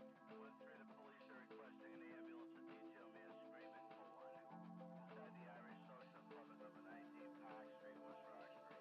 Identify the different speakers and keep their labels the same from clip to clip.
Speaker 1: Went through the police are requesting an ambulance to detail man screaming for one. Inside the Irish Social Club at number 19 Park Street, West Roxbury.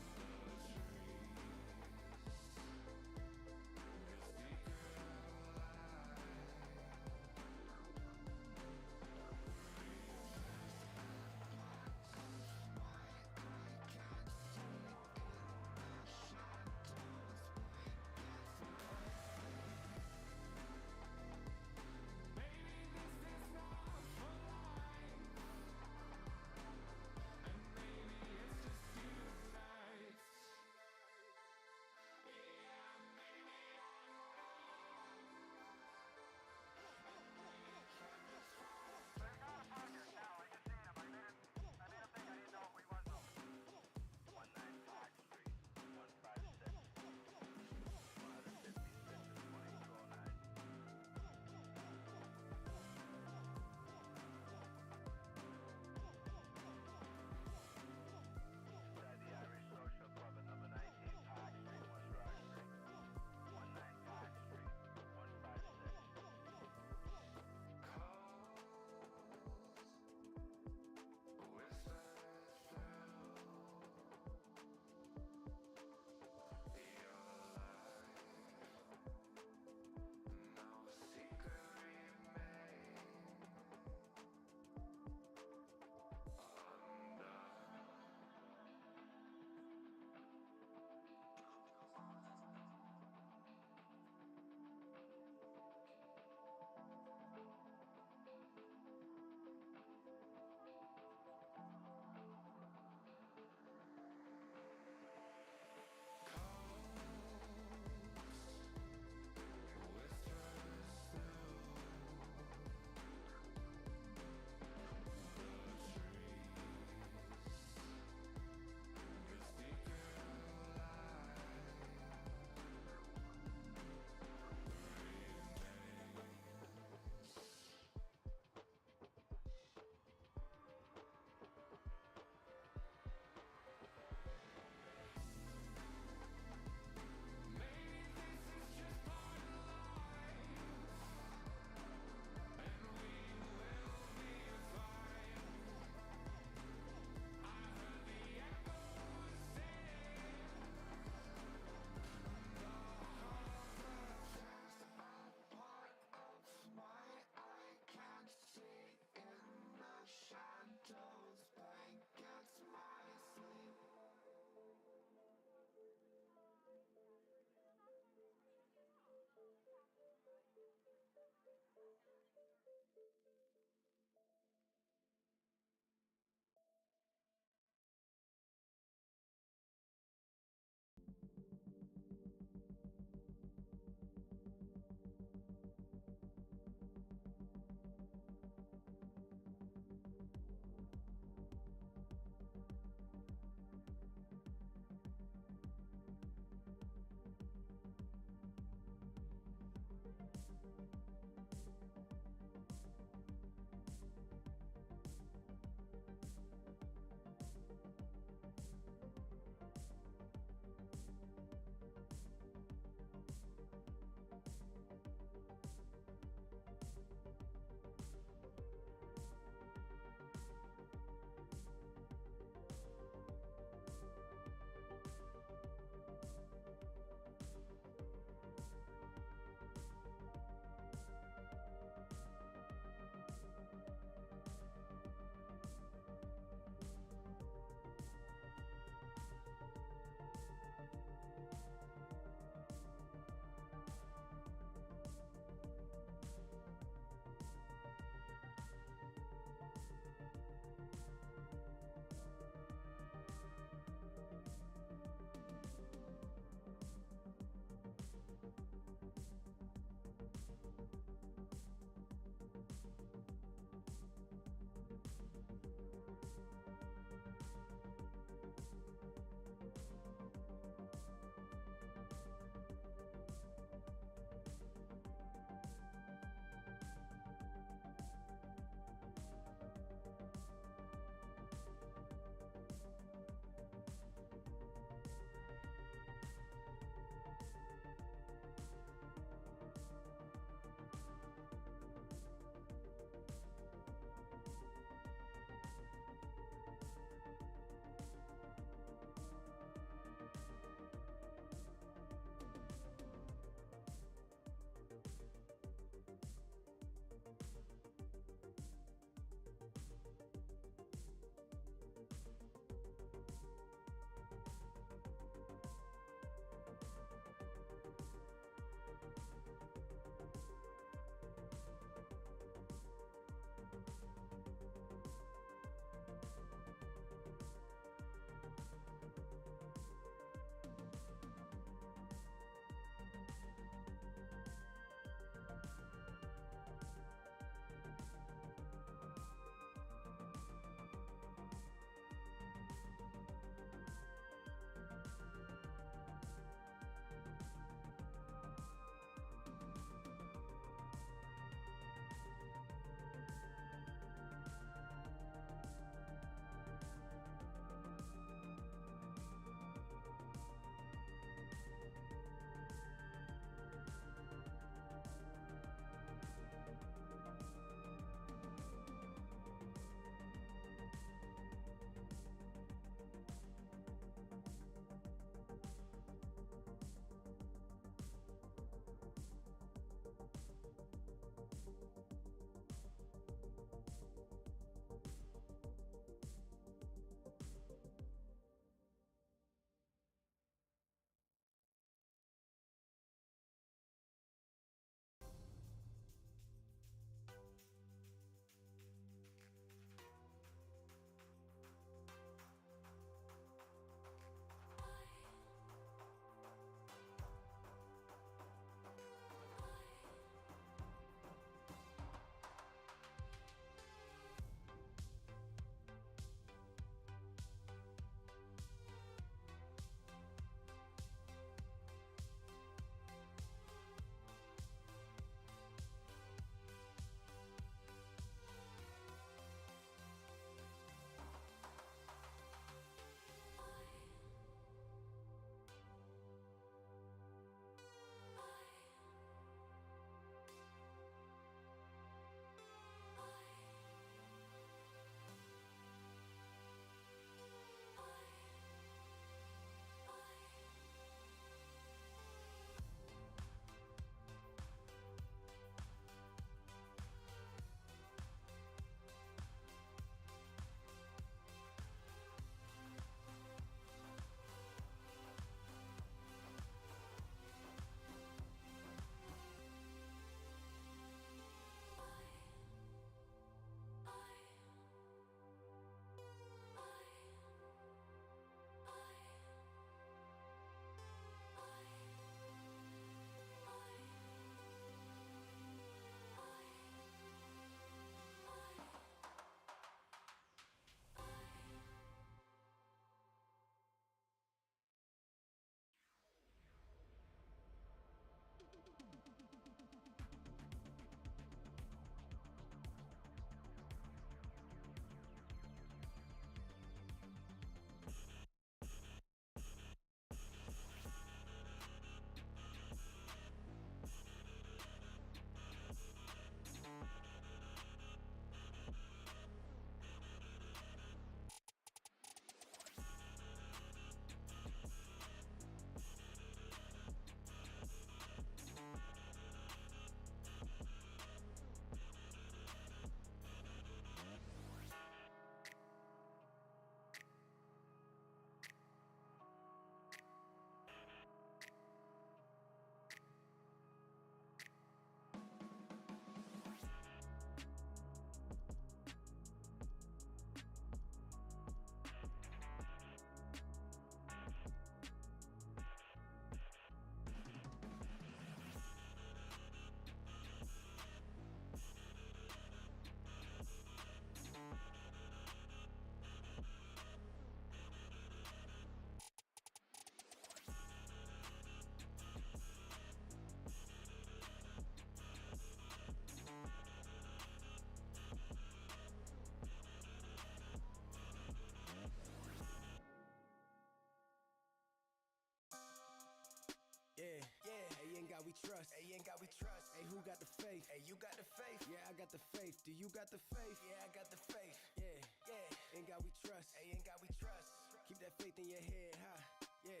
Speaker 2: we trust. Hey, ain't got we trust. Hey, who got the faith? Hey, you got the faith. Yeah, I got the faith. Do you got the faith? Yeah, I got the faith. Yeah. Ain't got we trust. Hey, ain't got we trust. Keep that faith in your head high. Yeah.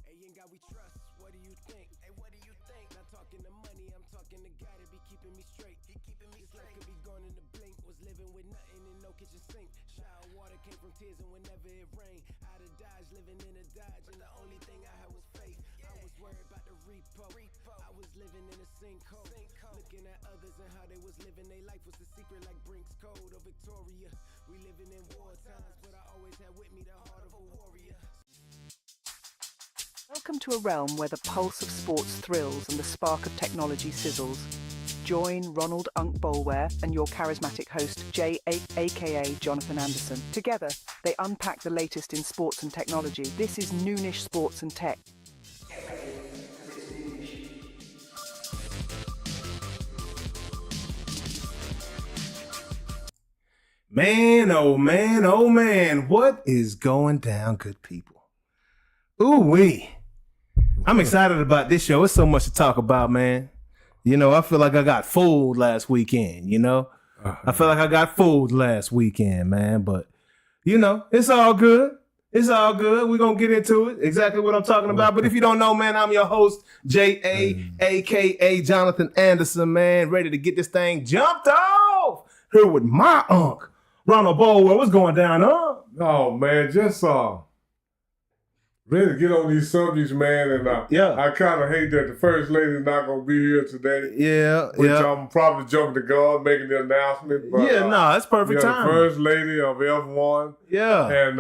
Speaker 2: Hey, ain't got we trust. What do you think? Hey, what do you think? Not talking to money, I'm talking to God that be keeping me straight. He keeping me straight. Life could be gone in the blink. Was living with nothing and no kitchen sink. Shower water came from tears and whenever it rained, out of Dodge, living in a Dodge, and the only thing I had was faith. I was worried about the repo. I was living in a sinkhole. Looking at others and how they was living their life was the secret like Brink's Code or Victoria. We living in war times, but I always had with me the heart of a warrior.
Speaker 3: Welcome to a realm where the pulse of sports thrills and the spark of technology sizzles. Join Ronald Boleware and your charismatic host, Jay, aka Jonathan Anderson. Together, they unpack the latest in sports and technology. This is Noonish Sports and Tech.
Speaker 4: Man, oh man, what is going down, good people? Ooh-wee. I'm excited about this show. It's so much to talk about, man. You know, I feel like I got fooled last weekend, you know? I feel like I got fooled last weekend, man. But, you know, it's all good. It's all good. We're going to get into it, exactly what I'm talking about. But if you don't know, man, I'm your host, J.A., a.k.a. Jonathan Anderson, man, ready to get this thing jumped off. Here with my uncle, Ronald. What's going down, huh?
Speaker 5: Oh, man, just ready to get on these subjects, man. And I kind of hate that the first lady's not going to be here today.
Speaker 4: Yeah,
Speaker 5: which I'm probably jumping the gun, making the announcement. But,
Speaker 4: it's perfect time.
Speaker 5: The first lady of F1.
Speaker 4: Yeah.
Speaker 5: And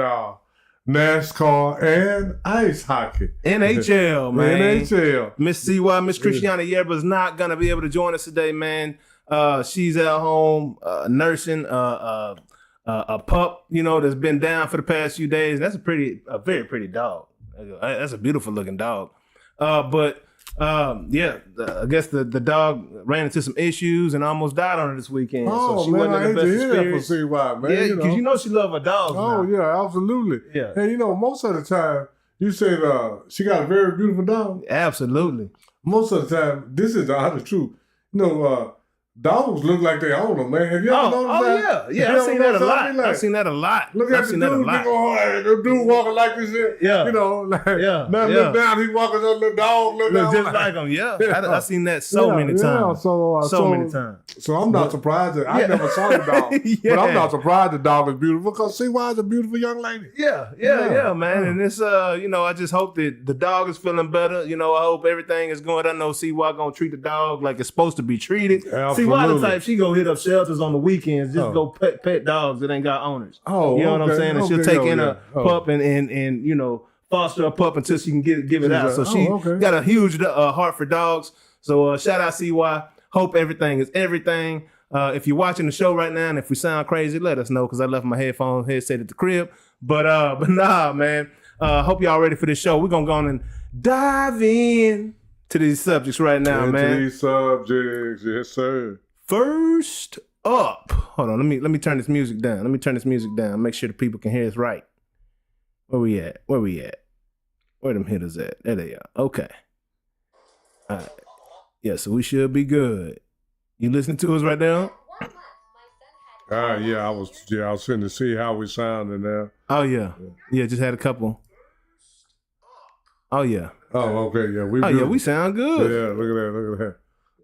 Speaker 5: NASCAR and ice hockey.
Speaker 4: NHL, man.
Speaker 5: NHL.
Speaker 4: Miss CY, Miss Christiana Yerba's not going to be able to join us today, man. She's at home nursing a pup, you know, that's been down for the past few days. That's a very pretty dog. That's a beautiful looking dog. I guess the dog ran into some issues and almost died on her this weekend.
Speaker 5: Oh,
Speaker 4: so she
Speaker 5: man,
Speaker 4: wasn't in the best
Speaker 5: experience. For CY, man.
Speaker 4: Yeah, because you know she love her dogs.
Speaker 5: Oh,
Speaker 4: now.
Speaker 5: yeah, absolutely.
Speaker 4: Yeah.
Speaker 5: And, you know, most of the time, you said she got a very beautiful dog.
Speaker 4: Absolutely.
Speaker 5: Most of the time, this is the honest truth. You know, dogs look like they own them, man. Have you ever noticed that?
Speaker 4: Yeah. I've seen that a lot.
Speaker 5: Like,
Speaker 4: I've seen that a lot.
Speaker 5: Look at the dude walking like this.
Speaker 4: Yeah.
Speaker 5: You know, like, look down, he walking on the dog. Look
Speaker 4: just like him, I've seen that so many times. So many times.
Speaker 5: So I'm not surprised that I never saw the dog. But I'm not surprised the dog is beautiful because CY is a beautiful young lady.
Speaker 4: Yeah, man. And it's, I just hope that the dog is feeling better. You know, I hope everything is going. I know CY going to treat the dog like it's supposed to be treated.
Speaker 5: Absolutely.
Speaker 4: CY the type, she go hit up shelters on the weekends, just go pet dogs that ain't got owners.
Speaker 5: Oh,
Speaker 4: you know what I'm saying? And she'll take in a pup and you know, foster a pup until she can give it out. So she got a huge heart for dogs. So shout out CY. Hope everything is everything. If you're watching the show right now and if we sound crazy, let us know because I left my headset at the crib. But nah, man. Hope y'all ready for this show. We're gonna go on and dive in to these subjects right now, man.
Speaker 5: To these subjects, yes, sir.
Speaker 4: First up, hold on. Let me turn this music down. Make sure the people can hear us right. Where we at? Where them hitters at? There they are. Okay. All right. Yeah, so we should be good. You listening to us right now?
Speaker 5: I was finna to see how we sounding now.
Speaker 4: Oh yeah. Yeah, just had a couple. Oh yeah.
Speaker 5: Oh, okay, yeah.
Speaker 4: We sound good.
Speaker 5: Yeah, look at that.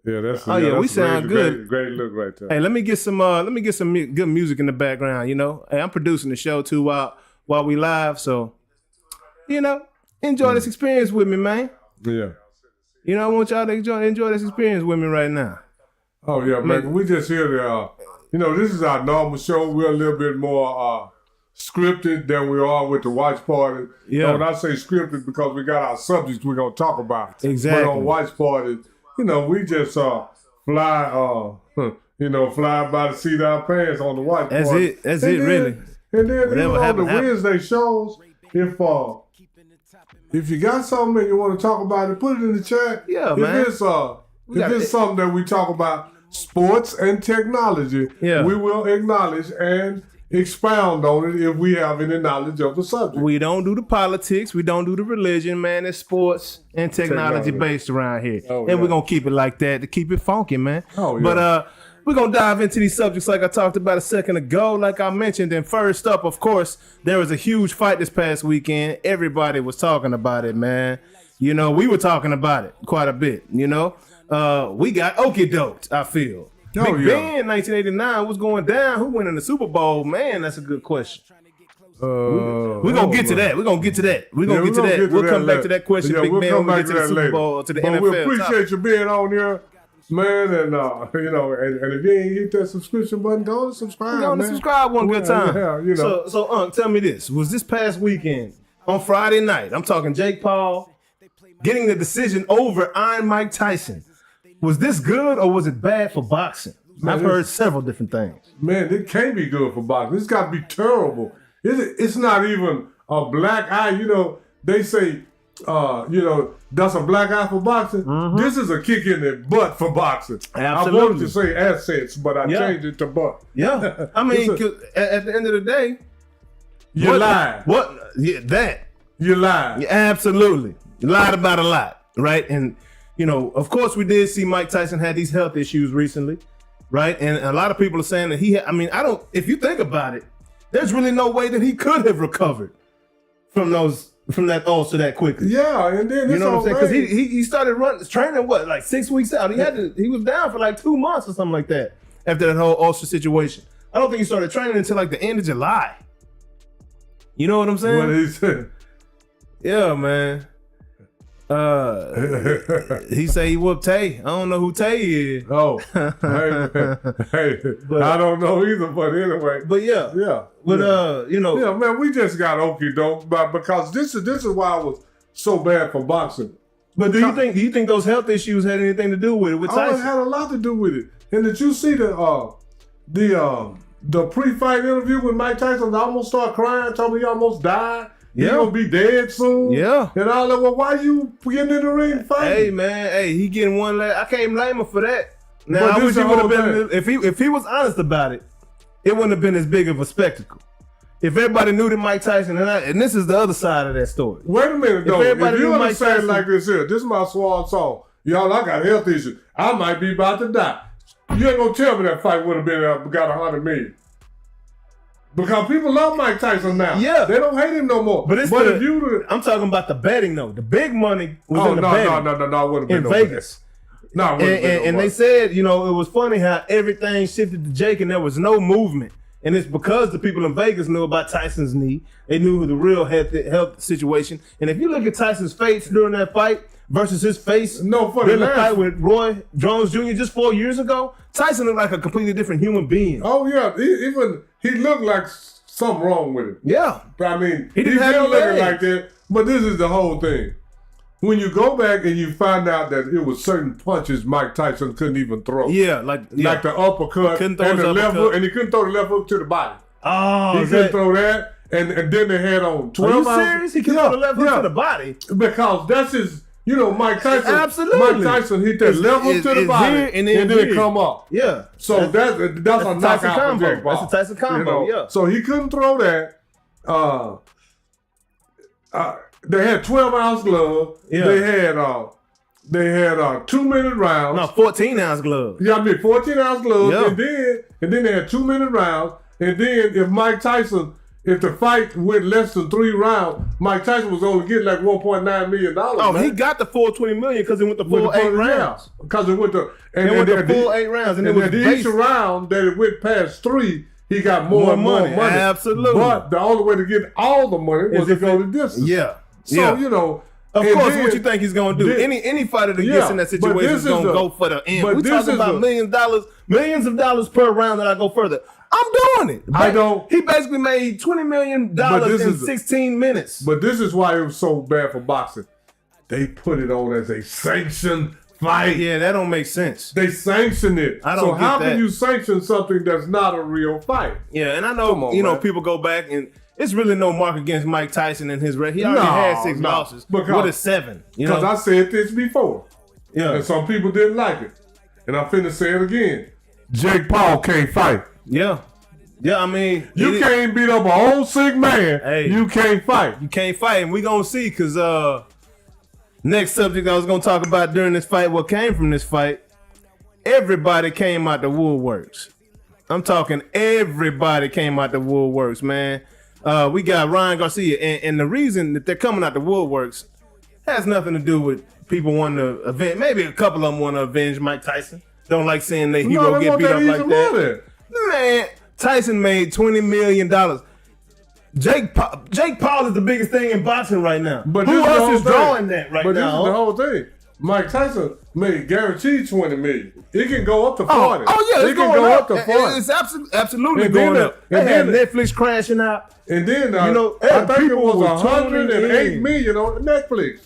Speaker 5: Yeah, that's
Speaker 4: we sound good.
Speaker 5: Great look right there.
Speaker 4: Hey, let me get some good music in the background, you know. Hey, I'm producing the show too while we live, so you know, enjoy this experience with me, man.
Speaker 5: Yeah.
Speaker 4: You know, I want y'all to enjoy this experience with me right now.
Speaker 5: Oh yeah, man. We just here to this is our normal show. We're a little bit more scripted than we are with the watch party.
Speaker 4: Yeah.
Speaker 5: When I say scripted, because we got our subjects we're gonna talk about.
Speaker 4: Exactly.
Speaker 5: But on watch party, we just fly by the seat of our pants on the watch party.
Speaker 4: That's it, really.
Speaker 5: And then on the Wednesday shows, if you got something and you want to talk about it, put it in the chat.
Speaker 4: Yeah, man.
Speaker 5: If it's something that we talk about, sports and technology, we will acknowledge and expound on it if we have any knowledge of the subject.
Speaker 4: We don't do the politics. We don't do the religion, man. It's sports and technology based around here. And we're going to keep it like that to keep it funky, man. But we're going to dive into these subjects like I talked about a second ago, like I mentioned. And first up, of course, there was a huge fight this past weekend. Everybody was talking about it, man. You know, we were talking about it quite a bit, you know. We got okey-doked, I feel. Big Ben, 1989, what's going down? Who went in the Super Bowl? Man, that's a good question. We're going to get to that. We're going to get to that. We're going to get to that. We'll come back to that question, Big Ben, when we get to the Super Bowl, to the NFL.
Speaker 5: We appreciate you being on here, man. And, you know, and if you ain't hit that subscription button, go and subscribe,
Speaker 4: Go and subscribe one good time.
Speaker 5: Yeah, you know.
Speaker 4: So, tell me this. Was this past weekend, on Friday night, I'm talking Jake Paul, getting the decision over Iron Mike Tyson, was this good or was it bad for boxing? I've heard several different things.
Speaker 5: Man, it can't be good for boxing. It's got to be terrible. It's not even a black eye. You know, they say, you know, that's a black eye for boxing. Mm-hmm. This is a kick in the butt for boxing.
Speaker 4: Absolutely.
Speaker 5: I wanted to say assets, but I changed it to butt.
Speaker 4: Yeah. I mean, at the end of the day,
Speaker 5: you lied.
Speaker 4: What? Yeah, that.
Speaker 5: You lied.
Speaker 4: Yeah, absolutely. You lied about a lot, right? And, you know, of course, we did see Mike Tyson had these health issues recently, right? And a lot of people are saying that if you think about it, there's really no way that he could have recovered from that ulcer that quickly.
Speaker 5: Yeah, and then
Speaker 4: you know what I'm saying? Because he started training like 6 weeks out. He was down for like 2 months or something like that after that whole ulcer situation. I don't think he started training until like the end of July. You know what I'm saying?
Speaker 5: What he said?
Speaker 4: Yeah, man. He say he whooped Tay. I don't know who Tay is.
Speaker 5: Oh, hey, but, I don't know either. But anyway,
Speaker 4: but yeah. But you know,
Speaker 5: yeah, man, we just got okey doke, but because this is why it was so bad for boxing.
Speaker 4: But do you think those health issues had anything to do with it? With Tyson?
Speaker 5: It had a lot to do with it. And did you see the pre-fight interview with Mike Tyson? I almost started crying, told me he almost died. He's gonna be dead soon.
Speaker 4: Yeah.
Speaker 5: And all that. Well, why you getting in the ring fighting?
Speaker 4: Hey man, he getting one leg. I can't blame him for that. Now I wish he would have been if he was honest about it, it wouldn't have been as big of a spectacle. If everybody knew that Mike Tyson, and this is the other side of that story.
Speaker 5: Wait a minute though. If you understand like this here, this is my swan song. Y'all, I got health issues. I might be about to die. You ain't gonna tell me that fight would have been got 100 million. Because people love Mike Tyson now.
Speaker 4: Yeah.
Speaker 5: They don't hate him no more.
Speaker 4: But I'm talking about the betting though. The big money was in the betting.
Speaker 5: No, it wouldn't have been
Speaker 4: in Vegas.
Speaker 5: No,
Speaker 4: and they said, you know, it was funny how everything shifted to Jake and there was no movement. And it's because the people in Vegas knew about Tyson's knee. They knew the real health situation. And if you look at Tyson's face during that fight versus his face during the fight with Roy Jones Jr. just 4 years ago, Tyson looked like a completely different human being.
Speaker 5: Oh, yeah. He looked like something wrong with him.
Speaker 4: Yeah.
Speaker 5: But I mean,
Speaker 4: he didn't have
Speaker 5: looking like that. But this is the whole thing. When you go back and you find out that it was certain punches Mike Tyson couldn't even throw.
Speaker 4: Yeah, like
Speaker 5: the uppercut and the left hook, and he couldn't throw the left hook to the body.
Speaker 4: Oh,
Speaker 5: he couldn't throw that, and then they had on 12
Speaker 4: Are you serious? He couldn't throw the left hook to the body?
Speaker 5: Because that's his, you know, Mike Tyson.
Speaker 4: Absolutely.
Speaker 5: Mike Tyson hit that left hook to the body, and then it come up.
Speaker 4: Yeah.
Speaker 5: So that's a knockout for Jake Paul.
Speaker 4: That's a Tyson combo,
Speaker 5: you know?
Speaker 4: yeah.
Speaker 5: So he couldn't throw that. They had 12-ounce gloves.
Speaker 4: Yeah.
Speaker 5: They had 2-minute rounds.
Speaker 4: No, 14-ounce gloves.
Speaker 5: Yeah, 14-ounce gloves.
Speaker 4: Yeah.
Speaker 5: And then they had 2-minute rounds. And then if the fight went less than 3 rounds, Mike Tyson was only getting like $1.9 million.
Speaker 4: Oh, man. He got the full $20 million because it went the full 8 rounds.
Speaker 5: Because it went the
Speaker 4: full 8 rounds, and it was
Speaker 5: each round that it went past 3. He got more and more money.
Speaker 4: Absolutely.
Speaker 5: But the only way to get all the money was to go the distance.
Speaker 4: Yeah.
Speaker 5: So, you know.
Speaker 4: Of course, what you think he's going to do? Any fighter that gets in that situation is going to go for the end. We're talking about millions of dollars per round that I go further. I'm doing it. He basically made $20 million in 16 minutes.
Speaker 5: But this is why it was so bad for boxing. They put it on as a sanctioned fight.
Speaker 4: Yeah, that don't make sense.
Speaker 5: They sanction it.
Speaker 4: So
Speaker 5: how can you sanction something that's not a real fight?
Speaker 4: Yeah, and I know, people go back and it's really no mark against Mike Tyson and his record. He already had 6 losses. What is 7?
Speaker 5: Because I said this before.
Speaker 4: Yeah.
Speaker 5: And some people didn't like it. And I'm finna say it again. Jake Paul can't fight.
Speaker 4: Yeah. Yeah, I mean,
Speaker 5: You can't beat up an old sick man.
Speaker 4: Hey.
Speaker 5: You can't fight.
Speaker 4: You can't fight, and we gonna see. Cause next subject I was gonna talk about during this fight, what came from this fight. Everybody came out the woodworks. I'm talking everybody came out the woodworks, man. We got Ryan Garcia, and the reason that they're coming out the woodworks has nothing to do with people wanting to avenge. Maybe a couple of them want to avenge Mike Tyson. Don't like seeing their hero get beat up like that. Man, Tyson made $20 million. Jake Paul is the biggest thing in boxing right now. But who else is drawing that right now?
Speaker 5: But this is the whole thing. Mike Tyson made guaranteed $20 million. It can go up to 40.
Speaker 4: Oh yeah,
Speaker 5: it can go up to 40.
Speaker 4: It's absolutely going up. They had Netflix crashing out.
Speaker 5: And then I think it was 108 million on Netflix.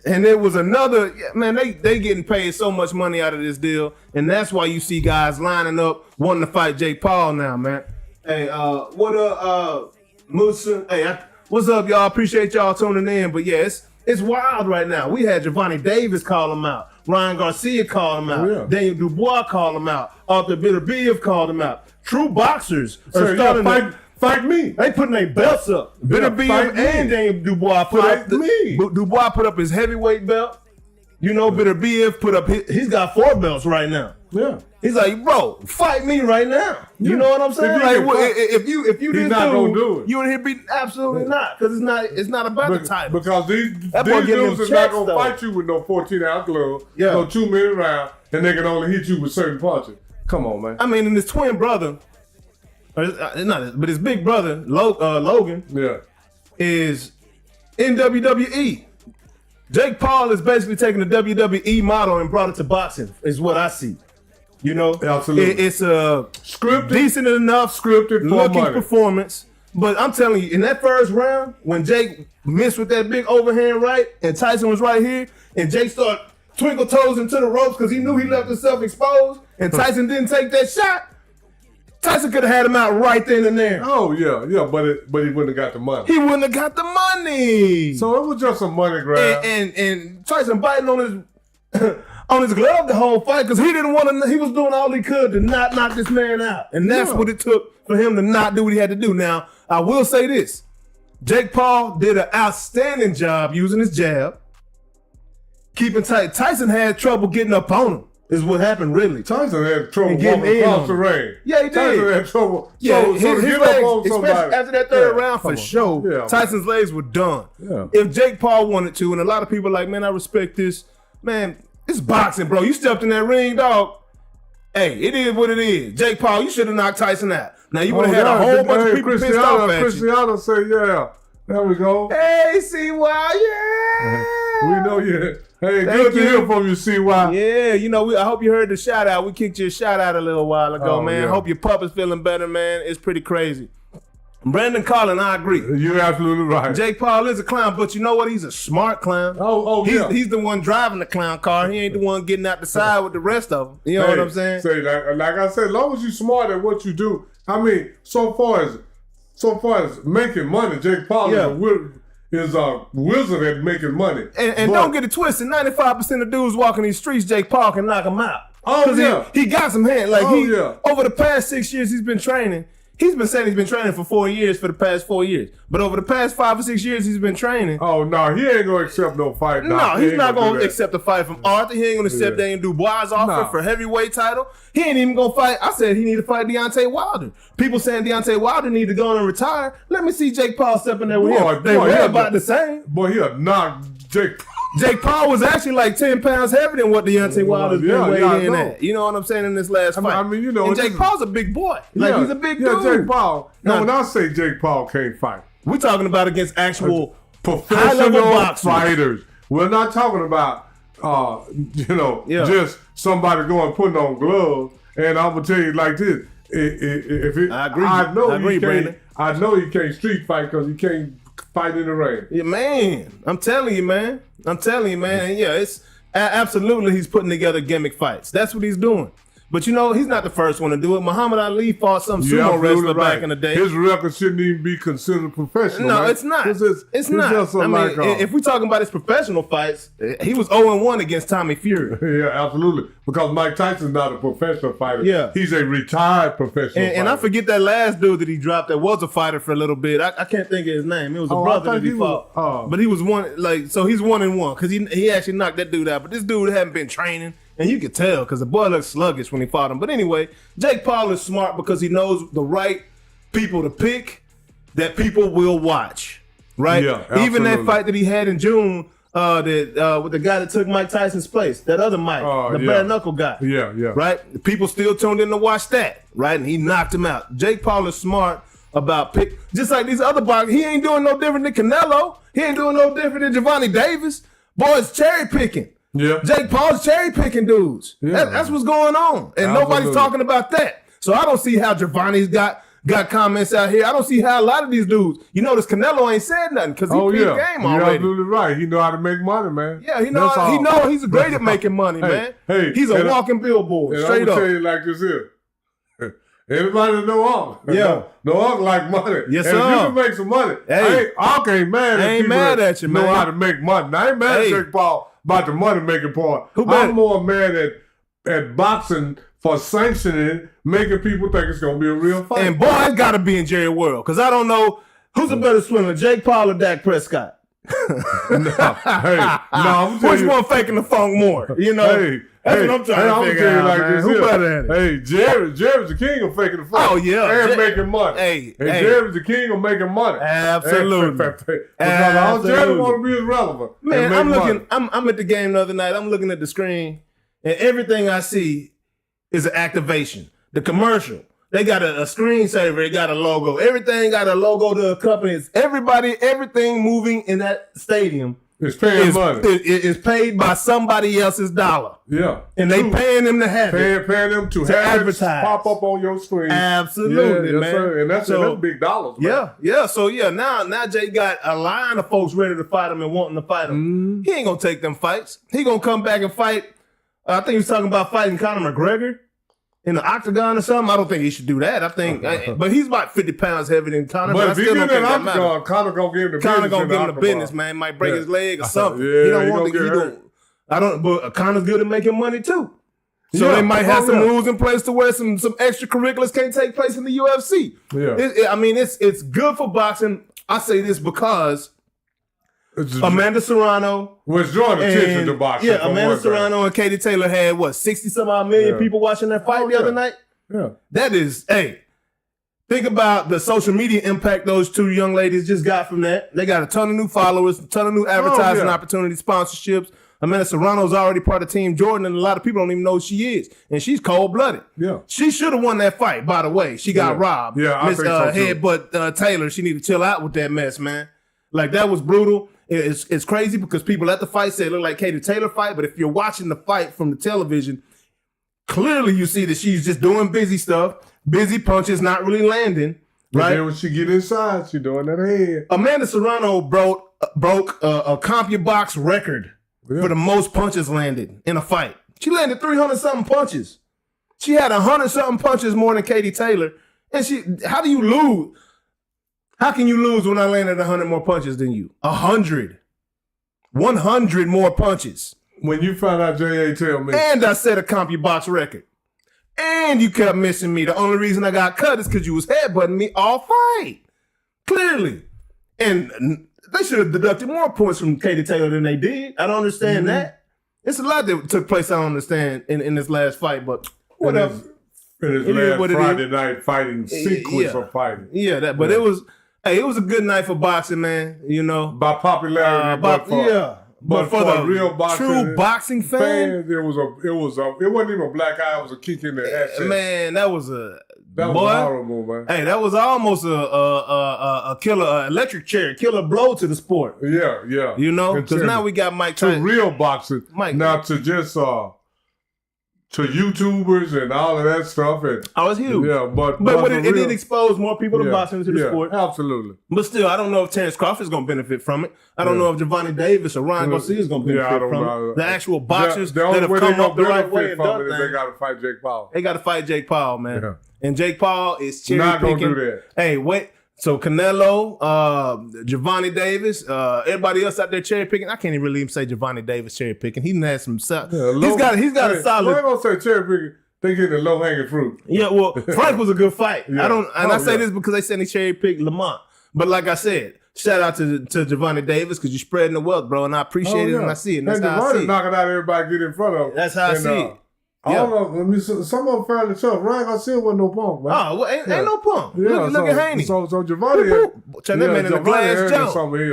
Speaker 4: And it was another, man, they getting paid so much money out of this deal. And that's why you see guys lining up wanting to fight Jake Paul now, man. Hey, what up, Musa? Hey, what's up, y'all? Appreciate y'all tuning in. But yeah, it's wild right now. We had Giovanni Davis call him out. Ryan Garcia called him out.
Speaker 5: Yeah.
Speaker 4: Daniel Dubois called him out. Arthur Beterbiev called him out. True boxers are starting to
Speaker 5: fight me.
Speaker 4: They putting their belts up. Beterbiev and Daniel Dubois put up Dubois put up his heavyweight belt. You know, Beterbiev put up he's got 4 belts right now.
Speaker 5: Yeah.
Speaker 4: He's like, bro, fight me right now. You know what I'm saying? If you
Speaker 5: he's not gonna do it.
Speaker 4: You in here beating? Absolutely not, because it's not about the title.
Speaker 5: Because these dudes are not gonna fight you with no 14-ounce glove, no 2-minute round, and they can only hit you with certain punches. Come on, man.
Speaker 4: I mean, and his twin brother, but his big brother Logan, is in WWE. Jake Paul is basically taking the WWE model and brought it to boxing. Is what I see. You know,
Speaker 5: absolutely.
Speaker 4: It's a
Speaker 5: scripted,
Speaker 4: decent enough,
Speaker 5: scripted
Speaker 4: looking performance. But I'm telling you, in that first round, when Jake missed with that big overhand right, and Tyson was right here, and Jake started twinkle toes into the ropes because he knew he left himself exposed, and Tyson didn't take that shot. Tyson could have had him out right then and there.
Speaker 5: Oh yeah, but he wouldn't have got the money.
Speaker 4: He wouldn't have got the money.
Speaker 5: So it was just a money grab.
Speaker 4: And Tyson biting on his on his glove the whole fight because he didn't want to. He was doing all he could to not knock this man out, and that's what it took for him to not do what he had to do. Now I will say this: Jake Paul did an outstanding job using his jab, keeping tight. Tyson had trouble getting up on him. Is what happened really.
Speaker 5: Tyson had trouble walking across the ring.
Speaker 4: Yeah, he did.
Speaker 5: Tyson had trouble.
Speaker 4: Yeah,
Speaker 5: so
Speaker 4: his
Speaker 5: to get
Speaker 4: legs,
Speaker 5: up on somebody.
Speaker 4: after that third round for sure, Tyson's legs were done.
Speaker 5: Yeah.
Speaker 4: If Jake Paul wanted to, and a lot of people are like, man, I respect this. Man, it's boxing, bro. You stepped in that ring, dog. Hey, it is what it is. Jake Paul, you should have knocked Tyson out. Now you would have had a whole bunch of people pissed off at you.
Speaker 5: Cristiano said, yeah. There we go.
Speaker 4: Hey, CY, yeah.
Speaker 5: We know you. Hey, good to hear from you, CY.
Speaker 4: Yeah, you know, I hope you heard the shout out. We kicked you a shout out a little while ago, man. Hope your pup is feeling better, man. It's pretty crazy. Brandon Collin, I agree.
Speaker 5: You're absolutely right.
Speaker 4: Jake Paul is a clown, but you know what? He's a smart clown. He's the one driving the clown car. He ain't the one getting out the side with the rest of them. You know what I'm saying?
Speaker 5: Like I said, as long as you're smart at what you do. I mean, so far as making money, Jake Paul is a wizard at making money.
Speaker 4: And don't get it twisted. 95% of dudes walking these streets, Jake Paul can knock them out. He got some hands. Like over the past 6 years, he's been training. He's been saying he's been training for 4 years for the past 4 years. But over the past 5 or 6 years, he's been training.
Speaker 5: Oh, no, he ain't going to accept no fight.
Speaker 4: No, he's not going to accept a fight from Arthur. He ain't going to accept Daniel Dubois' offer for heavyweight title. He ain't even going to fight. I said he need to fight Deontay Wilder. People saying Deontay Wilder need to go on and retire. Let me see Jake Paul stepping there with him. They were about the same.
Speaker 5: Boy, he'll knock Jake Paul.
Speaker 4: Jake Paul was actually like 10 pounds heavier than what Deontay Wilder's been weighing in at. You know what I'm saying, in this last fight.
Speaker 5: I mean, you know.
Speaker 4: And Jake Paul's a big boy. Like, he's a big dude.
Speaker 5: Jake Paul. Now, when I say Jake Paul can't fight,
Speaker 4: we're talking about against actual
Speaker 5: professional fighters. We're not talking about, just somebody going putting on gloves. And I'm going to tell you like this. I agree. I know he can't street fight because he can't fight in the ring.
Speaker 4: Yeah, man. I'm telling you, man. And yeah, it's absolutely he's putting together gimmick fights. That's what he's doing. But he's not the first one to do it. Muhammad Ali fought some sumo wrestler back in the day.
Speaker 5: His record shouldn't even be considered professional.
Speaker 4: No,
Speaker 5: right?
Speaker 4: it's not. It's
Speaker 5: not.
Speaker 4: I mean, if we're talking about his professional fights, he was 0-1 against Tommy Fury.
Speaker 5: Yeah, absolutely. Because Mike Tyson's not a professional fighter.
Speaker 4: Yeah.
Speaker 5: He's a retired professional fighter.
Speaker 4: And I forget that last dude that he dropped that was a fighter for a little bit. I can't think of his name. It was a brother that he fought. But he was so he's 1-1 because he actually knocked that dude out. But this dude hadn't been training. And you could tell because the boy looked sluggish when he fought him. But anyway, Jake Paul is smart because he knows the right people to pick that people will watch, right?
Speaker 5: Yeah, absolutely.
Speaker 4: Even that fight that he had in June with the guy that took Mike Tyson's place, that other Mike, bare knuckle guy.
Speaker 5: Yeah.
Speaker 4: Right? People still tuned in to watch that, right? And he knocked him out. Jake Paul is smart about pick. Just like these other boxers, he ain't doing no different than Canelo. He ain't doing no different than Giovanni Davis. Boys cherry picking.
Speaker 5: Yeah.
Speaker 4: Jake Paul's cherry picking dudes.
Speaker 5: Yeah.
Speaker 4: That's what's going on. And nobody's talking about that. So I don't see how Giovanni's got comments out here. I don't see how a lot of these dudes, this Canelo ain't said nothing because he played the game already.
Speaker 5: You're absolutely right. He know how to make money, man.
Speaker 4: Yeah, he know he's great at making money, man.
Speaker 5: Hey,
Speaker 4: he's a walking billboard, straight up.
Speaker 5: I'm gonna tell you like this here. Everybody know Unc.
Speaker 4: Yeah.
Speaker 5: No Unc like money.
Speaker 4: Yes,
Speaker 5: and
Speaker 4: sir.
Speaker 5: if you can make some money, Unc ain't mad at
Speaker 4: ain't
Speaker 5: people
Speaker 4: mad at you, man.
Speaker 5: know how to make money. I ain't mad at Jake Paul about the money making part. I'm more mad at boxing for sanctioning, making people think it's gonna be a real fight.
Speaker 4: And boy, it's gotta be in Jerry World, because I don't know who's a better swimmer, Jake Paul or Dak Prescott. Which one faking the funk more? That's what I'm trying to figure out, man. Who better at it?
Speaker 5: Hey, Jerry's the king of faking the funk.
Speaker 4: Oh yeah,
Speaker 5: and making money.
Speaker 4: Hey,
Speaker 5: Jerry's the king of making money.
Speaker 4: Absolutely.
Speaker 5: Because all Jerry want to be is relevant.
Speaker 4: Man, I'm at the game the other night. I'm looking at the screen, and everything I see is an activation. The commercial. They got a screensaver. It got a logo. Everything got a logo to accompany it. Everything moving in that stadium
Speaker 5: is paying money.
Speaker 4: Is paid by somebody else's dollar.
Speaker 5: Yeah.
Speaker 4: And they paying them to have it.
Speaker 5: Paying them to have advertise. Pop up on your screen.
Speaker 4: Absolutely, man.
Speaker 5: Sir. And that's big dollars, man.
Speaker 4: Yeah. So, now Jay got a line of folks ready to fight him and wanting to fight him. He ain't going to take them fights. He going to come back and fight. I think he was talking about fighting Conor McGregor in the octagon or something. I don't think he should do that. I think, but he's about 50 pounds heavier than Conor.
Speaker 5: But if he get in that octagon, Conor gonna give him the business.
Speaker 4: Conor gonna give him the business, man. Might break his leg or something. He don't want to. But Conor's good at making money too. So they might have some rules in place to where some extracurriculars can't take place in the UFC.
Speaker 5: Yeah.
Speaker 4: It's good for boxing. I say this because Amanda Serrano
Speaker 5: was drawing attention to boxing.
Speaker 4: Yeah, Amanda Serrano and Katie Taylor had 60-some-odd million people watching that fight the other night.
Speaker 5: Yeah,
Speaker 4: that is. Think about the social media impact those two young ladies just got from that. They got a ton of new followers, a ton of new advertising opportunities, sponsorships. Amanda Serrano's already part of Team Jordan, and a lot of people don't even know who she is. And she's cold-blooded.
Speaker 5: Yeah.
Speaker 4: She should have won that fight, by the way. She got robbed.
Speaker 5: Yeah, I think so too.
Speaker 4: Headbutt Taylor, she need to chill out with that mess, man. Like, that was brutal. It's crazy because people at the fight say it looked like Katie Taylor fight, but if you're watching the fight from the television, clearly you see that she's just doing busy stuff, busy punches, not really landing. Right?
Speaker 5: And then when she get inside, she doing that head.
Speaker 4: Amanda Serrano broke a CompuBox record for the most punches landed in a fight. She landed 300-something punches. She had 100-something punches more than Katie Taylor. And how do you lose? How can you lose when I landed 100 more punches than you? 100 more punches.
Speaker 5: When you found out J.A. tell me.
Speaker 4: And I set a CompuBox record. And you kept missing me. The only reason I got cut is because you was headbutting me all fight. Clearly. And they should have deducted more points from Katie Taylor than they did. I don't understand that. It's a lot that took place I don't understand in this last fight, but whatever.
Speaker 5: In his last Friday night fighting sequence of fighting.
Speaker 4: Yeah, it was a good night for boxing, man.
Speaker 5: By popularity, but for the real boxing,
Speaker 4: true boxing fans,
Speaker 5: it wasn't even a black eye. It was a kick in the ass.
Speaker 4: Man, that was
Speaker 5: horrible, man.
Speaker 4: Hey, that was almost a killer, electric chair, killer blow to the sport.
Speaker 5: Yeah.
Speaker 4: Because now we got Mike Tyson.
Speaker 5: To real boxing,
Speaker 4: Mike.
Speaker 5: now to just to YouTubers and all of that stuff. And
Speaker 4: it's huge.
Speaker 5: Yeah, but
Speaker 4: it did expose more people to boxing into the sport.
Speaker 5: Absolutely.
Speaker 4: But still, I don't know if Terrence Crawford's going to benefit from it. I don't know if Giovanni Davis or Ryan Garcia is going to benefit from it. The actual boxers that have come up the right way and done things.
Speaker 5: They got to fight Jake Paul.
Speaker 4: They got to fight Jake Paul, man. Yeah. And Jake Paul is cherry
Speaker 5: not
Speaker 4: picking.
Speaker 5: Not going to do that.
Speaker 4: Hey, wait. So Canelo, Giovanni Davis, everybody else out there cherry picking. I can't even really say Giovanni Davis cherry picking. He had some. He's got a solid.
Speaker 5: I'm gonna say cherry picking. They get the low hanging fruit.
Speaker 4: Yeah, well, Frank was a good fight. I say this because they said he cherry picked Lamont. But like I said, shout out to Giovanni Davis because you're spreading the wealth, bro, and I appreciate it and I see it. And that's how I see it.
Speaker 5: Knocking out everybody get in front of him.
Speaker 4: That's how I see it.
Speaker 5: I don't know. I mean, some of them fairly tough. Ryan Garcia wasn't no punk, man.
Speaker 4: Oh, well, ain't no punk. Look at Haney.
Speaker 5: So Giovanni,
Speaker 4: turn that man in the glass Joe.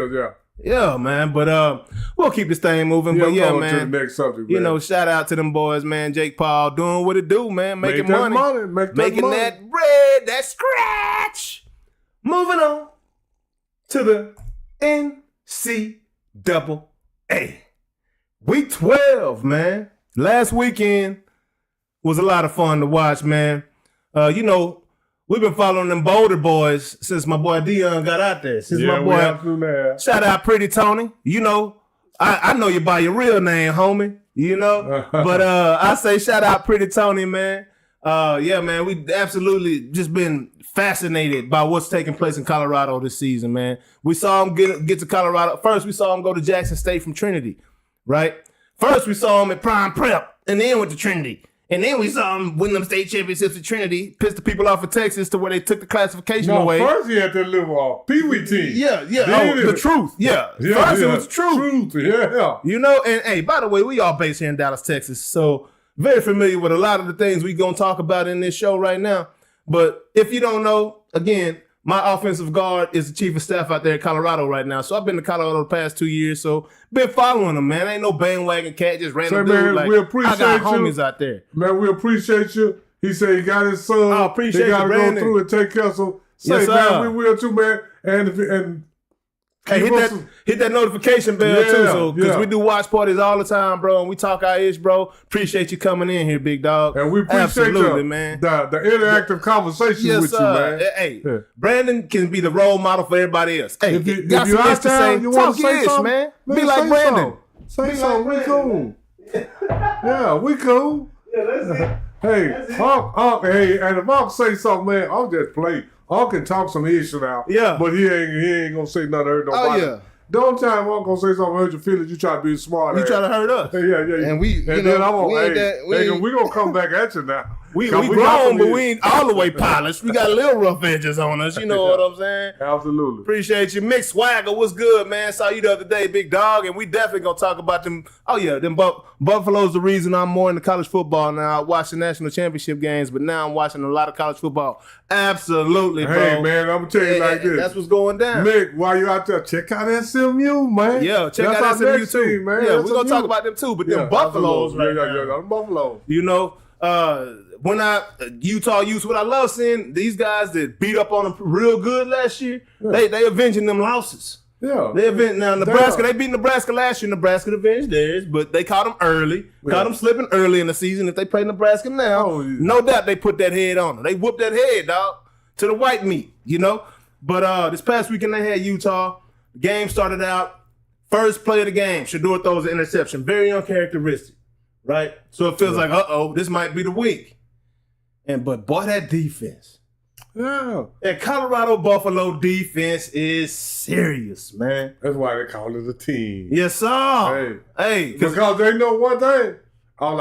Speaker 4: Yeah, man. But we'll keep this thing moving. But man.
Speaker 5: To the next subject, man.
Speaker 4: You know, shout out to them boys, man. Jake Paul doing what it do, man. Making money. Making that bread, that scratch. Moving on to the NCAA. Week 12, man. Last weekend was a lot of fun to watch, man. You know, we've been following them Boulder boys since my boy Dion got out there. Shout out Pretty Tony. You know, I know you by your real name, homie. You know, but I say shout out Pretty Tony, man. Man, we absolutely just been fascinated by what's taking place in Colorado this season, man. We saw him get to Colorado. First, we saw him go to Jackson State from Trinity, right? First, we saw him at Prime Prep, and then went to Trinity. And then we saw him win them state championships at Trinity, pissed the people off of Texas to where they took the classification away.
Speaker 5: First he had that little Pee-wee team.
Speaker 4: The truth. First it was truth.
Speaker 5: Yeah.
Speaker 4: You know, and hey, by the way, we all based here in Dallas, Texas, so very familiar with a lot of the things we gonna talk about in this show right now. But if you don't know, again, my offensive guard is the chief of staff out there in Colorado right now. So I've been to Colorado the past 2 years. So been following him, man. Ain't no bandwagon cat, just random dude.
Speaker 5: Man, we appreciate
Speaker 4: I got homies out there.
Speaker 5: Man, we appreciate you. He said he got his son.
Speaker 4: I appreciate
Speaker 5: they got to
Speaker 4: go
Speaker 5: through and take care of some.
Speaker 4: Yes,
Speaker 5: man, we will too, man. And
Speaker 4: hey, hit that notification bell too, so because we do watch parties all the time, bro, and we talk our ish, bro. Appreciate you coming in here, big dog.
Speaker 5: And we appreciate
Speaker 4: man.
Speaker 5: The interactive conversation with you, man.
Speaker 4: Hey, Brandon can be the role model for everybody else. Hey,
Speaker 5: if you out there, you want to say something,
Speaker 4: man. Be like Brandon.
Speaker 5: Say something. We cool. Yeah, we cool. Hey, Unc, hey, and if Unc say something, man, I'll just play. Unc can talk some issue now.
Speaker 4: Yeah.
Speaker 5: But he ain't gonna say nothing to hurt nobody.
Speaker 4: Oh, yeah.
Speaker 5: Don't time Unc gonna say something hurt your feelings. You try to be smart.
Speaker 4: You try to hurt us.
Speaker 5: Yeah.
Speaker 4: And we
Speaker 5: gonna come back at you now.
Speaker 4: We grown, but we ain't all the way polished. We got a little rough edges on us. You know what I'm saying?
Speaker 5: Absolutely.
Speaker 4: Appreciate you. Mick Swagger, what's good, man? Saw you the other day, big dog, and we definitely gonna talk about them. Oh, yeah, them Buffalo's the reason I'm more into college football now. I watch the national championship games, but now I'm watching a lot of college football. Absolutely, bro.
Speaker 5: Hey, man, I'm gonna tell you like this.
Speaker 4: That's what's going down.
Speaker 5: Mick, while you out there, check out SMU, man.
Speaker 4: Yeah, check out SMU too. Man. Yeah, we're gonna talk about them too, but them Buffaloes right now.
Speaker 5: Them Buffaloes.
Speaker 4: You know, when Utah youth, what I love seeing these guys that beat up on them real good last year, they avenging them losses.
Speaker 5: Yeah.
Speaker 4: They Nebraska. They beat Nebraska last year. Nebraska avenged theirs, but they caught them early. Caught them slipping early in the season. If they play Nebraska now, no doubt they put that head on them. They whooped that head, dog, to the white meat, you know? But this past weekend they had Utah. The game started out, first play of the game, Shedeur throws an interception. Very uncharacteristic, right? So it feels like, this might be the week. But boy, that defense.
Speaker 5: Yeah.
Speaker 4: That Colorado Buffalo defense is serious, man.
Speaker 5: That's why they call it a team.
Speaker 4: Yes, sir.
Speaker 5: Hey. Because they know one thing. All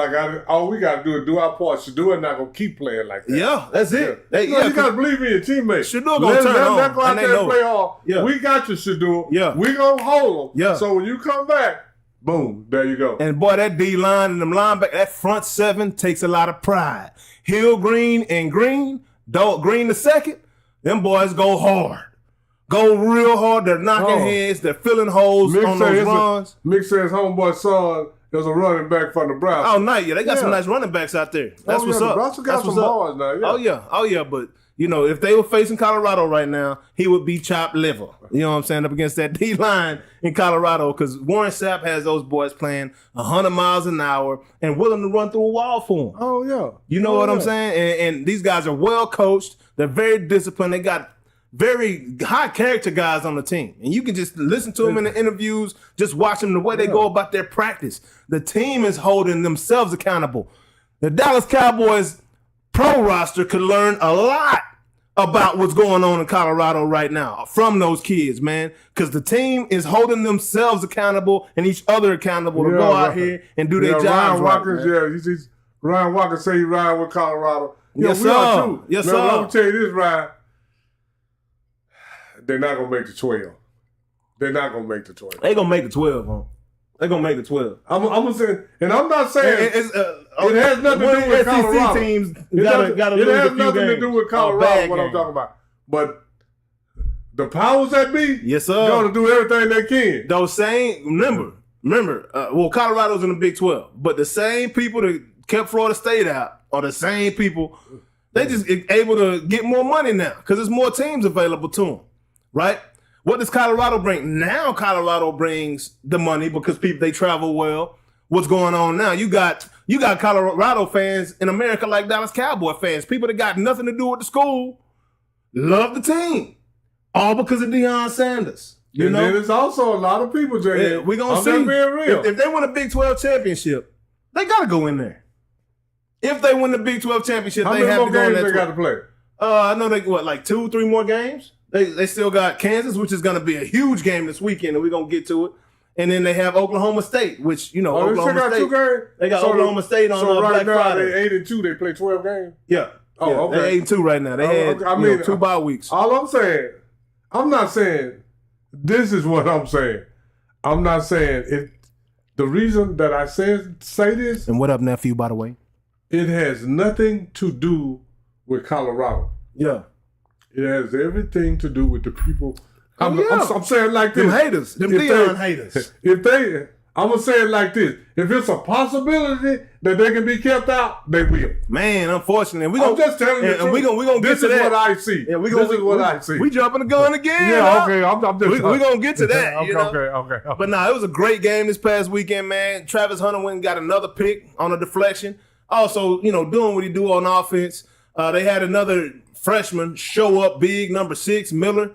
Speaker 5: we got to do our part. Shedeur not going to keep playing like that.
Speaker 4: Yeah, that's it.
Speaker 5: Yeah. You got to believe in your teammates.
Speaker 4: Shedeur going to turn on.
Speaker 5: Let go out there and play hard. Yeah. We got you, Shedeur.
Speaker 4: Yeah.
Speaker 5: We going to hold them.
Speaker 4: Yeah.
Speaker 5: So when you come back, boom, there you go.
Speaker 4: And boy, that D-line and them linebackers, that front seven takes a lot of pride. Hill, Green, and Green the second, them boys go hard. Go real hard. They're knocking heads. They're filling holes on those runs.
Speaker 5: Mick says homeboy's son is a running back for Nebraska.
Speaker 4: Oh, nice. Yeah, they got some nice running backs out there. That's what's up.
Speaker 5: Nebraska got some boys now. Yeah.
Speaker 4: Oh, yeah. But, if they were facing Colorado right now, he would be chopped liver. You know what I'm saying? Up against that D-line in Colorado, because Warren Sapp has those boys playing 100 miles an hour and willing to run through a wall for him.
Speaker 5: Oh, yeah.
Speaker 4: You know what I'm saying? And these guys are well coached. They're very disciplined. They got very high character guys on the team. And you can just listen to them in the interviews, just watch them the way they go about their practice. The team is holding themselves accountable. The Dallas Cowboys pro roster could learn a lot about what's going on in Colorado right now from those kids, man, because the team is holding themselves accountable and each other accountable to go out here and do their jobs.
Speaker 5: Ryan Watkins, Ryan Watkins say he riding with Colorado.
Speaker 4: Yes,
Speaker 5: we are
Speaker 4: sir.
Speaker 5: too.
Speaker 4: Yes,
Speaker 5: now,
Speaker 4: sir.
Speaker 5: I'm gonna tell you this, Ryan. They're not gonna make the 12. They're not gonna make the 12.
Speaker 4: They gonna make the 12, huh? They gonna make the 12.
Speaker 5: I'm gonna say, and I'm not saying
Speaker 4: it
Speaker 5: has nothing to do with Colorado.
Speaker 4: Teams
Speaker 5: it has nothing to do with Colorado. What I'm
Speaker 4: game.
Speaker 5: talking about, but the powers that be,
Speaker 4: yes, sir,
Speaker 5: gonna do everything they can.
Speaker 4: Those same, remember, Colorado's in the Big 12, but the same people that kept Florida State out are the same people. They just able to get more money now because there's more teams available to them, right? What does Colorado bring? Now Colorado brings the money because they travel well. What's going on now? You got Colorado fans in America like Dallas Cowboy fans, people that got nothing to do with the school, love the team, all because of Deion Sanders. You know,
Speaker 5: then there's also a lot of people, Jay.
Speaker 4: We're gonna see.
Speaker 5: Being real.
Speaker 4: If they win a Big 12 championship, they gotta go in there. If they win the Big 12 championship,
Speaker 5: how
Speaker 4: they
Speaker 5: many
Speaker 4: have
Speaker 5: more
Speaker 4: to go in
Speaker 5: games
Speaker 4: there.
Speaker 5: They got to play?
Speaker 4: I know they 2-3 more games. They still got Kansas, which is going to be a huge game this weekend, and we're going to get to it. And then they have Oklahoma State, which, Oklahoma State.
Speaker 5: 2 games?
Speaker 4: They got Oklahoma State on
Speaker 5: right
Speaker 4: Black
Speaker 5: now,
Speaker 4: Friday.
Speaker 5: They're 8-2. They play 12 games?
Speaker 4: Yeah.
Speaker 5: Oh, okay.
Speaker 4: They're 8-2 right now. They had 2 bye weeks.
Speaker 5: All I'm not saying, this is what I'm saying. I'm not saying the reason that I say this.
Speaker 4: And what up, nephew, by the way?
Speaker 5: It has nothing to do with Colorado.
Speaker 4: Yeah.
Speaker 5: It has everything to do with the people. I'm saying like this.
Speaker 4: Them haters. Them Deion haters.
Speaker 5: I'm going to say it like this. If it's a possibility that they can be kept out, they will.
Speaker 4: Man, unfortunately.
Speaker 5: I'm just telling you the truth.
Speaker 4: We're going to get to that.
Speaker 5: This is what I see.
Speaker 4: Yeah,
Speaker 5: this is what I see.
Speaker 4: We jumping the gun again.
Speaker 5: Yeah, okay. I'm just
Speaker 4: We're going to get to that.
Speaker 5: Okay.
Speaker 4: But it was a great game this past weekend, man. Travis Hunter went and got another pick on a deflection. Also, doing what he do on offense. They had another freshman show up big, number 6, Miller,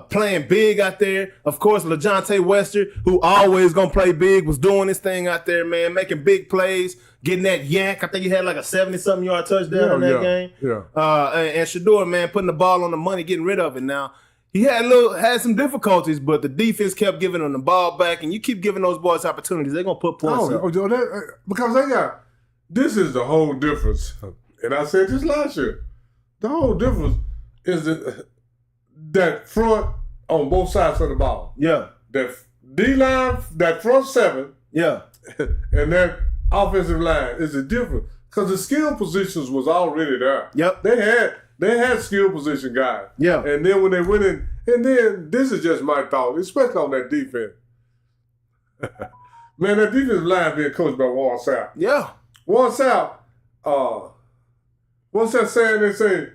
Speaker 4: playing big out there. Of course, LaJohntay Wester, who always going to play big, was doing his thing out there, man, making big plays, getting that yank. I think he had like a 70-something yard touchdown in that game.
Speaker 5: Yeah.
Speaker 4: And Shedeur, man, putting the ball on the money, getting rid of it now. He had some difficulties, but the defense kept giving them the ball back, and you keep giving those boys opportunities, they're going to put points up.
Speaker 5: Because they got... This is the whole difference. And I said this last year. The whole difference is that front on both sides of the ball.
Speaker 4: Yeah.
Speaker 5: That D-line, that front 7.
Speaker 4: Yeah.
Speaker 5: And that offensive line is a difference. Because the skill positions was already there.
Speaker 4: Yep.
Speaker 5: They had skill position guys.
Speaker 4: Yeah.
Speaker 5: And then when they went in, and then this is just my thought, especially on that defense. Man, that defensive line being coached by Warren Sapp.
Speaker 4: Yeah.
Speaker 5: Warren Sapp, what's that saying? They say,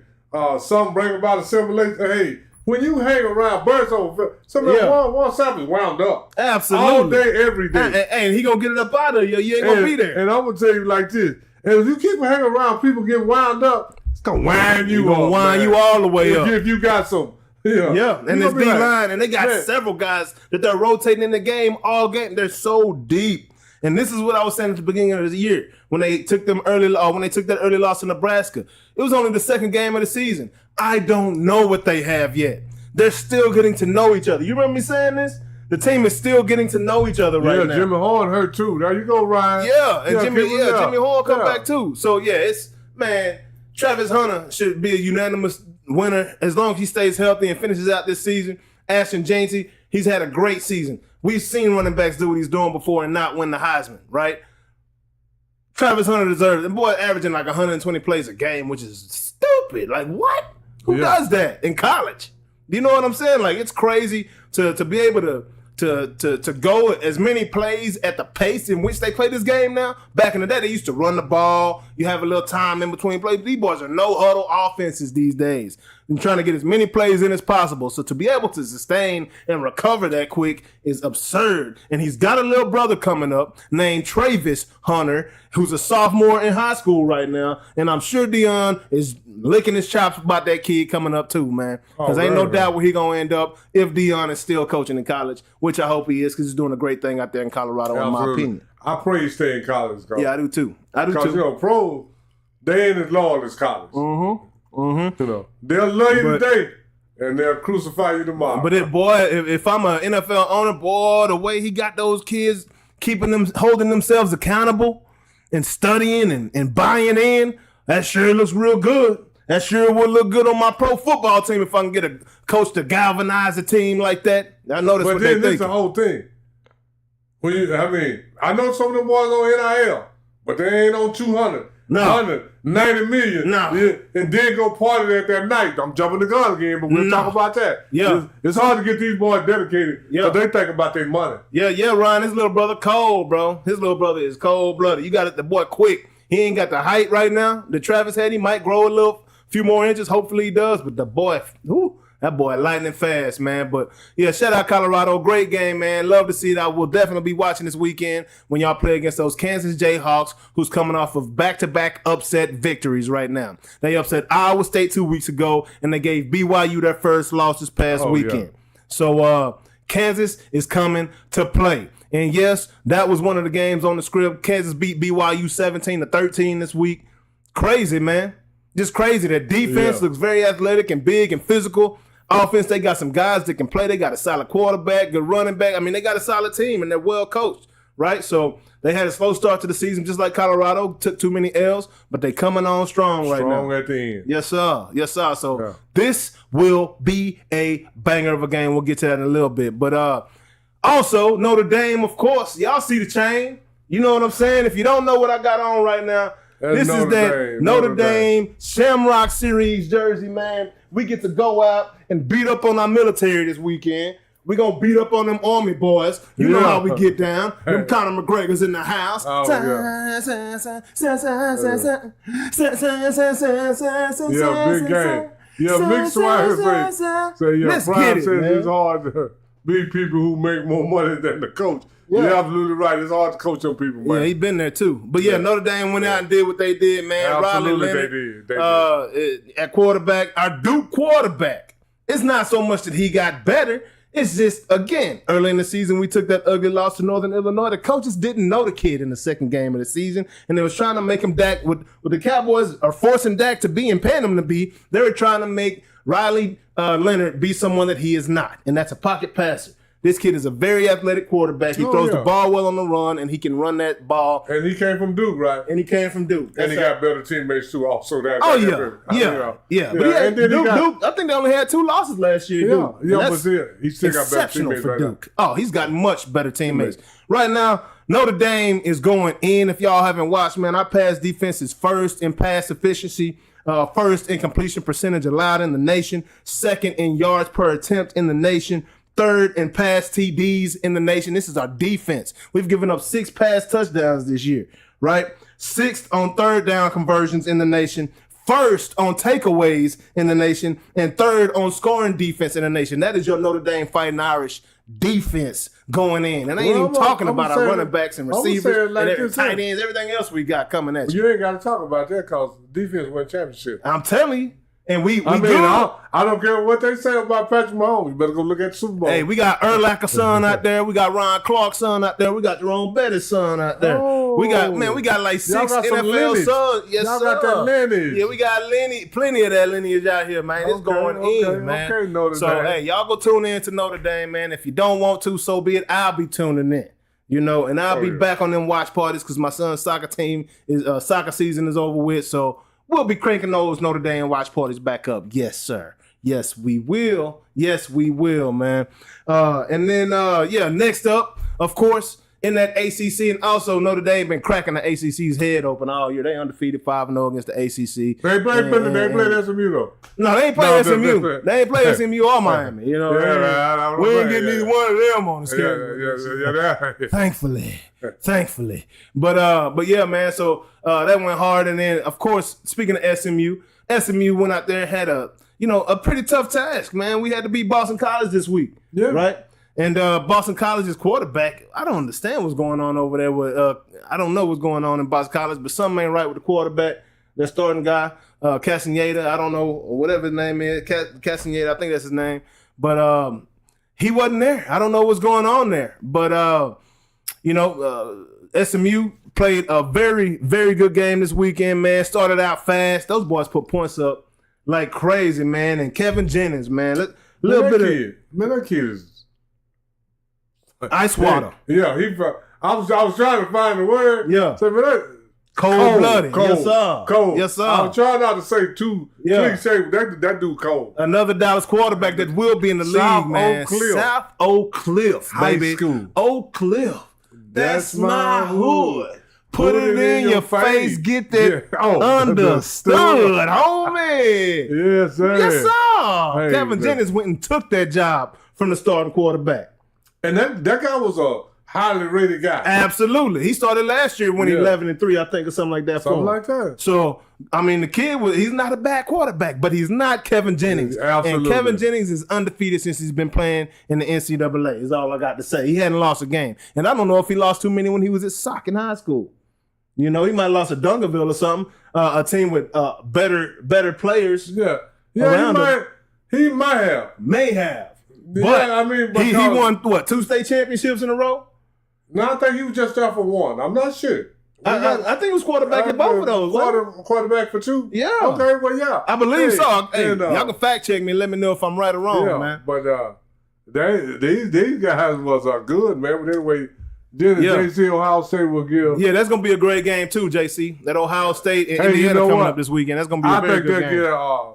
Speaker 5: some bring about assimilation. Hey, when you hang around birds over, Warren Sapp is wound up.
Speaker 4: Absolutely.
Speaker 5: All day, every day.
Speaker 4: And he going to get it up out of you. You ain't going to be there.
Speaker 5: And I'm going to tell you like this. And if you keep hanging around, people get wound up, it's going to wind you up.
Speaker 4: Going to wind you all the way up.
Speaker 5: If you got some.
Speaker 4: Yeah. And this D-line, and they got several guys that they're rotating in the game all game. They're so deep. And this is what I was saying at the beginning of the year when they took that early loss to Nebraska. It was only the second game of the season. I don't know what they have yet. They're still getting to know each other. You remember me saying this? The team is still getting to know each other right now.
Speaker 5: Yeah, Jimmy Horn hurt too. There you go, Ryan.
Speaker 4: Yeah, and Jimmy Horn come back too. So Travis Hunter should be a unanimous winner as long as he stays healthy and finishes out this season. Ashton Jancy, he's had a great season. We've seen running backs do what he's doing before and not win the Heisman, right? Travis Hunter deserves it. The boy averaging like 120 plays a game, which is stupid. Like, what? Who does that in college? You know what I'm saying? Like, it's crazy to be able to go as many plays at the pace in which they play this game now. Back in the day, they used to run the ball, You have a little time in between plays. These boys are no huddle offenses these days. And trying to get as many plays in as possible. So to be able to sustain and recover that quick is absurd. And he's got a little brother coming up named Travis Hunter, who's a sophomore in high school right now. And I'm sure Dion is licking his chops about that kid coming up too, man. Because ain't no doubt where he going to end up if Dion is still coaching in college, which I hope he is because he's doing a great thing out there in Colorado, in my opinion.
Speaker 5: I pray he stay in college, Coach.
Speaker 4: Yeah, I do too.
Speaker 5: Because, you know, pros, they ain't as long as college. You know, they'll love you today and they'll crucify you tomorrow.
Speaker 4: But if I'm an NFL owner, boy, the way he got those kids holding themselves accountable and studying and buying in, that sure looks real good. That sure would look good on my pro football team if I can get a coach to galvanize a team like that. I know that's what they think. But then this
Speaker 5: the whole thing. I know some of them boys on NIL, but they ain't on 200. No. 190 million. No. And then go party that night. I'm jumping the gun again, but we'll talk about that. Yeah. It's hard to get these boys dedicated because they think about their money.
Speaker 4: Yeah, Ryan. His little brother cold, bro. His little brother is cold-blooded. You got it, the boy quick. He ain't got the height right now. The Travis had, he might grow a few more inches. Hopefully he does. But the boy, that boy lightning fast, man. But yeah, shout out Colorado. Great game, man. Love to see it. I will definitely be watching this weekend when y'all play against those Kansas Jayhawks, who's coming off of back-to-back upset victories right now. They upset Iowa State 2 weeks ago, and they gave BYU their first loss this past weekend. Yeah. So Kansas is coming to play. And yes, that was one of the games on the script. Kansas beat BYU 17-13 this week. Crazy, man. Just crazy. Their defense looks very athletic and big and physical. Offense, they got some guys that can play. They got a solid quarterback, good running back. I mean, they got a solid team, and they're well coached, right? So they had a slow start to the season, just like Colorado. Took too many L's, but they coming on strong right now.
Speaker 5: Strong at the end.
Speaker 4: Yes, sir. Yes, sir. So this will be a banger of a game. We'll get to that in a little bit. But also, Notre Dame, of course. Y'all see the chain. You know what I'm saying? If you don't know what I got on right now, this is that Notre Dame Shamrock Series jersey, man. We get to go out and beat up on our military this weekend. We're going to beat up on them Army boys. You know how we get down. Them Conor McGregor's in the house.
Speaker 5: Big game. Big swag. So, Brian says it's hard to beat people who make more money than the coach. Yeah. You're absolutely right. It's hard to coach them people, man.
Speaker 4: Yeah, he been there too. But Notre Dame went out and did what they did, man.
Speaker 5: Absolutely,
Speaker 4: Ronald they did. At quarterback, our Duke quarterback. It's not so much that he got better. It's just, again, early in the season, we took that ugly loss to Northern Illinois. The coaches didn't know the kid in the second game of the season, and they was trying to make him Dak. What the Cowboys are forcing Dak to be and paying him to be, they were trying to make Riley Leonard be someone that he is not, and that's a pocket passer. This kid is a very athletic quarterback. He throws the ball well on the run, and he can run that ball.
Speaker 5: And he came from Duke, right?
Speaker 4: And he came from Duke.
Speaker 5: And he got better teammates, too, also.
Speaker 4: But Duke, I think they only had 2 losses last year,
Speaker 5: but he still got better teammates
Speaker 4: for Duke. Oh, he's got much better teammates. Right now, Notre Dame is going in. If y'all haven't watched, man, our pass defense is first in pass efficiency, first in completion percentage allowed in the nation, second in yards per attempt in the nation, third in pass TDs in the nation. This is our defense. We've given up 6 pass touchdowns this year, right? 6th on third down conversions in the nation, 1st on takeaways in the nation, and 3rd on scoring defense in the nation. That is your Notre Dame Fighting Irish defense going in. And I ain't even talking about our running backs and receivers and tight ends, everything else we got coming at you.
Speaker 5: You ain't got to talk about that because defense won championship.
Speaker 4: I'm telling you. And
Speaker 5: I don't care what they say about Patrick Mahomes. You better go look at the Super Bowl.
Speaker 4: Hey, we got Urlacher's son out there. We got Ron Clark's son out there. We got Jerome Bettis' son out there. Oh. We got like 6 NFL sons. Yes,
Speaker 5: y'all got that lineage.
Speaker 4: Yeah, we got plenty of that lineage out here, man. It's going in, man. Okay, Notre Dame. Hey, y'all go tune in to Notre Dame, man. If you don't want to, so be it. I'll be tuning in. You know, and I'll be back on them watch parties because my son's soccer season is over with. So we'll be cranking those Notre Dame watch parties back up. Yes, sir. Yes, we will. Yes, we will, man. And then, next up, of course, in that ACC, and also Notre Dame been cracking the ACC's head open all year. They undefeated 5-0 against the ACC.
Speaker 5: They played SMU though.
Speaker 4: No, they ain't played SMU. They ain't played SMU or Miami. You know, we ain't getting either one of them on the schedule.
Speaker 5: Yeah.
Speaker 4: Thankfully. But yeah, man. So that went hard, and then of course, speaking of SMU went out there and had a pretty tough task, man. We had to beat Boston College this week, right? And Boston College's quarterback, I don't understand what's going on over there with. I don't know what's going on in Boston College, but something ain't right with the quarterback. Their starting guy, Castaneda, I don't know, whatever his name is, Castaneda, I think that's his name. But he wasn't there. I don't know what's going on there. But, SMU played a very, very good game this weekend, man. Started out fast. Those boys put points up like crazy, man. And Kevin Jennings, man.
Speaker 5: That kid is
Speaker 4: ice water.
Speaker 5: Yeah, I was trying to find the word.
Speaker 4: Yeah.
Speaker 5: So, man,
Speaker 4: cold-blooded.
Speaker 5: Cold.
Speaker 4: Yes, sir.
Speaker 5: Cold.
Speaker 4: Yes, sir.
Speaker 5: I'm trying not to say too cliche, but that dude cold.
Speaker 4: Another Dallas quarterback that will be in the league, man. South Oak Cliff, baby.
Speaker 5: High school.
Speaker 4: Oak Cliff. That's my hood. Put it in your face. Get that understood, homie.
Speaker 5: Yes, sir.
Speaker 4: Yes, sir.
Speaker 5: Hey,
Speaker 4: Kevin
Speaker 5: man.
Speaker 4: Jennings went and took that job from the starting quarterback.
Speaker 5: And that guy was a highly rated guy.
Speaker 4: Absolutely. He started last year when he 11-3, I think, or something like that.
Speaker 5: Something like that.
Speaker 4: So, I mean, the kid, he's not a bad quarterback, but he's not Kevin Jennings.
Speaker 5: Absolutely.
Speaker 4: And Kevin Jennings is undefeated since he's been playing in the NCAA, is all I got to say. He hadn't lost a game. And I don't know if he lost too many when he was at Sock in high school. You know, he might have lost at Dunkerville or something, a team with better players.
Speaker 5: Yeah, he might have.
Speaker 4: May have. But
Speaker 5: yeah, I mean,
Speaker 4: he won, 2 state championships in a row?
Speaker 5: No, I think he was just there for one. I'm not sure.
Speaker 4: I think he was quarterback in both of those.
Speaker 5: Quarterback for 2?
Speaker 4: Yeah.
Speaker 5: Okay, well, yeah.
Speaker 4: I believe so. Hey,
Speaker 5: and,
Speaker 4: y'all can fact check me and let me know if I'm right or wrong, man.
Speaker 5: But these guys was good, man. But anyway, then JC Ohio State will give.
Speaker 4: Yeah, that's going to be a great game too, JC. That Ohio State and Indiana coming up this weekend. That's going to be a very good game.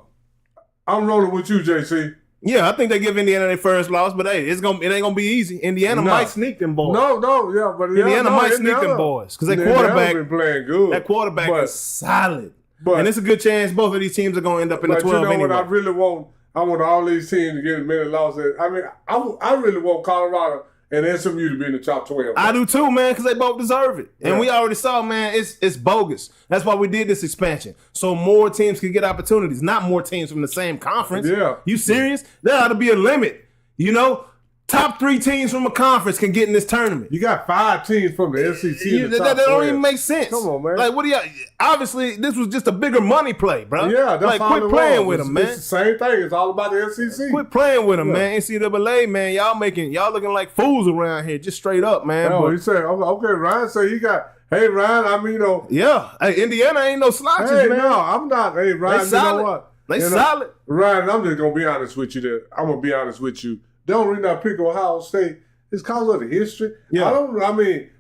Speaker 5: I'm rolling with you, JC.
Speaker 4: Yeah, I think they give Indiana their first loss, but hey, it ain't gonna be easy. Indiana might sneak them boys.
Speaker 5: But
Speaker 4: Indiana might sneak them boys because their quarterback
Speaker 5: been playing good.
Speaker 4: That quarterback is solid, and it's a good chance both of these teams are gonna end up in the 12 anyway.
Speaker 5: What I really want? I want all these teams to get as many losses. I mean, I really want Colorado and SMU to be in the top 12.
Speaker 4: I do too, man, because they both deserve it. And we already saw, man, it's bogus. That's why we did this expansion. So more teams can get opportunities, not more teams from the same conference.
Speaker 5: Yeah.
Speaker 4: You serious? There ought to be a limit. You know, top 3 teams from a conference can get in this tournament.
Speaker 5: You got 5 teams from the SEC.
Speaker 4: That don't even make sense.
Speaker 5: Come on, man.
Speaker 4: Like, what do you? Obviously, this was just a bigger money play, bro.
Speaker 5: Yeah, that's
Speaker 4: like,
Speaker 5: all
Speaker 4: quit playing with them, man.
Speaker 5: It's the same thing. It's all about the SEC.
Speaker 4: Quit playing with them, man. NCAA, man. Y'all looking like fools around here, just straight up, man.
Speaker 5: Oh, he said, okay, Ryan said he got. Hey, Ryan, I mean,
Speaker 4: Yeah. Hey, Indiana ain't no slouches,
Speaker 5: hey,
Speaker 4: man.
Speaker 5: no, I'm not. Hey, Ryan,
Speaker 4: They solid.
Speaker 5: you know what?
Speaker 4: They solid.
Speaker 5: Ryan, I'm just going to be honest with you there. I'm going to be honest with you. The only reason I pick Ohio State is because of the history.
Speaker 4: Yeah.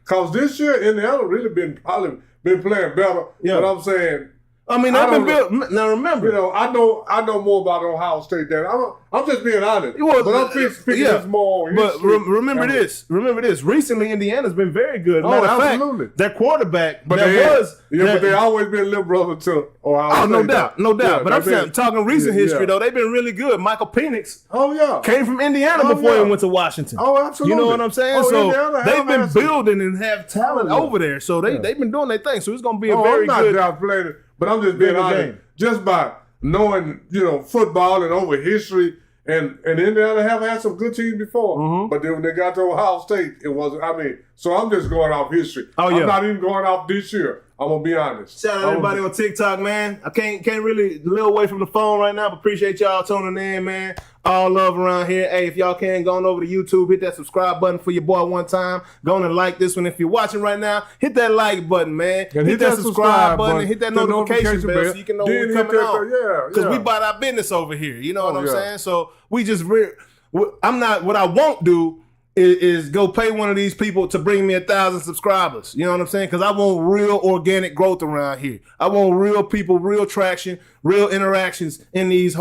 Speaker 5: Because this year, Indiana really been playing better.
Speaker 4: Yeah.
Speaker 5: But I'm saying,
Speaker 4: I mean, they've been built. Now remember,
Speaker 5: I know more about Ohio State than I'm just being honest. But I'm picking this more on history.
Speaker 4: But remember this. Recently, Indiana's been very good. Matter of fact, their quarterback, but
Speaker 5: they always been little brother to Ohio State.
Speaker 4: No doubt.
Speaker 5: Yeah,
Speaker 4: but I'm saying, talking recent history though, they've been really good. Michael Penix, came from Indiana before he went to Washington.
Speaker 5: Oh, absolutely.
Speaker 4: You know what I'm saying? So they've been building and have talent over there. So they've been doing their thing. So it's going to be a very good.
Speaker 5: I'm not downplaying it. But I'm just being honest, just by knowing, football and over history, and Indiana have had some good teams before. Mm-hmm. But then when they got to Ohio State, it wasn't. So I'm just going off history. I'm not even going off this year. I'm gonna be honest.
Speaker 4: Shout out everybody on TikTok, man. I can't really live away from the phone right now, but appreciate y'all tuning in, man. All love around here. Hey, if y'all can, go on over to YouTube, hit that subscribe button for your boy one time. Go on and like this one. If you're watching right now, hit that like button, man.
Speaker 5: And
Speaker 4: hit that subscribe button and hit that notification bell so you can know when we're coming on. Because we about our business over here. You know what I'm saying? So we just, what I won't do is go pay one of these people to bring me 1,000 subscribers. You know what I'm saying? Because I want real organic growth around here. I want real people, real traction, real interactions in these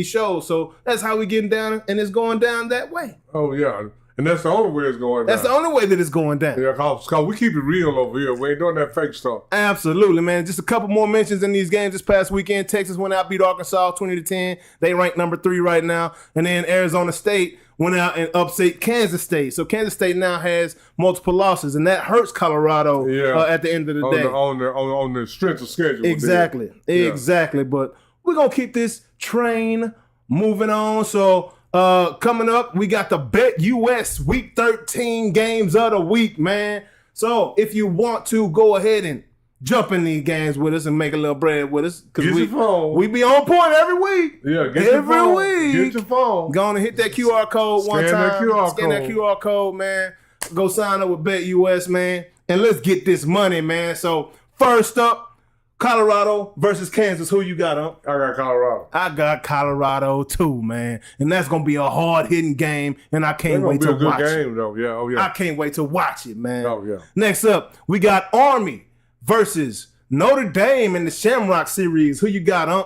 Speaker 4: shows. So that's how we getting down, and it's going down that way.
Speaker 5: Oh yeah, And that's the only way it's going down.
Speaker 4: That's the only way that it's going down.
Speaker 5: Yeah, cause we keep it real over here. We ain't doing that fake stuff.
Speaker 4: Absolutely, man. Just a couple more mentions in these games this past weekend. Texas went out, beat Arkansas 20-10. They ranked number 3 right now. And then Arizona State went out and upset Kansas State. So Kansas State now has multiple losses, and that hurts Colorado at the end of the day.
Speaker 5: On the strength of schedule.
Speaker 4: Exactly. But we're going to keep this train moving on. So coming up, we got the Bet US Week 13 games of the week, man. So if you want to go ahead and jump in these games with us and make a little bread with us, because we be on point every week.
Speaker 5: Yeah, get your phone.
Speaker 4: Go on and hit that QR code one time. Scan that QR code, man. Go sign up with Bet US, man. And let's get this money, man. So first up, Colorado versus Kansas. Who you got, huh?
Speaker 5: I got Colorado.
Speaker 4: I got Colorado too, man. And that's going to be a hard-hitting game, and I can't wait to watch it. It's going to be a good game,
Speaker 5: though. Yeah, oh, yeah.
Speaker 4: I can't wait to watch it, man.
Speaker 5: Oh, yeah.
Speaker 4: Next up, we got Army versus Notre Dame in the Shamrock Series. Who you got, huh?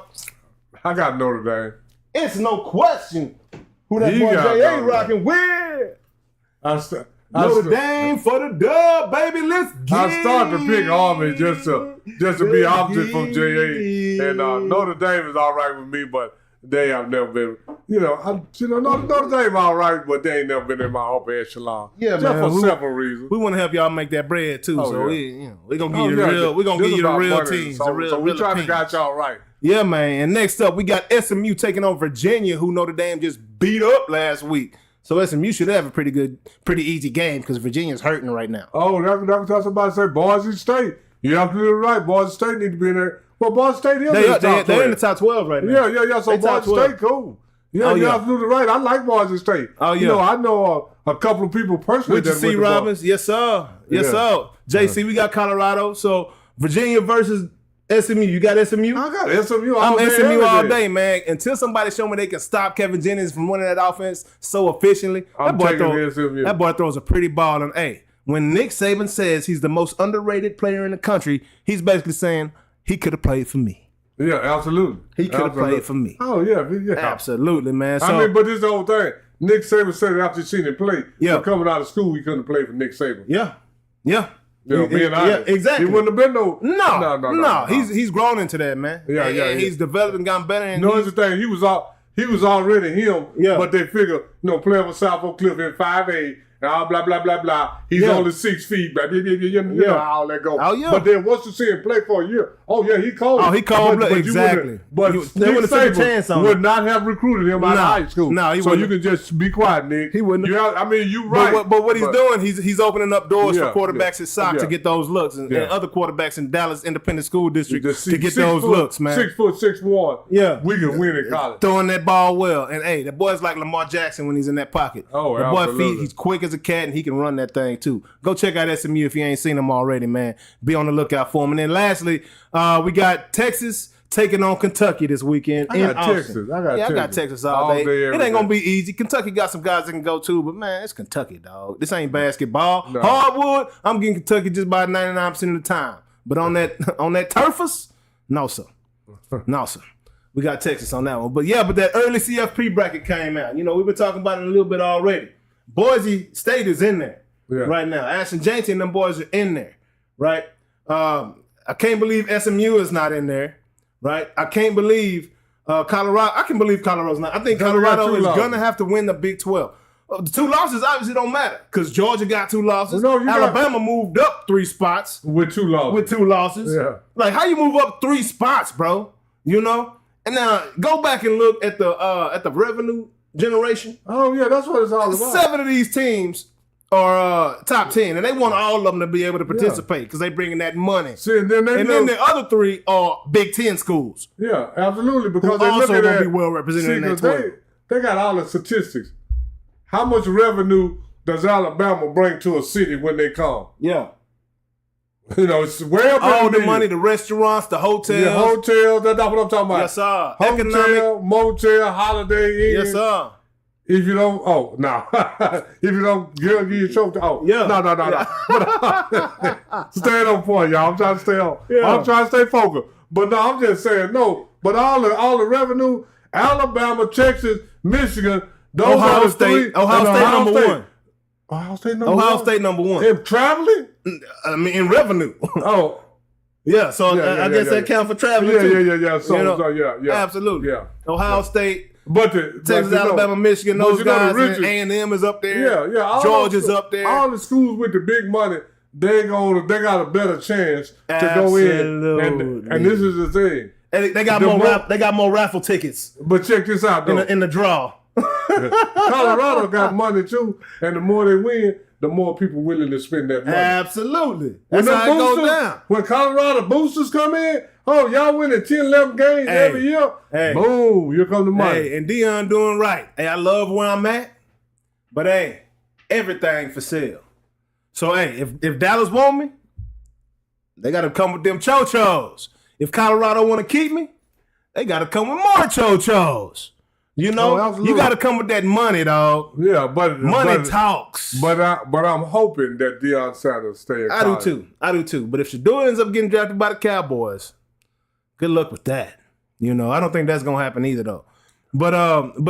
Speaker 5: I got Notre Dame.
Speaker 4: It's no question who that boy J.A. rocking with. Notre Dame for the dub, baby. Let's get it.
Speaker 5: I started to pick Army just to be opposite from J.A. And Notre Dame is all right with me, but they have never been, Notre Dame all right, but they ain't never been in my upper echelon.
Speaker 4: Yeah,
Speaker 5: just
Speaker 4: man.
Speaker 5: for several reasons.
Speaker 4: We want to help y'all make that bread too.
Speaker 5: Oh,
Speaker 4: so
Speaker 5: yeah.
Speaker 4: we're gonna give you the real. We're gonna give you the real teams.
Speaker 5: So we trying to got y'all right.
Speaker 4: Yeah, man. And next up, we got SMU taking on Virginia, who Notre Dame just beat up last week. So SMU should have a pretty easy game because Virginia's hurting right now.
Speaker 5: Oh, that's somebody say Boise State. You have to do it right. Boise State need to be in there. Well, Boise State is in the top 12.
Speaker 4: They're in the top 12 right now.
Speaker 5: Yeah. So Boise State, cool. Yeah, you have to do it right. I like Boise State.
Speaker 4: Oh, yeah.
Speaker 5: I know a couple of people personally.
Speaker 4: With C. Robbins. Yes, sir. JC, we got Colorado. So Virginia versus SMU. You got SMU?
Speaker 5: I got SMU
Speaker 4: all day. I'm SMU all day, man. Until somebody show me they can stop Kevin Jennings from running that offense so efficiently. That boy throws a pretty ball. And, hey, when Nick Saban says he's the most underrated player in the country, he's basically saying he could have played for me.
Speaker 5: Yeah, absolutely.
Speaker 4: He could have played for me.
Speaker 5: Oh, yeah.
Speaker 4: Absolutely, man.
Speaker 5: So, but this is the whole thing. Nick Saban said it after seeing him play. Yeah. Coming out of school, he couldn't play for Nick Saban.
Speaker 4: Yeah.
Speaker 5: Being honest.
Speaker 4: Yeah, exactly.
Speaker 5: He wouldn't have been
Speaker 4: No. He's grown into that, man. Yeah. He's developed and gotten better. And
Speaker 5: here's the thing. He was already him. Yeah. But they figure, playing with South Oak Cliff in 5A. Blah, blah, blah, blah. He's only 6 feet. Blah, blah, blah, all that go.
Speaker 4: Oh, yeah.
Speaker 5: But then once you see him play for a year, he cold.
Speaker 4: Oh, he cold. Exactly.
Speaker 5: But Nick Saban would not have recruited him out of high school.
Speaker 4: No, he
Speaker 5: so
Speaker 4: wouldn't.
Speaker 5: You can just be quiet, Nick.
Speaker 4: He wouldn't.
Speaker 5: You're right.
Speaker 4: But what he's doing, he's opening up doors for quarterbacks at SOC to get those looks, and other quarterbacks in Dallas Independent School District to get those looks, man.
Speaker 5: 6 foot, 6'1".
Speaker 4: Yeah.
Speaker 5: We can win in college.
Speaker 4: Throwing that ball well. And, hey, the boy's like Lamar Jackson when he's in that pocket.
Speaker 5: Oh,
Speaker 4: the
Speaker 5: absolutely.
Speaker 4: boy he's quick as a cat, and he can run that thing too. Go check out SMU if you ain't seen them already, man. Be on the lookout for them. And then lastly, we got Texas taking on Kentucky this weekend.
Speaker 5: I got
Speaker 4: Texas all day. It ain't gonna be easy. Kentucky got some guys that can go too, but man, it's Kentucky, dog. This ain't basketball. No. Hardwood, I'm getting Kentucky just about 99% of the time. But on that turfus, no sir. We got Texas on that one. But that early CFP bracket came out. We've been talking about it a little bit already. Boise State is in there right now. Ashton Jainty and them boys are in there, right? I can't believe SMU is not in there, right? I can't believe Colorado. I can believe Colorado's not. I think Colorado is going to have to win the Big 12. The 2 losses obviously don't matter because Georgia got 2 losses. Alabama moved up 3 spots.
Speaker 5: With 2 losses.
Speaker 4: Yeah. Like, how you move up 3 spots, bro? And now go back and look at the revenue generation.
Speaker 5: Oh, yeah, that's what it's all about.
Speaker 4: 7 of these teams are top 10, and they want all of them to be able to participate because they bringing that money.
Speaker 5: See, and then
Speaker 4: the other 3 are Big 10 schools.
Speaker 5: Yeah, absolutely, because they
Speaker 4: also going to be well represented in that 12.
Speaker 5: They got all the statistics. How much revenue does Alabama bring to a city when they come?
Speaker 4: Yeah.
Speaker 5: It's way up
Speaker 4: all the money, the restaurants, the hotels.
Speaker 5: The hotels, that's what I'm talking about.
Speaker 4: Yes, sir.
Speaker 5: Hotel, motel, Holiday Inn.
Speaker 4: Yes, sir.
Speaker 5: If you don't, if you don't give you choked, No. Stay on point, y'all. I'm trying to stay on. Yeah. I'm trying to stay focused. But no, I'm just saying no. But all the revenue, Alabama, Texas, Michigan, those
Speaker 4: Ohio
Speaker 5: are the
Speaker 4: State.
Speaker 5: 3.
Speaker 4: Ohio State number 1.
Speaker 5: Ohio State number
Speaker 4: Ohio
Speaker 5: one?
Speaker 4: State number one.
Speaker 5: In traveling?
Speaker 4: I mean, in revenue.
Speaker 5: Oh.
Speaker 4: Yeah, so I guess that count for traveling too.
Speaker 5: Yeah. So, yeah.
Speaker 4: Absolutely.
Speaker 5: Yeah.
Speaker 4: Ohio State,
Speaker 5: But
Speaker 4: Texas, Alabama, Michigan, those guys, and A&M is up there.
Speaker 5: Yeah.
Speaker 4: Georgia's up there.
Speaker 5: All the schools with the big money, they got a better chance to go in. And this is the thing.
Speaker 4: And they got more raffle tickets.
Speaker 5: But check this out, though.
Speaker 4: In the draw.
Speaker 5: Colorado got money too, and the more they win, the more people willing to spend that money.
Speaker 4: Absolutely. That's how it goes down.
Speaker 5: When Colorado boosters come in, y'all winning 10, 11 games every year.
Speaker 4: Hey.
Speaker 5: Boom, here come the money.
Speaker 4: Hey, and Deion doing right. Hey, I love where I'm at, but hey, everything for sale. So hey, if Dallas want me, they got to come with them cho-chos. If Colorado want to keep me, they got to come with more cho-chos. You know, you got to come with that money, dog.
Speaker 5: Yeah, but
Speaker 4: money talks.
Speaker 5: But I'm hoping that Deion Sanders stay in college.
Speaker 4: I do too. But if Shador ends up getting drafted by the Cowboys, good luck with that. You know, I don't think that's gonna happen either, though. But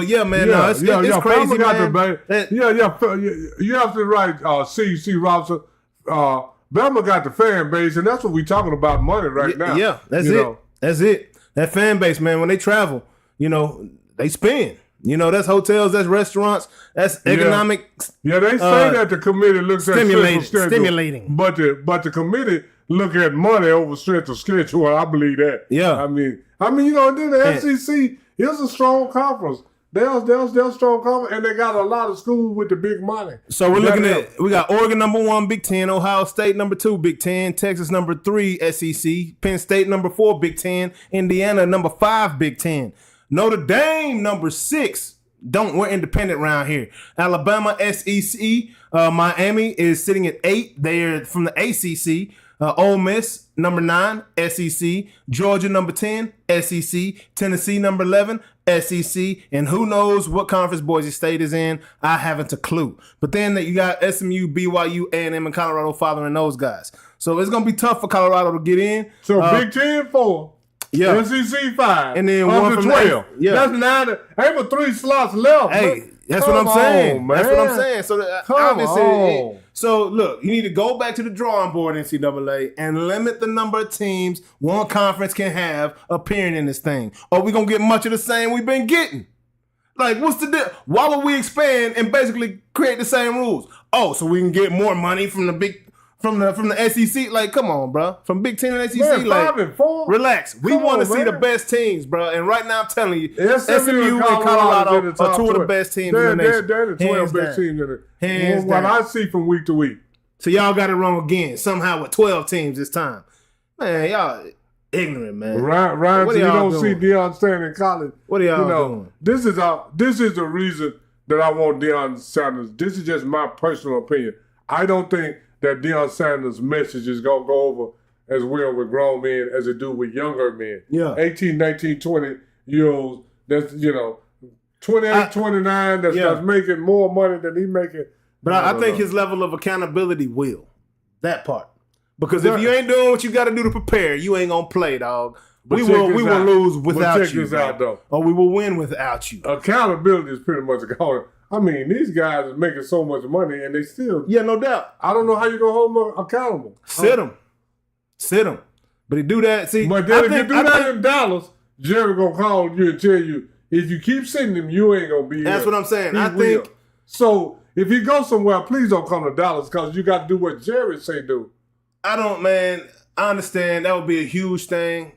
Speaker 4: yeah, man, it's crazy, man. You have to write C. Robinson. Bama got the fan base, and that's what we're talking about, money right now. Yeah, that's it. That's it. That fan base, man. When they travel, you know, they spend. You know, that's hotels, that's restaurants, that's economic.
Speaker 5: Yeah, they say that the committee looks at
Speaker 4: stimulating.
Speaker 5: But the committee look at money over strength of schedule. I believe that.
Speaker 4: Yeah.
Speaker 5: I mean, you know, then the SEC is a strong conference. They're a strong conference, and they got a lot of schools with the big money.
Speaker 4: So we're looking at, we got Oregon number 1, Big Ten, Ohio State number 2, Big Ten, Texas number 3, SEC, Penn State number 4, Big Ten, Indiana number 5, Big Ten. Notre Dame, number 6. We're independent around here. Alabama, SEC. Miami is sitting at 8. They're from the ACC. Ole Miss, number 9, SEC. Georgia, number 10, SEC. Tennessee, number 11, SEC. And who knows what conference Boise State is in? I haven't a clue. But then you got SMU, BYU, A&M, and Colorado following those guys. So it's going to be tough for Colorado to get in.
Speaker 5: So Big Ten 4.
Speaker 4: Yeah.
Speaker 5: SEC 5.
Speaker 4: And then
Speaker 5: up
Speaker 4: 1
Speaker 5: to
Speaker 4: from
Speaker 5: 12.
Speaker 4: Yeah.
Speaker 5: That's 9. Ain't but 3 slots left.
Speaker 4: Hey, that's what I'm saying.
Speaker 5: Man.
Speaker 4: That's what I'm saying. So
Speaker 5: Come on.
Speaker 4: So look, you need to go back to the drawing board, NCAA, and limit the number of teams one conference can have appearing in this thing. Or we're going to get much of the same we've been getting. Like, what's the deal? Why would we expand and basically create the same rules? Oh, so we can get more money from the SEC? Like, come on, bro. From Big Ten and SEC,
Speaker 5: man,
Speaker 4: like,
Speaker 5: 5 and 4.
Speaker 4: relax. We want to see the best teams, bro. And right now, I'm telling you, SMU and
Speaker 5: Colorado
Speaker 4: are 2 of the best teams in the nation.
Speaker 5: They're the 12 best teams in it. What I see from week to week.
Speaker 4: So y'all got it wrong again. Somehow with 12 teams this time. Man, y'all ignorant, man.
Speaker 5: Ryan,
Speaker 4: What
Speaker 5: so
Speaker 4: are
Speaker 5: you
Speaker 4: y'all
Speaker 5: don't
Speaker 4: doing?
Speaker 5: see Deion staying in college.
Speaker 4: What are y'all doing?
Speaker 5: This is the reason that I want Deion Sanders. This is just my personal opinion. I don't think that Deion Sanders' message is going to go over as well with grown men as it do with younger men.
Speaker 4: Yeah.
Speaker 5: 18, 19, 20-year-olds, that's, 28, 29, that's making more money than he making.
Speaker 4: But I think his level of accountability will. That part. Because if you ain't doing what you got to do to prepare, you ain't going to play, dog. We will lose without you. Or we will win without you.
Speaker 5: Accountability is pretty much gone. I mean, these guys are making so much money and they still...
Speaker 4: Yeah, no doubt.
Speaker 5: I don't know how you going to hold them accountable.
Speaker 4: Sit them. But he do that, see...
Speaker 5: But then if you do that in Dallas, Jerry going to call you and tell you, if you keep sitting him, you ain't going to be here.
Speaker 4: That's what I'm saying. I think...
Speaker 5: So, if you go somewhere, please don't come to Dallas because you got to do what Jerry say do.
Speaker 4: I understand. That would be a huge thing.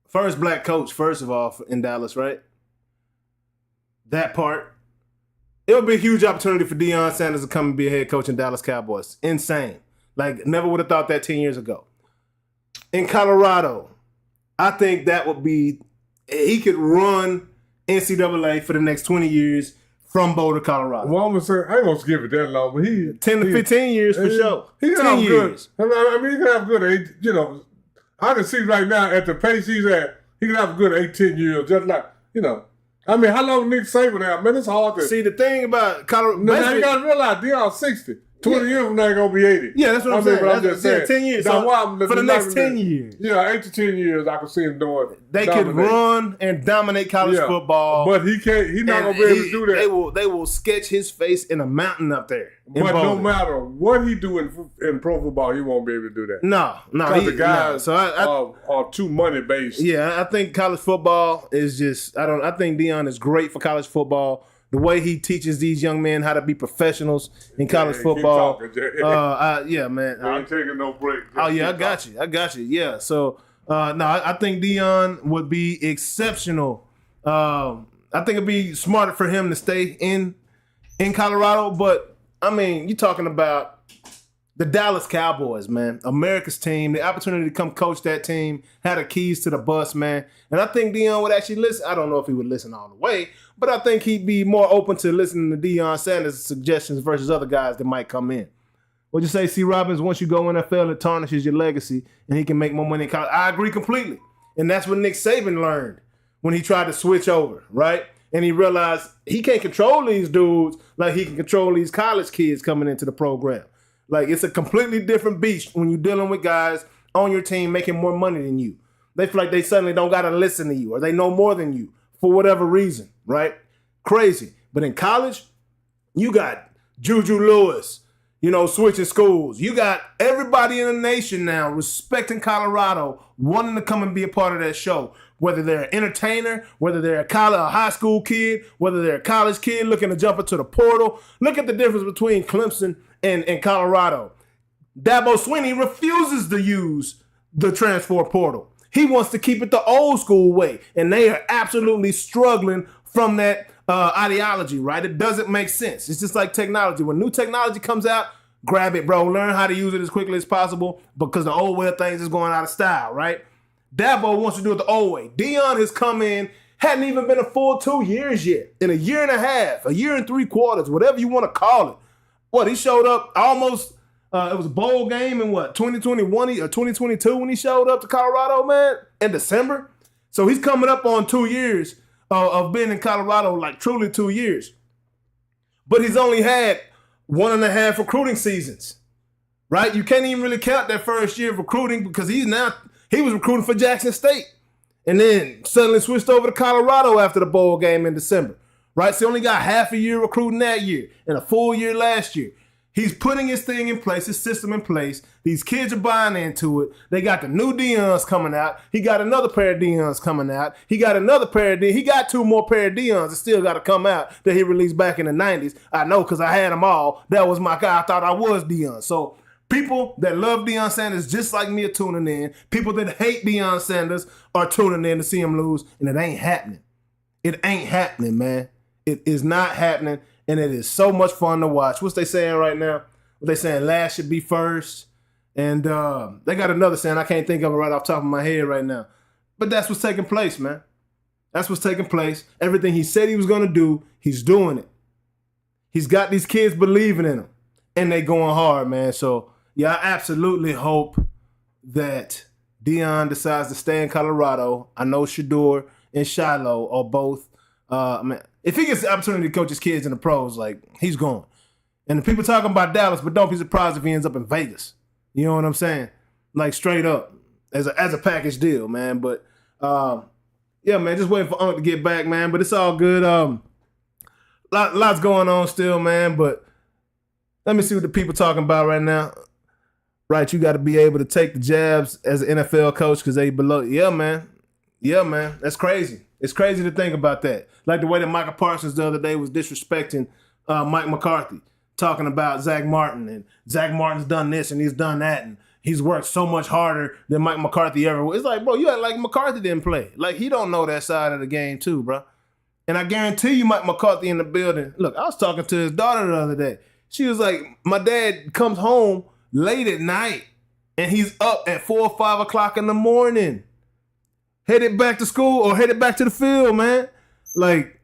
Speaker 4: First black coach, first of all, in Dallas, right? That part. It would be a huge opportunity for Deion Sanders to come and be a head coach in Dallas Cowboys. Insane. Like, never would have thought that 10 years ago. In Colorado, I think that would be, he could run NCAA for the next 20 years from Boulder, Colorado.
Speaker 5: Well, I'm going to say, I ain't going to skip it that long, but
Speaker 4: 10 to 15 years for sure.
Speaker 5: He can
Speaker 4: 10
Speaker 5: have
Speaker 4: years.
Speaker 5: Good. I mean, he can have good, I can see right now at the pace he's at, he can have a good 18 years, just like, I mean, how long Nick Saban have? Man, it's hard to...
Speaker 4: See, the thing about Colorado...
Speaker 5: Now you got to realize, Deion's 60. 20 years from now, they're going to be 80.
Speaker 4: Yeah, that's what I'm saying.
Speaker 5: But I'm just saying.
Speaker 4: 10 years.
Speaker 5: Now,
Speaker 4: So for the next 10 years.
Speaker 5: Yeah, 8 to 10 years, I can see him doing
Speaker 4: They could run and dominate college football.
Speaker 5: But he can't. He's not going to be able to do that.
Speaker 4: They will sketch his face in a mountain up there.
Speaker 5: But no matter what he do in pro football, he won't be able to do that.
Speaker 4: No.
Speaker 5: Because the guys
Speaker 4: So
Speaker 5: are too money-based.
Speaker 4: Yeah, I think college football is just, I think Deion is great for college football. The way he teaches these young men how to be professionals in college football.
Speaker 5: Keep talking,
Speaker 4: yeah, man.
Speaker 5: I ain't taking no break.
Speaker 4: Oh, yeah, I got you. Yeah, so, I think Deion would be exceptional. I think it'd be smarter for him to stay in Colorado. But, I mean, you're talking about the Dallas Cowboys, man. America's team. The opportunity to come coach that team. Had the keys to the bus, man. And I think Deion would actually listen. I don't know if he would listen all the way, but I think he'd be more open to listening to Deion Sanders' suggestions versus other guys that might come in. What'd you say, C. Robbins? Once you go NFL, it tarnishes your legacy, and he can make more money in college. I agree completely. And that's what Nick Saban learned when he tried to switch over, right? And he realized he can't control these dudes like he can control these college kids coming into the program. Like, it's a completely different beast when you're dealing with guys on your team making more money than you. They feel like they suddenly don't got to listen to you or they know more than you for whatever reason, right? Crazy. But in college, you got Juju Lewis, switching schools. You got everybody in the nation now respecting Colorado, wanting to come and be a part of that show. Whether they're an entertainer, whether they're a high school kid, whether they're a college kid looking to jump into the portal. Look at the difference between Clemson and Colorado. Dabo Swinney refuses to use the transfer portal. He wants to keep it the old school way, and they are absolutely struggling from that ideology, right? It doesn't make sense. It's just like technology. When new technology comes out, grab it, bro. Learn how to use it as quickly as possible because the old way of things is going out of style, right? Dabo wants to do it the old way. Deion has come in, hadn't even been a full 2 years yet. In a year and a half, a year and 3 quarters, whatever you want to call it. What, he showed up almost, it was a bowl game in 2021 or 2022 when he showed up to Colorado, man, in December. So he's coming up on 2 years of being in Colorado, like truly 2 years. But he's only had 1.5 recruiting seasons, right? You can't even really count that first year of recruiting because he was recruiting for Jackson State and then suddenly switched over to Colorado after the bowl game in December, right? So he only got half a year recruiting that year and a full year last year. He's putting his thing in place, his system in place. These kids are buying into it. They got the new Deions coming out. He got another pair of Deions coming out. He got another pair of Deions. He got 2 more pair of Deions that still got to come out that he released back in the 90s. I know because I had them all. That was my guy. I thought I was Deion. So people that love Deion Sanders just like me are tuning in. People that hate Deion Sanders are tuning in to see him lose, and it ain't happening. It ain't happening, man. It is not happening. And it is so much fun to watch. What's they saying right now? What they saying? Last should be first. And they got another saying. I can't think of it right off the top of my head right now. But that's what's taking place, man. That's what's taking place. Everything he said he was going to do, he's doing it. He's got these kids believing in him. And they going hard, man. So, yeah, I absolutely hope that Deion decides to stay in Colorado. I know Shador and Shiloh are both, if he gets the opportunity to coach his kids in the pros, like, he's going. And the people talking about Dallas, but don't be surprised if he ends up in Vegas. You know what I'm saying? Like, straight up, as a package deal, man. But, yeah, man, just waiting for Unc to get back, man. But it's all good. Lots going on still, man. But let me see what the people talking about right now. Right, you got to be able to take the jabs as an NFL coach because they below. Yeah, man. Yeah, man. That's crazy. It's crazy to think about that. Like the way that Michael Parsons the other day was disrespecting Mike McCarthy, talking about Zach Martin, and Zach Martin's done this and he's done that, and he's worked so much harder than Mike McCarthy ever would. It's like, bro, you act like McCarthy didn't play. Like, he don't know that side of the game too, bro. And I guarantee you Mike McCarthy in the building. Look, I was talking to his daughter the other day. She was like, my dad comes home late at night and he's up at 4 or 5 o'clock in the morning, headed back to school or headed back to the field, man. Like,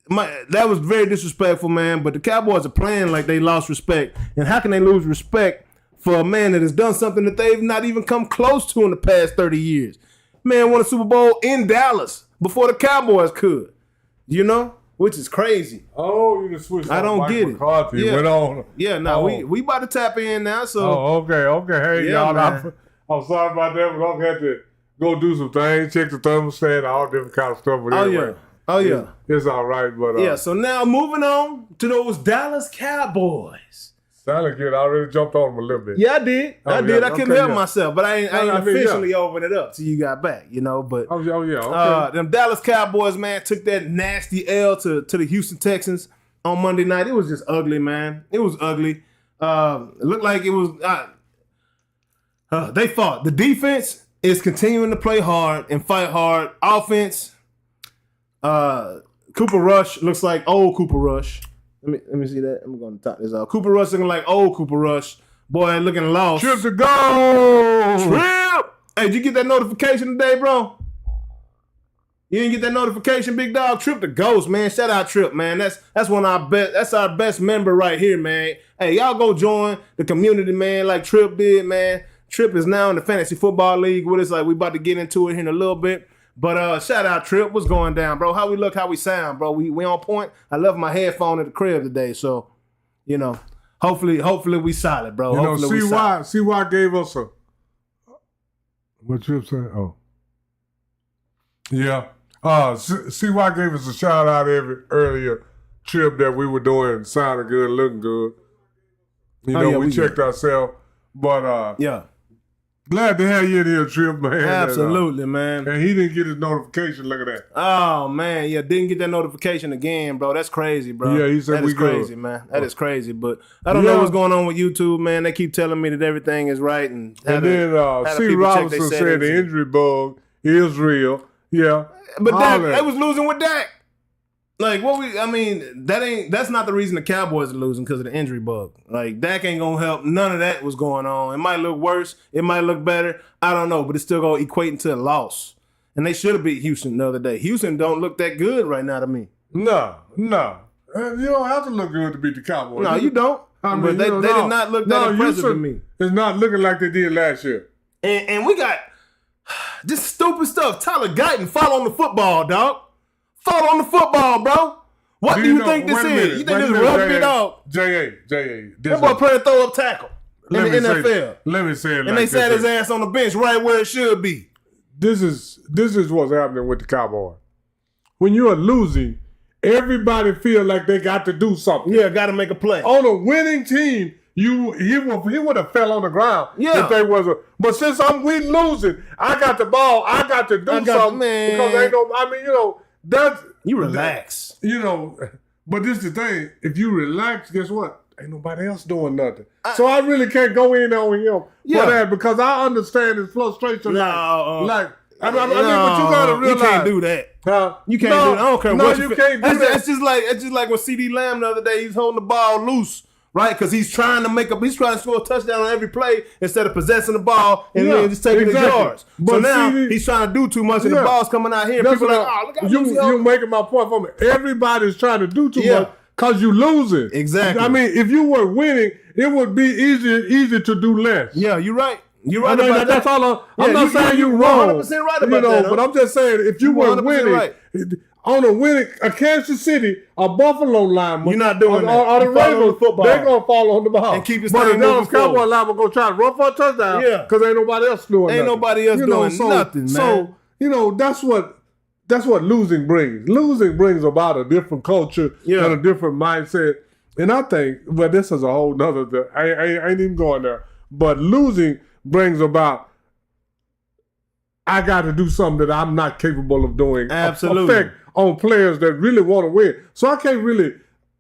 Speaker 4: that was very disrespectful, man. But the Cowboys are playing like they lost respect. And how can they lose respect for a man that has done something that they've not even come close to in the past 30 years? Man won a Super Bowl in Dallas before the Cowboys could. You know? which is crazy.
Speaker 5: Oh, you just switched.
Speaker 4: I don't
Speaker 5: Mike
Speaker 4: get
Speaker 5: McCarthy.
Speaker 4: it. Yeah.
Speaker 5: Went on.
Speaker 4: Yeah, no, we about to tap in now. So
Speaker 5: Okay. Hey,
Speaker 4: Yeah,
Speaker 5: y'all.
Speaker 4: man.
Speaker 5: I'm sorry about that. We're gonna have to go do some things, check the thermostat, all different kind of stuff. But anyway, it's all right. But
Speaker 4: yeah. So now moving on to those Dallas Cowboys.
Speaker 5: Silent Kid already jumped on him a little bit.
Speaker 4: Yeah, I did. I couldn't help myself, but I ain't
Speaker 5: I mean,
Speaker 4: officially opened it up till you got back, you know. But
Speaker 5: Okay.
Speaker 4: them Dallas Cowboys, man, took that nasty L to the Houston Texans on Monday night. It was just ugly, man. It was ugly. It looked like it was. They fought. The defense is continuing to play hard and fight hard. Offense, Cooper Rush looks like old Cooper Rush. Let me see that. I'm going to top this out. Cooper Rush looking like old Cooper Rush. Boy, looking lost.
Speaker 5: Trip to go.
Speaker 4: Trip. Hey, did you get that notification today, bro? You didn't get that notification, big dog? Trip the Ghost, man. Shout out Trip, man. That's one of our best. That's our best member right here, man. Hey, y'all go join the community, man, like Trip did, man. Trip is now in the fantasy football league with us. Like, we about to get into it here in a little bit. But shout out Trip. What's going down, bro? How we look, how we sound, bro? We on point. I left my headphone at the crib today, so you know, hopefully we solid, bro.
Speaker 5: You know,
Speaker 4: Hopefully
Speaker 5: CY gave us a what Trip said. Oh, yeah. CY gave us a shout out every earlier trip that we were doing, sounding good, looking good. You know, we checked ourselves, but
Speaker 4: yeah.
Speaker 5: Glad to have you in here, Trip, man.
Speaker 4: Absolutely, man.
Speaker 5: And he didn't get his notification. Look at that.
Speaker 4: Oh man, yeah, didn't get that notification again, bro. That's crazy, bro.
Speaker 5: Yeah, he said
Speaker 4: that is crazy, man. That is crazy. But I don't know what's going on with YouTube, man. They keep telling me that everything is right, and
Speaker 5: then C. Robinson said the injury bug is real. Yeah,
Speaker 4: but they was losing with Dak. Like that's not the reason the Cowboys are losing, because of the injury bug. Like, Dak ain't gonna help. None of that was going on. It might look worse. It might look better. I don't know, but it's still gonna equate into a loss. And they should have beat Houston the other day. Houston don't look that good right now to me.
Speaker 5: No. You don't have to look good to beat the Cowboys.
Speaker 4: No, you don't. But they did not look that impressive to me.
Speaker 5: It's not looking like they did last year.
Speaker 4: And we got just stupid stuff. Tyler Guyton fall on the football, dog. Fall on the football, bro. What do you think this is? You think this is rugby, dog?
Speaker 5: J.A.
Speaker 4: That boy playing throw-up tackle in the NFL.
Speaker 5: Let me say it like this.
Speaker 4: And they sat his ass on the bench right where it should be.
Speaker 5: This is what's happening with the Cowboys. When you are losing, everybody feel like they got to do something.
Speaker 4: Yeah, got to make a play.
Speaker 5: On a winning team, he would have fell on the ground if they was But since we losing, I got the ball. I got to do something, man. Because ain't no. That's
Speaker 4: you relax.
Speaker 5: But this is the thing. If you relax, guess what? Ain't nobody else doing nothing. So I really can't go in on him for that, because I understand his frustration. But you gotta realize
Speaker 4: you can't do that. You can't do that. I don't care what you can't do that. It's just like when CD Lamb the other day, he's holding the ball loose. Right, because he's trying to score a touchdown on every play instead of possessing the ball and then just taking the yards. But so now he's trying to do too much and the ball's coming out here. And people are like, look how
Speaker 5: you're making my point for me. Everybody's trying to do too much because you're losing.
Speaker 4: Exactly.
Speaker 5: I mean, if you were winning, it would be easy to do less.
Speaker 4: Yeah, you're right. You're right about that.
Speaker 5: That's all I'm not saying you're wrong.
Speaker 4: 100% right about that.
Speaker 5: But I'm just saying, if you were winning, on a Kansas City, a Buffalo lineman,
Speaker 4: you're not doing that.
Speaker 5: Or the Ravens, they're going to fall on the ball.
Speaker 4: And keep his
Speaker 5: But the Dallas Cowboy lineman going to try to run for a touchdown because ain't nobody else doing nothing.
Speaker 4: Ain't nobody else doing nothing, man.
Speaker 5: So, that's what losing brings. Losing brings about a different culture and a different mindset. And I think, well, this is a whole nother, I ain't even going there. But losing brings about, I got to do something that I'm not capable of doing.
Speaker 4: Absolutely.
Speaker 5: Effect on players that really want to win. So I can't really,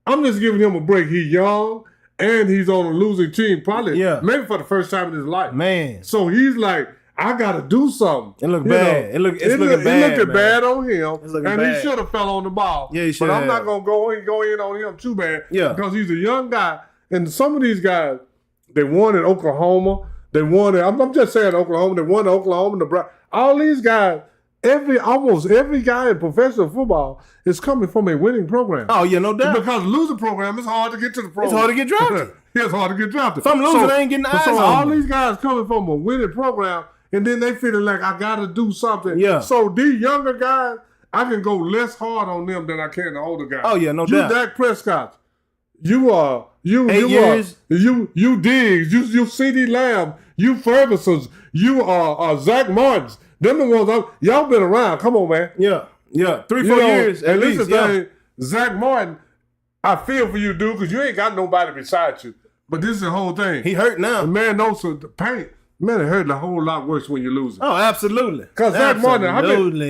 Speaker 5: I'm just giving him a break. He's young and he's on a losing team, probably maybe for the first time in his life.
Speaker 4: Man.
Speaker 5: So he's like, I got to do something.
Speaker 4: It looked bad. It's looking bad.
Speaker 5: It looked bad on him. And
Speaker 4: bad.
Speaker 5: he should have fell on the ball.
Speaker 4: Yeah, he should
Speaker 5: But
Speaker 4: have.
Speaker 5: I'm not going to go in on him too bad.
Speaker 4: Yeah.
Speaker 5: Because he's a young guy. And some of these guys, they won in Oklahoma. They won it. I'm just saying Oklahoma. They won Oklahoma, Nebraska. All these guys, almost every guy in professional football is coming from a winning program.
Speaker 4: Oh, yeah, no doubt.
Speaker 5: Because losing program, it's hard to get to the program.
Speaker 4: It's hard to get drafted.
Speaker 5: It's hard to get drafted.
Speaker 4: If I'm losing, I ain't getting the eyes on
Speaker 5: all
Speaker 4: me.
Speaker 5: these guys coming from a winning program, and then they feeling like I got to do something.
Speaker 4: Yeah.
Speaker 5: So these younger guys I can go less hard on them than I can the older guys.
Speaker 4: Oh yeah, no
Speaker 5: you
Speaker 4: doubt.
Speaker 5: Dak Prescott. You are you
Speaker 4: 8
Speaker 5: you
Speaker 4: years.
Speaker 5: are you Diggs, you CeeDee Lamb, you Ferguson's, you are Zach Martin's. Them the ones y'all been around. Come on, man.
Speaker 4: Yeah. 3-4 years at
Speaker 5: and
Speaker 4: least.
Speaker 5: This is the thing, Zach Martin, I feel for you, dude, because you ain't got nobody beside you. But this is the whole thing.
Speaker 4: He hurt now.
Speaker 5: The man knows the pain. Man, it hurt a whole lot worse when you lose it.
Speaker 4: Oh, absolutely.
Speaker 5: Because Zach Martin,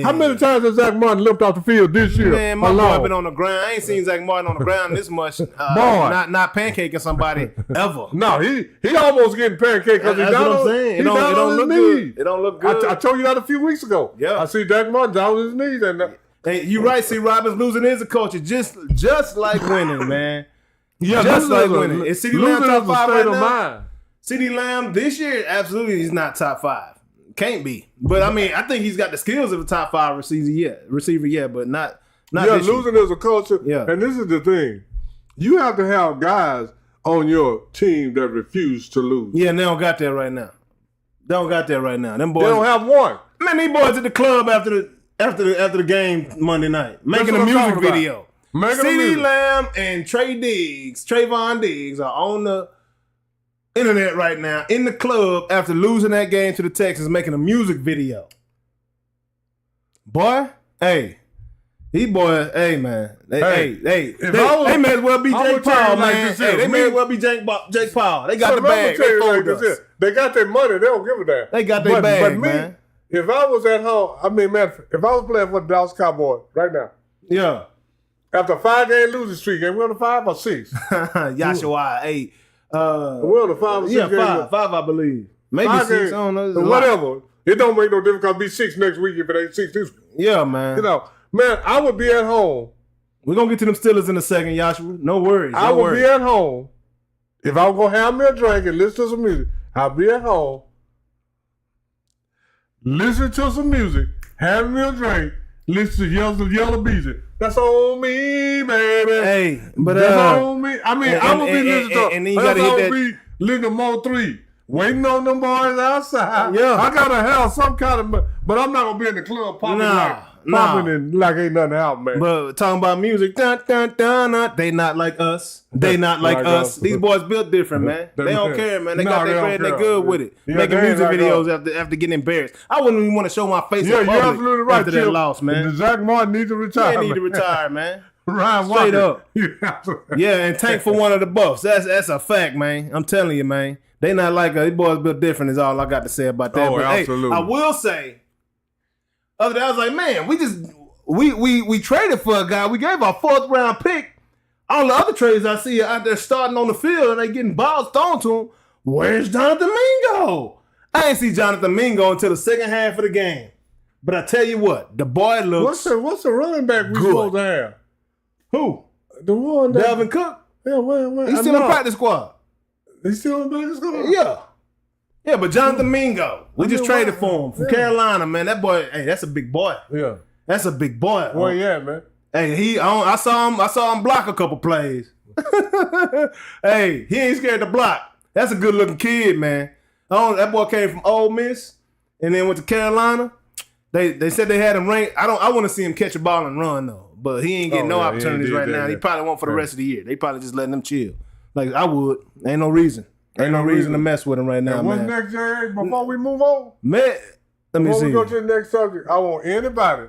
Speaker 5: how many times has Zach Martin limped off the field this year?
Speaker 4: Man, my boy been on the ground. I ain't seen Zach Martin on the ground this much. Not pancaking somebody ever.
Speaker 5: No, he almost getting pancaked because he's down on his knees.
Speaker 4: It don't look good. It don't look good.
Speaker 5: I told you that a few weeks ago.
Speaker 4: Yeah.
Speaker 5: I see Zach Martin down on his knees. And
Speaker 4: hey, you right, C. Robbins, losing is a culture, just like winning, man.
Speaker 5: Yeah,
Speaker 4: just like winning. Is CeeDee Lamb top 5 right now?
Speaker 5: Mind.
Speaker 4: CeeDee Lamb this year, absolutely, he's not top 5. Can't be. But I mean, I think he's got the skills of a top 5 receiver yet, but not this
Speaker 5: losing
Speaker 4: year.
Speaker 5: is a culture.
Speaker 4: Yeah.
Speaker 5: And this is the thing. You have to have guys on your team that refuse to lose.
Speaker 4: Yeah, and they don't got that right now. Them boys,
Speaker 5: They don't have one.
Speaker 4: Man, these boys at the club after the game Monday night, making a music video. CeeDee Lamb and Trayvon Diggs are on the internet right now in the club after losing that game to the Texans, making a music video. Boy, hey, these boys, hey man, they may as well be Jake Paul, man. They may as well be Jake Paul. They got the bag.
Speaker 5: They got their money. They don't give a damn.
Speaker 4: They got their bag,
Speaker 5: but
Speaker 4: man.
Speaker 5: If I was at home, if I was playing for the Dallas Cowboys right now,
Speaker 4: yeah.
Speaker 5: After a 5-game losing streak, and we're on the 5 or 6.
Speaker 4: Yashua, hey.
Speaker 5: We're on the 5 or 6.
Speaker 4: Yeah, 5, I believe. Maybe 6. I don't know.
Speaker 5: Whatever. It don't make no difference because it'll be 6 next week if it ain't 6 this week.
Speaker 4: Yeah, man.
Speaker 5: You know, man, I would be at home.
Speaker 4: We're going to get to them Steelers in a second, Yashua. No worries.
Speaker 5: I would be at home. If I was going to have me a drink and listen to some music, I'll be at home. Listen to some music, have me a drink, listen to Yellow Beezy. That's on me, baby.
Speaker 4: Hey, but
Speaker 5: that's on me. I mean, I would be listening to.
Speaker 4: And then you gotta hit that.
Speaker 5: Listening to Mo 3, waiting on them boys outside.
Speaker 4: Yeah,
Speaker 5: I gotta have some kind of. But I'm not gonna be in the club popping and like ain't nothing out, man.
Speaker 4: But talking about music, dun, dun, dun, dun, they not like us. They not like us. These boys built different, man. They don't care, man. They got their bread and they good with it.
Speaker 5: Yeah,
Speaker 4: making music videos after getting embarrassed. I wouldn't even want to show my face in public
Speaker 5: absolutely right,
Speaker 4: after that loss, man.
Speaker 5: Zach Martin needs to retire.
Speaker 4: He need to retire, man.
Speaker 5: Ryan
Speaker 4: Straight
Speaker 5: Walker.
Speaker 4: up. Yeah, and tank for one of the buffs. That's a fact, man. I'm telling you, man. They not like us. These boys built different is all I got to say about that.
Speaker 5: Oh,
Speaker 4: but
Speaker 5: absolutely.
Speaker 4: Hey, I will say, other day I was like, man, we traded for a guy. We gave our 4th round pick. All the other trades I see out there starting on the field and they getting balls thrown to him. Where's Jonathan Mingo? I ain't see Jonathan Mingo until the second half of the game. But I tell you what, the boy looks
Speaker 5: What's the running back we supposed to have?
Speaker 4: Who?
Speaker 5: The one that
Speaker 4: Dalvin Cook?
Speaker 5: Yeah, wait.
Speaker 4: He's still in practice squad.
Speaker 5: He's still in practice squad?
Speaker 4: Yeah. Yeah, but Jonathan Mingo, we just traded for him from Carolina, man. That boy, hey, that's a big boy.
Speaker 5: Yeah.
Speaker 4: That's a big boy.
Speaker 5: Where he at, man?
Speaker 4: Hey, I saw him block a couple plays. Hey, he ain't scared to block. That's a good looking kid, man. That boy came from Ole Miss and then went to Carolina. They said they had him ranked. I want to see him catch a ball and run though, but he ain't getting no opportunities right now. He probably won't for the rest of the year. They probably just letting him chill. Like I would. Ain't no reason. Ain't no reason to mess with him right now,
Speaker 5: man. What's next, Jerry? Before we move on,
Speaker 4: man. Let me see.
Speaker 5: Before we go to the next subject, I want anybody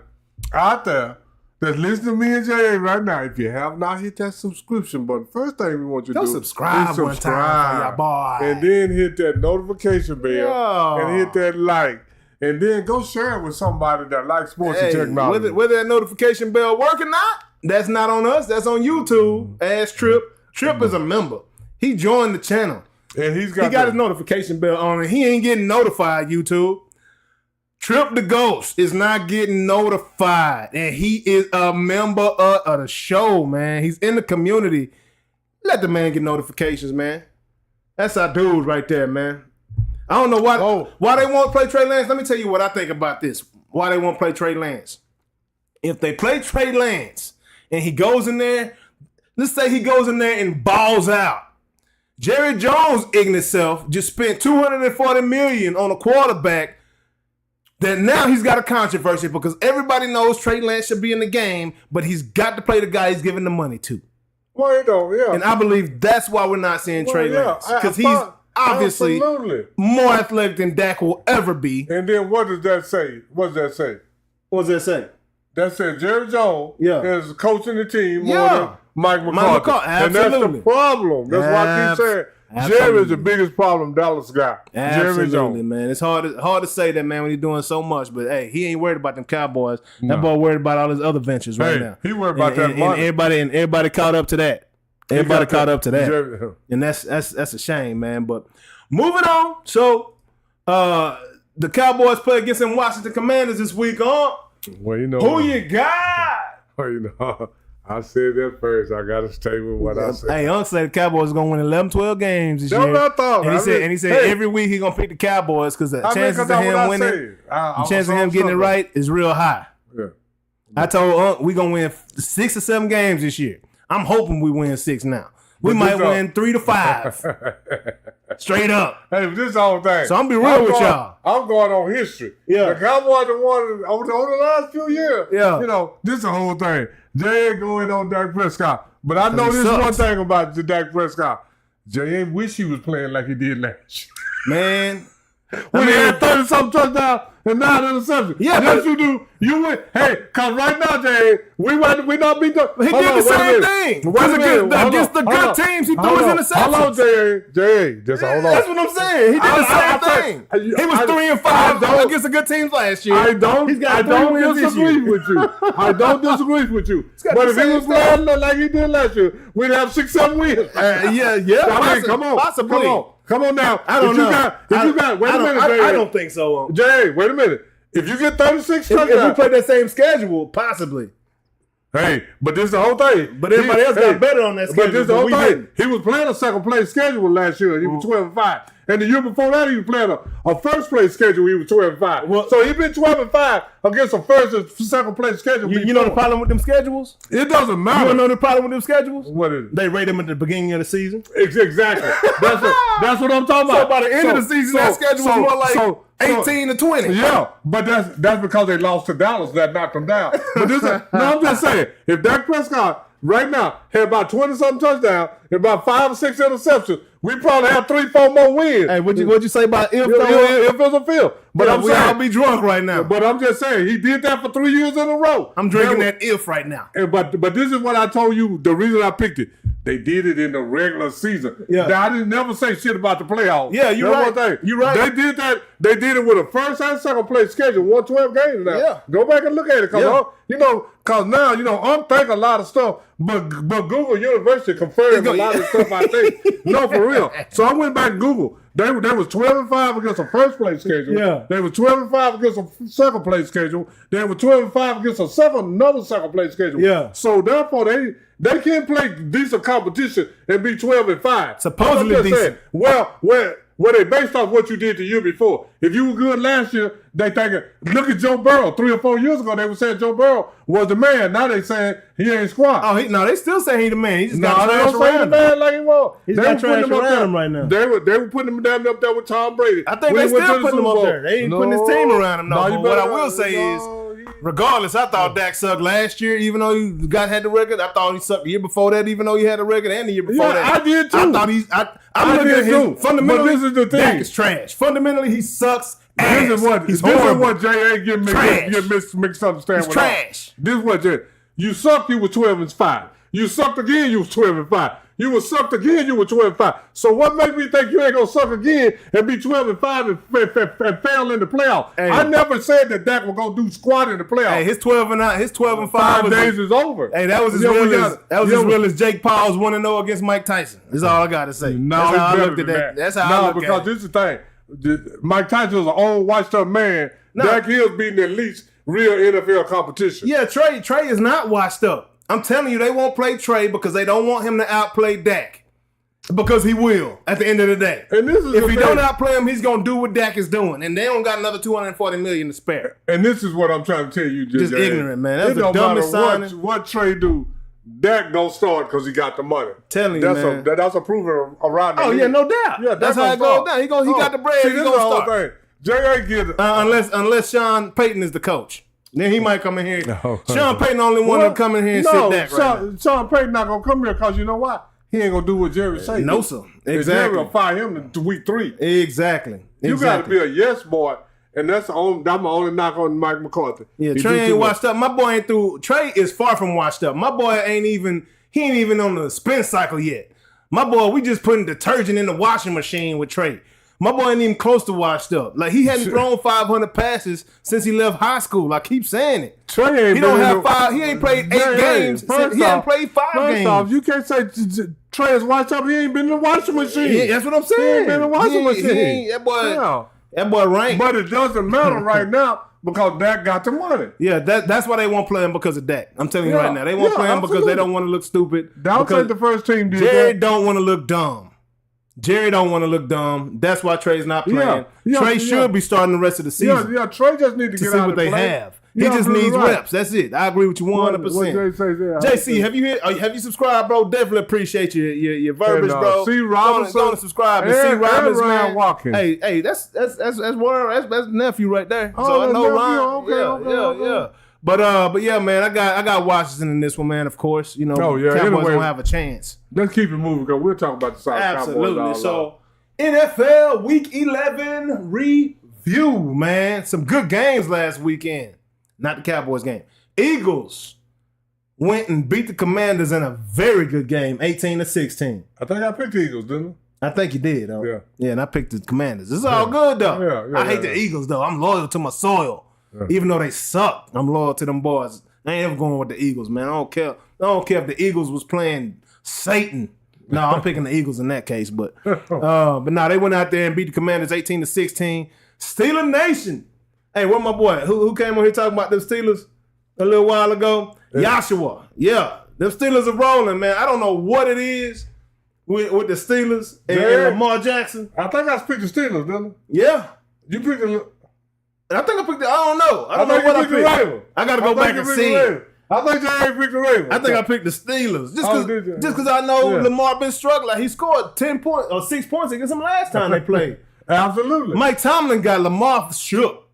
Speaker 5: out there that's listening to me and Jay right now, if you have not hit that subscription button, first thing we want you to do
Speaker 4: subscribe one time for your boy.
Speaker 5: And then hit that notification bell and hit that like. And then go share it with somebody that likes sports and technology.
Speaker 4: Whether that notification bell work or not, that's not on us. That's on YouTube. Ask Trip. Trip is a member. He joined the channel.
Speaker 5: And he got
Speaker 4: his notification bell on and he ain't getting notified, YouTube. Trip the Ghost is not getting notified. And he is a member of the show, man. He's in the community. Let the man get notifications, man. That's our dude right there, man. I don't know why they won't play Trey Lance. Let me tell you what I think about this. Why they won't play Trey Lance. If they play Trey Lance and he goes in there, let's say he goes in there and balls out. Jerry Jones' ignorant self just spent $240 million on a quarterback that now he's got a controversy because everybody knows Trey Lance should be in the game, but he's got to play the guy he's giving the money to.
Speaker 5: Well, you know, yeah.
Speaker 4: And I believe that's why we're not seeing Trey Lance. Because he's obviously more athletic than Dak will ever be.
Speaker 5: And then what does that say? What does that say?
Speaker 4: What does that say?
Speaker 5: That said Jerry Jones is coaching the team more than Mike McCarthy.
Speaker 4: Mike McCarthy,
Speaker 5: and that's the problem. That's why I keep saying Jerry is the biggest problem Dallas got. Jerry Jones.
Speaker 4: Man. It's hard to say that, man, when he's doing so much. But, hey, he ain't worried about them Cowboys. That boy worried about all his other ventures right now.
Speaker 5: He worried about that money.
Speaker 4: And everybody caught up to that. Everybody caught up to that. And that's a shame, man. But moving on. So, the Cowboys play against them Washington Commanders this week, huh?
Speaker 5: Well, you know.
Speaker 4: Who you got?
Speaker 5: Well, you know. I said that first. I got to stay with what I said.
Speaker 4: Hey, Unc said the Cowboys are going to win 11, 12 games this year.
Speaker 5: That's what I thought.
Speaker 4: And he said every week he's going to pick the Cowboys because the chances of him winning, the chances of him getting it right is real high.
Speaker 5: Yeah.
Speaker 4: I told Unc we're going to win 6 or 7 games this year. I'm hoping we win 6 now. We might win 3 to 5. Straight up.
Speaker 5: Hey, this is the whole thing.
Speaker 4: So I'm be real with y'all.
Speaker 5: I'm going on history. Yeah. The Cowboys have won over the last few years. Yeah. You know, this is the whole thing. Jay ain't going on Dak Prescott. But I know this one thing about the Dak Prescott. Jay ain't wish he was playing like he did last year.
Speaker 4: Man.
Speaker 5: When he had 30-something touchdowns and 9 interceptions. Yeah. Yes, you do. You win. Hey, because right now, Jay, we not beat the...
Speaker 4: He did the same thing. Against the good teams, he threw his interceptions.
Speaker 5: Hold on, Jay. Just hold on.
Speaker 4: That's what I'm saying. He did the same thing. He was 3-5 against the good teams last year.
Speaker 5: I don't disagree with you. I don't disagree with you. But if he was playing like he did last year, we'd have 6-7 wins. I mean, come on.
Speaker 4: Possibly.
Speaker 5: Come on now. I don't know. Wait a minute, Jay.
Speaker 4: I don't think so.
Speaker 5: Jay, wait a minute. If you get 36 touchdowns.
Speaker 4: If we play that same schedule, possibly.
Speaker 5: Hey, but this is the whole thing.
Speaker 4: But everybody else got better on that schedule.
Speaker 5: But this is the whole thing. He was playing a second place schedule last year. He was 12-5. And the year before that, he was playing a first place schedule. He was 12-5. Well, so he been 12-5 against a first and second place schedule.
Speaker 4: You know the problem with them schedules?
Speaker 5: It doesn't matter.
Speaker 4: You don't know the problem with them schedules?
Speaker 5: What is it?
Speaker 4: They rate them at the beginning of the season.
Speaker 5: Exactly. That's what I'm talking about.
Speaker 4: So by the end of the season, that schedule was more like 18 to 20.
Speaker 5: Yeah, but that's because they lost to Dallas that knocked them down. But I'm just saying, if Dak Prescott right now had about 20-something touchdowns and about 5 or 6 interceptions, we probably have 3-4 more wins.
Speaker 4: Hey, what'd you say about if
Speaker 5: it's a field? But I'm saying
Speaker 4: I'll be drunk right now.
Speaker 5: But I'm just saying he did that for 3 years in a row.
Speaker 4: I'm drinking that if right now.
Speaker 5: But this is what I told you. The reason I picked it, they did it in the regular season. Yeah, now, I didn't never say shit about the playoffs.
Speaker 4: Yeah, you're right. You're right.
Speaker 5: They did that. They did it with a first and second place schedule, 112 games now. Yeah, go back and look at it, because now I'm thinking a lot of stuff, but Google University confirmed a lot of stuff I think. No, for real. So I went back to Google. They was 12-5 against a first place schedule. Yeah. They were 12-5 against a second place schedule. They were 12-5 against another second place schedule. Yeah. So therefore they can't play decent competition and be 12-5.
Speaker 4: Supposedly decent.
Speaker 5: Well, they based off what you did the year before. If you were good last year, they thinking, look at Joe Burrow. 3 or 4 years ago, they were saying Joe Burrow was the man. Now they saying he ain't squad.
Speaker 4: Oh, they still saying he the man. He just got trash
Speaker 5: around him. The man like he was.
Speaker 4: He's got trash around him right now.
Speaker 5: They were putting him down up there with Tom Brady.
Speaker 4: I think they still putting him up there. They ain't putting his team around him. No, but what I will say is, regardless, I thought Dak sucked last year, even though he had the record. I thought he sucked the year before that, even though he had the record, and the year before that.
Speaker 5: I did too.
Speaker 4: I thought I'm looking at him. Fundamentally,
Speaker 5: but this is the thing.
Speaker 4: Dak is trash. Fundamentally, he sucks.
Speaker 5: This is what J.A. get misunderstanding.
Speaker 4: He's trash.
Speaker 5: This is what J.A. You sucked, you were 12-5. You sucked again, you was 12-5. You were sucked again, you were 12-5. So what makes me think you ain't gonna suck again and be 12-5 and fail in the playoffs? Hey, I never said that Dak was gonna do squat in the playoffs.
Speaker 4: Hey, his 12-5
Speaker 5: 5 days is over.
Speaker 4: Hey, that was as real as Jake Paul's 1-0 against Mike Tyson. That's all I gotta say.
Speaker 5: No,
Speaker 4: that's how I looked at that. That's how I looked at it.
Speaker 5: Because this is the thing. Mike Tyson was an old washed up man. Dak Hill's beating at least real NFL competition.
Speaker 4: Yeah, Trey is not washed up. I'm telling you, they won't play Trey because they don't want him to outplay Dak. Because he will at the end of the day.
Speaker 5: And this is
Speaker 4: if he don't outplay him, he's gonna do what Dak is doing, and they don't got another $240 million to spare.
Speaker 5: And this is what I'm trying to tell you,
Speaker 4: just ignorant, man. That's the dumbest signing.
Speaker 5: What Trey do? Dak don't start because he got the money.
Speaker 4: Telling you, man.
Speaker 5: That's a proven around.
Speaker 4: Oh yeah, no doubt. Yeah, that's how it goes down. He got the bread. He's gonna start.
Speaker 5: J.A. get it.
Speaker 4: Unless Sean Payton is the coach. Then he might come in here.
Speaker 5: No.
Speaker 4: Sean Payton the only one to come in here and sit back right now.
Speaker 5: Sean Payton not going to come here because you know what? He ain't going to do what Jerry say.
Speaker 4: No, sir.
Speaker 5: Exactly. Jerry will fire him to week 3.
Speaker 4: Exactly.
Speaker 5: You got to be a yes boy. And that's my only knock on Mike McCarthy.
Speaker 4: Yeah, Trey ain't washed up. My boy ain't through. Trey is far from washed up. My boy ain't even on the spin cycle yet. My boy, we just putting detergent in the washing machine with Trey. My boy ain't even close to washed up. Like, he hadn't thrown 500 passes since he left high school. I keep saying it.
Speaker 5: Trey ain't
Speaker 4: He ain't played 8 games. He hasn't played 5 games.
Speaker 5: First off, you can't say Trey is washed up. He ain't been in the washing machine.
Speaker 4: Yeah, that's what I'm saying.
Speaker 5: He ain't been in the washing machine.
Speaker 4: That boy ranked.
Speaker 5: But it doesn't matter right now because Dak got the money.
Speaker 4: Yeah, that's why they won't play him because of Dak. I'm telling you right now. They won't play him because they don't want to look stupid.
Speaker 5: Don't say the first team did
Speaker 4: Jerry
Speaker 5: that.
Speaker 4: don't want to look dumb. That's why Trey's not playing. Trey should be starting the rest of the season.
Speaker 5: Yeah, Trey just need to get
Speaker 4: see
Speaker 5: out
Speaker 4: what they
Speaker 5: play.
Speaker 4: have. He just needs reps. That's it. I agree with you 100%.
Speaker 5: What
Speaker 4: JC, have you subscribed, bro? Definitely appreciate your verbiage, bro.
Speaker 5: C. Robinson,
Speaker 4: go to subscribe to C. Robinson, man.
Speaker 5: Watkins.
Speaker 4: Hey, that's nephew right there.
Speaker 5: Oh,
Speaker 4: so I know
Speaker 5: Ryan.
Speaker 4: Okay. But yeah, man, I got Washington in this one, man. Of course, you know, Cowboys don't have a chance.
Speaker 5: Let's keep it moving because we'll talk about the South
Speaker 4: Absolutely.
Speaker 5: Cowboys.
Speaker 4: So NFL Week 11 review, man. Some good games last weekend. Not the Cowboys game. Eagles went and beat the Commanders in a very good game, 18-16.
Speaker 5: I think I picked the Eagles, didn't
Speaker 4: I think you did.
Speaker 5: Yeah.
Speaker 4: Yeah, and I picked the Commanders. It's all good, though. I hate the Eagles, though. I'm loyal to my soil. Yeah. Even though they suck, I'm loyal to them boys. I ain't ever going with the Eagles, man. I don't care if the Eagles was playing Satan. No, I'm picking the Eagles in that case. But no, they went out there and beat the Commanders 18-16. Steeler Nation. Hey, where my boy? Who came on here talking about them Steelers a little while ago? Yeah. Joshua. Yeah, them Steelers are rolling, man. I don't know what it is with the Steelers and Lamar Jackson.
Speaker 5: I think I picked the Steelers, didn't I?
Speaker 4: Yeah.
Speaker 5: You picked the...
Speaker 4: I think I picked I don't know. I don't know what I picked. I got to go back and see.
Speaker 5: I think I picked the Ravens.
Speaker 4: I think I picked the Steelers. Just because I know Lamar been struggling. He scored 10 points or 6 points against them last time they played.
Speaker 5: Absolutely.
Speaker 4: Mike Tomlin got Lamar shook.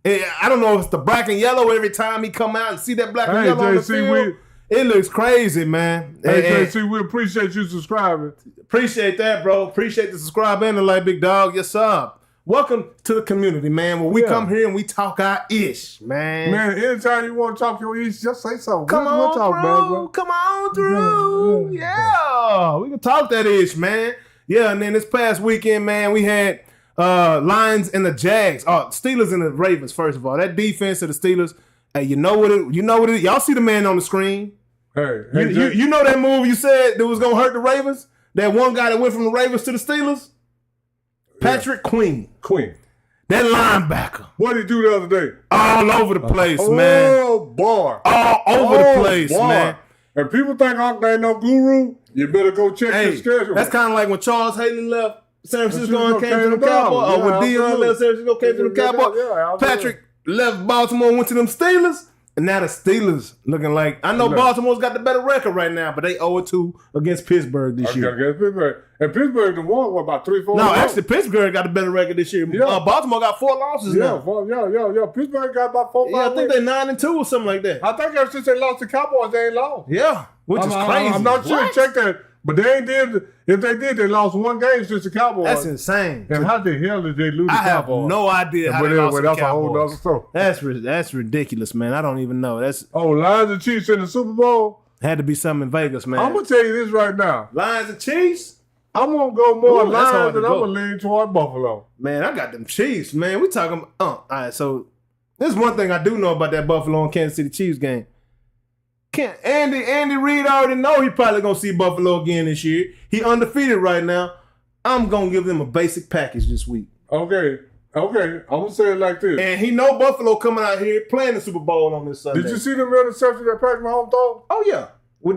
Speaker 4: I don't know if it's the black and yellow every time he come out and see that black and yellow on the field. It looks crazy, man.
Speaker 5: Hey, JC, we appreciate you subscribing.
Speaker 4: Appreciate that, bro. Appreciate the subscribe and the like, big dog. Yes, sir. Welcome to the community, man. Where we come here and we talk our ish, man.
Speaker 5: Man, anytime you want to talk your ish, just say something.
Speaker 4: Come on, bro. Come on through. Yeah. We can talk that ish, man. Yeah, and then this past weekend, man, we had Lions and the Jags. Steelers and the Ravens, first of all. That defense of the Steelers, hey, you know what it is? Y'all see the man on the screen.
Speaker 5: Hey,
Speaker 4: you know that move you said that was going to hurt the Ravens? That one guy that went from the Ravens to the Steelers? Patrick Queen. That linebacker.
Speaker 5: What did he do the other day?
Speaker 4: All over the place, man.
Speaker 5: Oh, boy.
Speaker 4: All over the place, man.
Speaker 5: And people think they ain't no guru, you better go check the schedule.
Speaker 4: That's kind of like when Charles Haley left San Francisco and came to the Cowboys. Or when Dion left San Francisco came to the Cowboys. Patrick left Baltimore, went to them Steelers. And now the Steelers looking like, I know Baltimore's got the better record right now, but they 0-2 against Pittsburgh this year.
Speaker 5: Against Pittsburgh. And Pittsburgh won, about 3-4?
Speaker 4: No, actually Pittsburgh got a better record this year.
Speaker 5: Yeah.
Speaker 4: Baltimore got 4 losses now.
Speaker 5: Yeah. Pittsburgh got about 4-5
Speaker 4: I think they're 9-2 or something like that.
Speaker 5: I think ever since they lost to Cowboys, they ain't lost.
Speaker 4: Yeah, which is crazy.
Speaker 5: I'm not sure. Check that. But they ain't did. If they did, they lost 1 game since the Cowboys.
Speaker 4: That's insane.
Speaker 5: And how the hell did they lose the Cowboys?
Speaker 4: I have no idea how they lost the
Speaker 5: That's
Speaker 4: Cowboys.
Speaker 5: a whole other story.
Speaker 4: That's ridiculous, man. I don't even know.
Speaker 5: Lions and Chiefs in the Super Bowl?
Speaker 4: Had to be something in Vegas, man.
Speaker 5: I'm going to tell you this right now.
Speaker 4: Lions and Chiefs?
Speaker 5: I'm going to go more Lions and I'm going to lean toward Buffalo.
Speaker 4: Man, I got them Chiefs, man. We talking all right, so there's one thing I do know about that Buffalo and Kansas City Chiefs game. Andy Reid already know he probably gonna see Buffalo again this year. He undefeated right now. I'm gonna give them a basic package this week.
Speaker 5: Okay. I'm gonna say it like this.
Speaker 4: And he know Buffalo coming out here playing the Super Bowl on this Sunday.
Speaker 5: Did you see the interception that Patrick Mahomes threw?
Speaker 4: Oh yeah,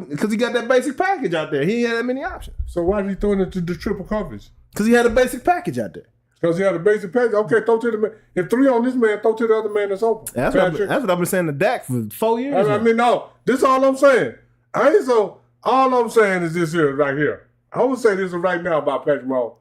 Speaker 4: because he got that basic package out there. He ain't had that many options.
Speaker 5: So why is he throwing it to the triple coverage?
Speaker 4: Because he had a basic package out there.
Speaker 5: Because he had a basic package. Okay, throw to the man. If 3 on this man, throw to the other man that's open.
Speaker 4: That's what I've been saying to Dak for 4 years.
Speaker 5: I mean, no. This is all I'm saying. All I'm saying is this here, right here. I would say this right now about Patrick Mahomes.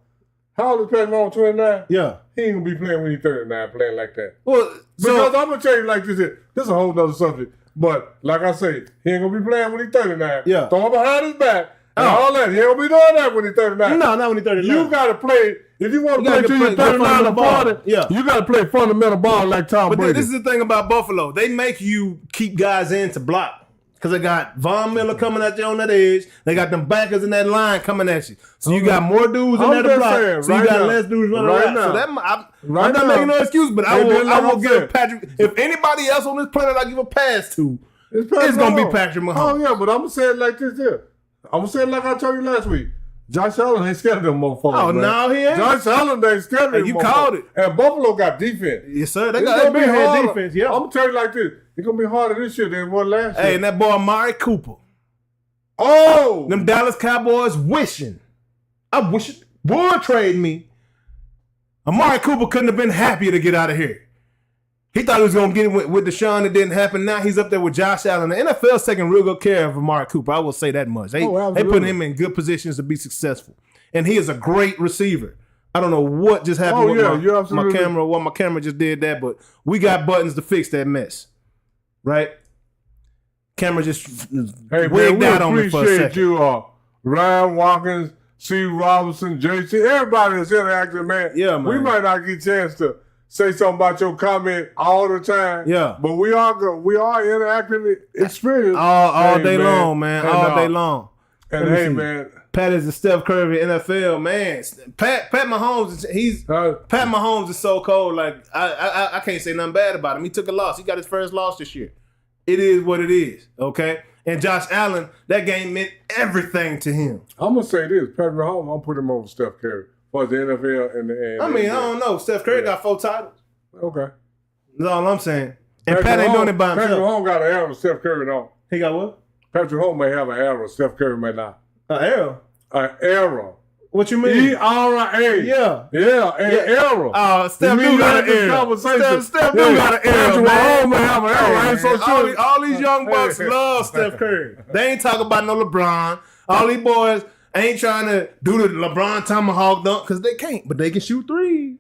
Speaker 5: How old is Patrick Mahomes? 29?
Speaker 4: Yeah.
Speaker 5: He ain't gonna be playing when he's 39, playing like that.
Speaker 4: Well,
Speaker 5: Because I'm gonna tell you like this is a whole nother subject. But like I say, he ain't gonna be playing when he's 39.
Speaker 4: Yeah.
Speaker 5: Throw him behind his back. And all that. He ain't gonna be doing that when he's 39.
Speaker 4: No, not when he's 39.
Speaker 5: You gotta play. If you want to play till you're 39 or 40, you gotta play fundamental ball like Tom Brady.
Speaker 4: But this is the thing about Buffalo. They make you keep guys in to block. Because they got Von Miller coming at you on that edge. They got them backers in that line coming at you. So you got more dudes in there to block. So you got less dudes running around. So that, I'm not making no excuse, but I will give Patrick. If anybody else on this planet I give a pass to, it's going to be Patrick Mahomes.
Speaker 5: Oh, yeah, but I'm going to say it like this here. I'm going to say it like I told you last week. Josh Allen ain't scared of them motherfuckers. Oh,
Speaker 4: no, he ain't.
Speaker 5: Josh Allen ain't scared of them.
Speaker 4: You called it.
Speaker 5: And Buffalo got defense.
Speaker 4: Yes, sir. They got big head defense. Yeah.
Speaker 5: I'm going to tell you like this. It's going to be harder this year than it was last year.
Speaker 4: Hey, and that boy Amari Cooper.
Speaker 5: Oh!
Speaker 4: Them Dallas Cowboys wishing. I wish it would trade me. Amari Cooper couldn't have been happier to get out of here. He thought he was going to get it with Deshaun. It didn't happen. Now he's up there with Josh Allen. The NFL's taking real good care of Amari Cooper. I will say that much. They put him in good positions to be successful. And he is a great receiver. I don't know what just happened with my camera. Well, my camera just did that, but we got buttons to fix that mess. Right? Camera just wigged out on me for a second.
Speaker 5: Appreciate you, Ryan Watkins, C. Robinson, JC, everybody that's interacting, man.
Speaker 4: Yeah, man.
Speaker 5: We might not get a chance to say something about your comment all the time.
Speaker 4: Yeah.
Speaker 5: But we are interacting experience.
Speaker 4: All day long, man. All day long.
Speaker 5: And hey, man.
Speaker 4: Pat is the Steph Curry NFL, man. Pat Mahomes, Pat Mahomes is so cold. Like I can't say nothing bad about him. He took a loss. He got his first loss this year. It is what it is, okay? And Josh Allen, that game meant everything to him.
Speaker 5: I'm gonna say this, Patrick Mahomes, I'm gonna put him over Steph Curry for the NFL and the.
Speaker 4: I don't know. Steph Curry got 4 titles.
Speaker 5: Okay,
Speaker 4: that's all I'm saying. And Pat ain't doing it by himself.
Speaker 5: Patrick Mahomes got an arrow, Steph Curry don't.
Speaker 4: He got what?
Speaker 5: Patrick Mahomes may have an arrow, Steph Curry may not.
Speaker 4: An arrow?
Speaker 5: An arrow.
Speaker 4: What you mean?
Speaker 5: E-R-A.
Speaker 4: Yeah.
Speaker 5: Yeah, an arrow.
Speaker 4: Steph do got an arrow. Steph do got an arrow, man.
Speaker 5: Patrick Mahomes may have an arrow. I ain't so sure.
Speaker 4: All these young bucks love Steph Curry. They ain't talking about no LeBron. All these boys ain't trying to do the LeBron tomahawk dunk because they can't, but they can shoot threes.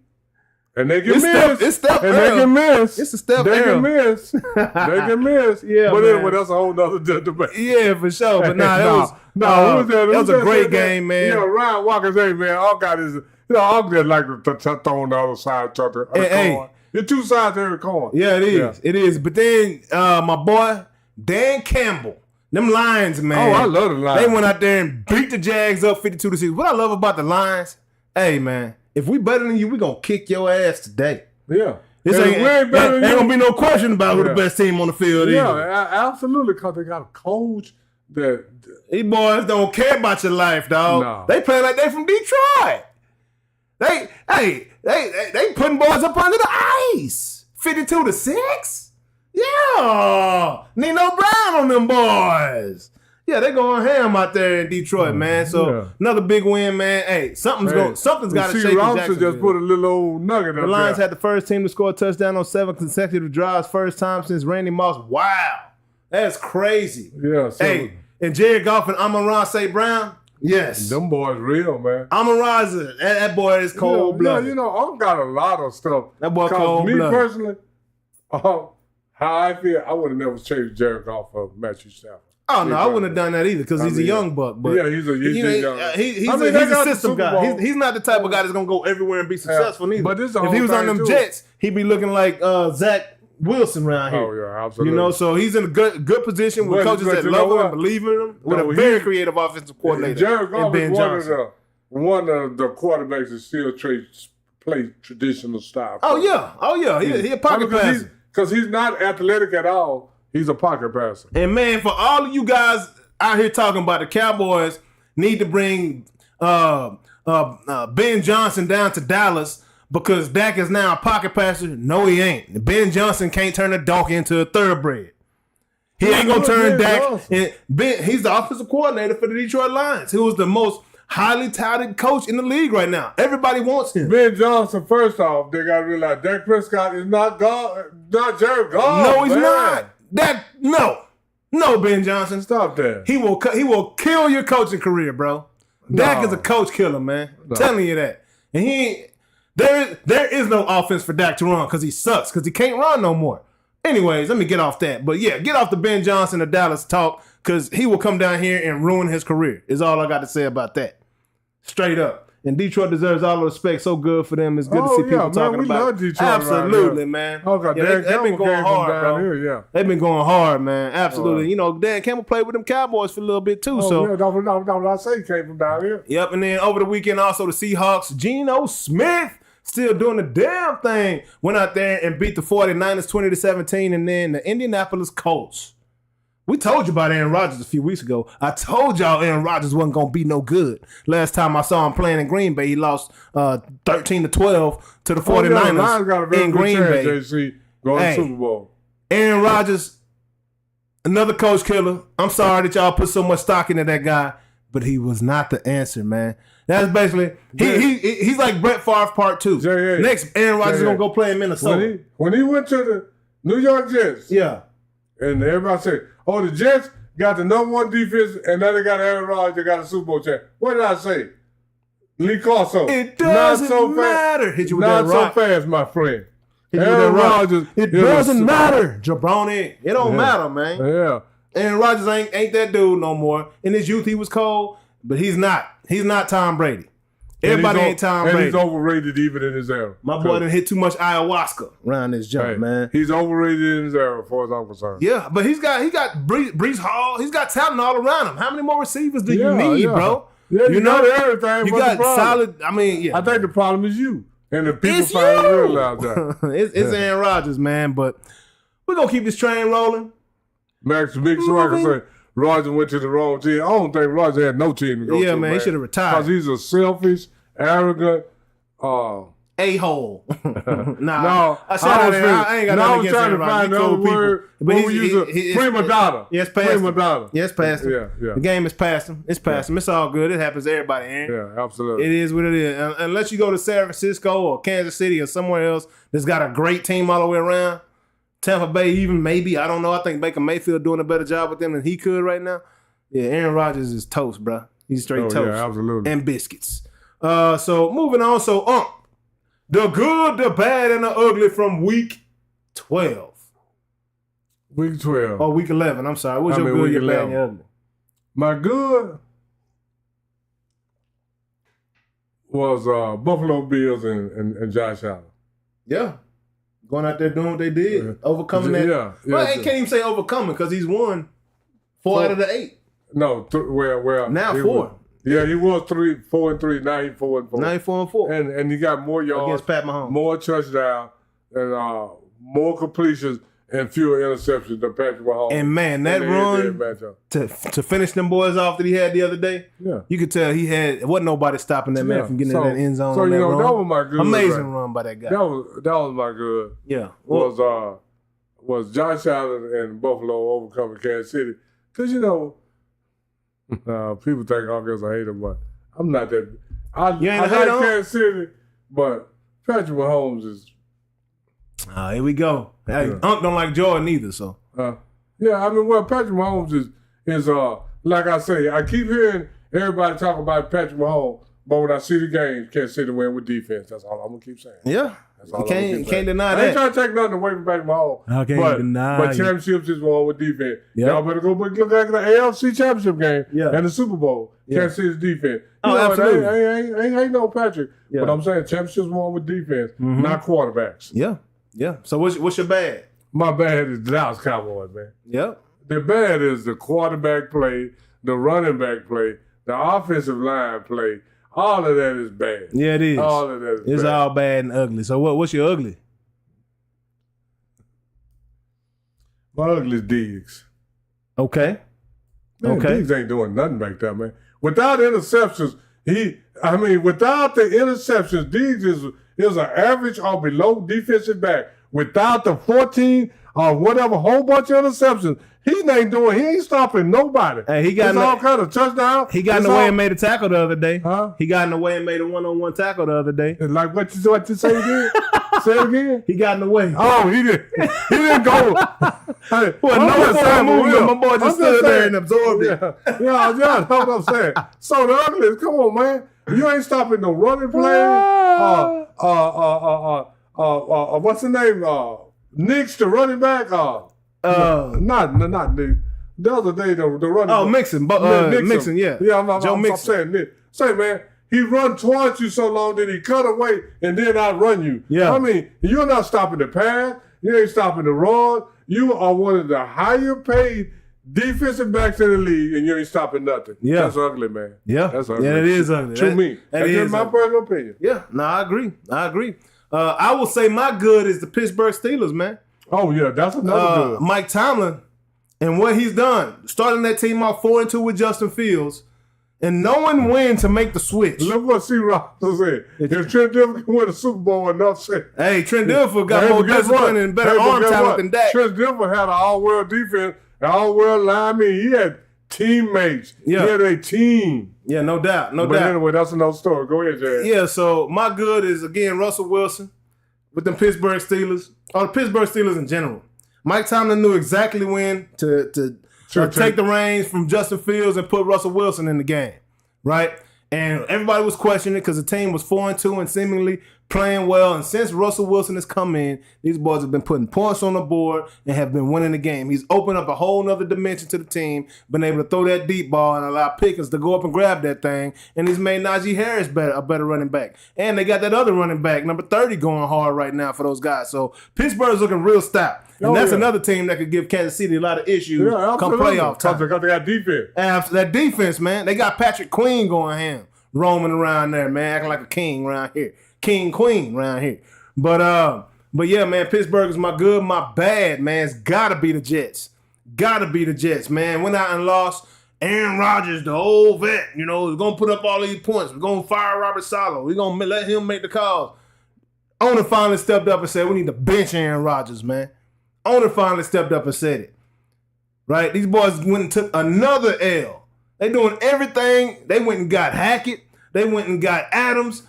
Speaker 5: And they can miss.
Speaker 4: It's Steph
Speaker 5: and they can miss.
Speaker 4: It's a Steph
Speaker 5: They can miss. They can miss.
Speaker 4: Yeah,
Speaker 5: but
Speaker 4: man.
Speaker 5: Anyway, that's a whole nother debate.
Speaker 4: Yeah, for sure. But
Speaker 5: who was that?
Speaker 4: That was a great game, man.
Speaker 5: Yeah, Ryan Walker's, hey, man, all got his, all just like to throw on the other side of the coin. There's 2 sides to every coin.
Speaker 4: Yeah, it is. Yeah. It is. But then my boy, Dan Campbell, them Lions, man.
Speaker 5: Oh, I love the Lions.
Speaker 4: They went out there and beat the Jags up 52-6. What I love about the Lions, hey, man, if we better than you, we going to kick your ass today.
Speaker 5: Yeah.
Speaker 4: This ain't gonna be no question about who the best team on the field is.
Speaker 5: Yeah, absolutely, because they got a coach that...
Speaker 4: These boys don't care about your life, dog.
Speaker 5: No.
Speaker 4: They play like they from Detroit. They putting boys up under the ice. 52-6? Yeah. Nino Brown on them boys. Yeah, they going ham out there in Detroit, man. So another big win, man. Hey, something's got to shake.
Speaker 5: Robinson just put a little old nugget.
Speaker 4: The Lions had the first team to score a touchdown on 7 consecutive drives, first time since Randy Moss. Wow, that's crazy.
Speaker 5: Yeah. So
Speaker 4: hey, and Jared Goff and Amon-Ra St. Brown. Yes,
Speaker 5: them boys real, man.
Speaker 4: Amon-Ra, that boy is cold blooded.
Speaker 5: Yeah, I've got a lot of stuff.
Speaker 4: That boy cold blooded.
Speaker 5: Me personally, how I feel, I would have never traded Jared Goff for Matthew Stafford.
Speaker 4: Oh, no, I wouldn't have done that either because he's a young buck. But
Speaker 5: yeah, he's a young.
Speaker 4: He's a system guy. He's not the type of guy that's going to go everywhere and be successful neither.
Speaker 5: But
Speaker 4: if he was on them Jets, he'd be looking like Zach Wilson around here.
Speaker 5: Oh, yeah, absolutely.
Speaker 4: So he's in a good position with coaches that love him and believe in him with a very creative offensive coordinator.
Speaker 5: Jared Goff is one of the quarterbacks that still play traditional style.
Speaker 4: Oh, yeah. He a pocket passer.
Speaker 5: Because he's not athletic at all. He's a pocket passer.
Speaker 4: And, man, for all of you guys out here talking about the Cowboys need to bring Ben Johnson down to Dallas because Dak is now a pocket passer. No, he ain't. Ben Johnson can't turn a donkey into a thoroughbred. He ain't going to turn Dak. He's the offensive coordinator for the Detroit Lions. He was the most highly touted coach in the league right now. Everybody wants him.
Speaker 5: Ben Johnson, first off, they got to realize Dak Prescott is not Jared Goff.
Speaker 4: No, he's not. No, Ben Johnson.
Speaker 5: Stop that.
Speaker 4: He will kill your coaching career, bro. Dak is a coach killer, man. I'm telling you that. And there is no offense for Dak to run because he sucks, because he can't run no more. Anyways, let me get off that. But yeah, get off the Ben Johnson of Dallas talk, because he will come down here and ruin his career, is all I got to say about that. Straight up. And Detroit deserves all the respect. So good for them. It's good to see people talking
Speaker 5: we
Speaker 4: about
Speaker 5: love Detroit.
Speaker 4: Absolutely, man.
Speaker 5: Okay,
Speaker 4: yeah, they've been going hard, bro.
Speaker 5: Here,
Speaker 4: They've been going hard, man. Absolutely. You know, Dan Campbell played with them Cowboys for a little bit too.
Speaker 5: Don't I say he came from down here?
Speaker 4: Yep, and then over the weekend also the Seahawks, Geno Smith still doing the damn thing. Went out there and beat the 49ers 20-17, and then the Indianapolis Colts. We told you about Aaron Rodgers a few weeks ago. I told y'all Aaron Rodgers wasn't going to be no good. Last time I saw him playing in Green Bay, he lost 13-12 to the 49ers in Green Bay.
Speaker 5: JC, going to the Super Bowl.
Speaker 4: Aaron Rodgers, another coach killer. I'm sorry that y'all put so much stock into that guy, but he was not the answer, man. That's basically, he's like Brett Favre Part 2. Next, Aaron Rodgers is going to go play in Minnesota.
Speaker 5: When he went to the New York Jets, and everybody said, the Jets got the number one defense, and now they got Aaron Rodgers, they got a Super Bowl champ. What did I say? Lee Corso.
Speaker 4: It doesn't matter. Hit you with
Speaker 5: not
Speaker 4: that
Speaker 5: so
Speaker 4: rock.
Speaker 5: fast, my friend.
Speaker 4: Aaron Rodgers. It doesn't matter, Jabroni. It don't matter, man.
Speaker 5: Yeah.
Speaker 4: Aaron Rodgers ain't that dude no more. In his youth, he was cold, but he's not. He's not Tom Brady. Everybody ain't Tom Brady.
Speaker 5: And he's overrated even in his era.
Speaker 4: My boy done hit too much ayahuasca around this jump, man.
Speaker 5: He's overrated in his era, as far as I'm concerned.
Speaker 4: Yeah, but he got Brees Hall. He's got talent all around him. How many more receivers do you need, bro?
Speaker 5: Yeah, you know everything.
Speaker 4: You got solid. I mean,
Speaker 5: I think the problem is you. And the people finally realize that.
Speaker 4: It's Aaron Rodgers, man. But we're going to keep this train rolling.
Speaker 5: Max Big Swagger said Rodgers went to the wrong team. I don't think Rodgers had no team to go to.
Speaker 4: Yeah, man. He should have retired.
Speaker 5: Because he's a selfish, arrogant,
Speaker 4: a-hole. I ain't got
Speaker 5: nothing against Aaron Rodgers. He cool people. But he's prima donna.
Speaker 4: Yes, past
Speaker 5: prima donna.
Speaker 4: Yes, past him.
Speaker 5: Yeah.
Speaker 4: The game is past him. It's past him. It's all good. It happens to everybody, Aaron.
Speaker 5: Yeah, absolutely.
Speaker 4: It is what it is. Unless you go to San Francisco or Kansas City or somewhere else that's got a great team all the way around. Tampa Bay even, maybe. I don't know. I think Baker Mayfield doing a better job with them than he could right now. Yeah, Aaron Rodgers is toast, bro. He's straight toast.
Speaker 5: Yeah, absolutely.
Speaker 4: And biscuits. So moving on. So, the good, the bad, and the ugly from week 12.
Speaker 5: Week 12.
Speaker 4: Oh, week 11. I'm sorry. What's your good, your bad, and your ugly?
Speaker 5: My good was Buffalo Bills and Josh Allen.
Speaker 4: Yeah. Going out there doing what they did. Overcoming that.
Speaker 5: Yeah.
Speaker 4: Well, I can't even say overcoming because he's won 4 out of the 8.
Speaker 5: No,
Speaker 4: now 4.
Speaker 5: He was 4-3. Now he's 4-4.
Speaker 4: Now he's 4-4.
Speaker 5: And he got more yards
Speaker 4: against Pat Mahomes,
Speaker 5: more touchdowns, and more completions and fewer interceptions than Patrick Mahomes.
Speaker 4: And man, that run to finish them boys off that he had the other day, you could tell wasn't nobody stopping that man from getting in that end zone.
Speaker 5: So
Speaker 4: that run.
Speaker 5: that was my good.
Speaker 4: Amazing run by that guy.
Speaker 5: That was my good.
Speaker 4: Yeah,
Speaker 5: was Josh Allen and Buffalo overcoming Kansas City? Because people think I'm just a hater, but I'm not that. I like Kansas City, but Patrick Mahomes is.
Speaker 4: Here we go. Hey, Unc don't like Jordan either, so.
Speaker 5: Patrick Mahomes is like I say, I keep hearing everybody talk about Patrick Mahomes, but when I see the games, Kansas City win with defense. That's all I'm gonna keep saying.
Speaker 4: Yeah. You can't deny that.
Speaker 5: I ain't trying to take nothing away from Patrick Mahomes.
Speaker 4: I can't deny
Speaker 5: But championships is won with defense. Yep. Y'all better go look at the AFC championship game and the Super Bowl. Kansas City's defense.
Speaker 4: Absolutely.
Speaker 5: Ain't no Patrick. But I'm saying championships won with defense, not quarterbacks.
Speaker 4: Yeah. So what's your bad?
Speaker 5: My bad is the Dallas Cowboys, man.
Speaker 4: Yep.
Speaker 5: The bad is the quarterback play, the running back play, the offensive line play. All of that is bad.
Speaker 4: Yeah, it is.
Speaker 5: All of that is
Speaker 4: It's
Speaker 5: bad.
Speaker 4: all bad and ugly. So what's your ugly?
Speaker 5: My ugly is Diggs.
Speaker 4: Okay.
Speaker 5: Man, Diggs ain't doing nothing back there, man. Without interceptions, without the interceptions, Diggs is an average or below defensive back. Without the 14 or whatever, whole bunch of interceptions, he ain't stopping nobody.
Speaker 4: Hey, he got
Speaker 5: all kind of touchdowns.
Speaker 4: He got in the way and made a tackle the other day.
Speaker 5: Huh?
Speaker 4: He got in the way and made a one-on-one tackle the other day.
Speaker 5: Like what you say again? Say it again?
Speaker 4: He got in the way.
Speaker 5: Oh, he didn't go.
Speaker 4: My boy just stood there and absorbed it.
Speaker 5: Yeah, that's what I'm saying. So the ugly is, come on, man. You ain't stopping no running play. What's the name? Nick's the running back. Not Nick. The other day, the running.
Speaker 4: Oh, Mixon. Mixon, yeah.
Speaker 5: Yeah, I'm
Speaker 4: Mixon.
Speaker 5: saying Nick. Say, man, he run towards you so long that he cut away and then outrun you.
Speaker 4: Yeah.
Speaker 5: I mean, you're not stopping the pass. You ain't stopping the run. You are one of the higher paid defensive backs in the league, and you ain't stopping nothing.
Speaker 4: Yeah.
Speaker 5: That's ugly, man.
Speaker 4: Yeah.
Speaker 5: That's ugly.
Speaker 4: Yeah, it is ugly.
Speaker 5: To me. That's just my personal opinion.
Speaker 4: Yeah, no, I agree. I will say my good is the Pittsburgh Steelers, man.
Speaker 5: Oh, yeah, that's another good.
Speaker 4: Mike Tomlin and what he's done, starting that team off 4-2 with Justin Fields, and knowing when to make the switch.
Speaker 5: Look what C. Ross said. If Trent Dilfer can win a Super Bowl, enough said.
Speaker 4: Hey, Trent Dilfer got more discipline and better arm talent than Dak.
Speaker 5: Trent Dilfer had an all-world defense, an all-world lineman. He had teammates.
Speaker 4: Yeah.
Speaker 5: He had a team.
Speaker 4: Yeah, no doubt.
Speaker 5: But anyway, that's another story. Go ahead, Jay.
Speaker 4: Yeah, so my good is, again, Russell Wilson with the Pittsburgh Steelers, or the Pittsburgh Steelers in general. Mike Tomlin knew exactly when to take the reins from Justin Fields and put Russell Wilson in the game, right? And everybody was questioning it because the team was 4-2 and seemingly playing well. And since Russell Wilson has come in, these boys have been putting points on the board and have been winning the game. He's opened up a whole nother dimension to the team, been able to throw that deep ball and allow Pickens to go up and grab that thing. And he's made Najee Harris a better running back. And they got that other running back, number 30, going hard right now for those guys. So Pittsburgh's looking real stout. And that's another team that could give Kansas City a lot of issues come playoff time.
Speaker 5: Because they got defense.
Speaker 4: After that defense, man, they got Patrick Queen going ham, roaming around there, man, acting like a king around here. King, queen around here. But yeah, man, Pittsburgh is my good, my bad, man. It's gotta be the Jets. Gotta be the Jets, man. Went out and lost Aaron Rodgers, the old vet, is gonna put up all these points. We're gonna fire Robert Saleh. We're gonna let him make the calls. Owner finally stepped up and said, we need to bench Aaron Rodgers, man. Owner finally stepped up and said it. Right? These boys went and took another L. They doing everything. They went and got Hackett. They went and got Adams.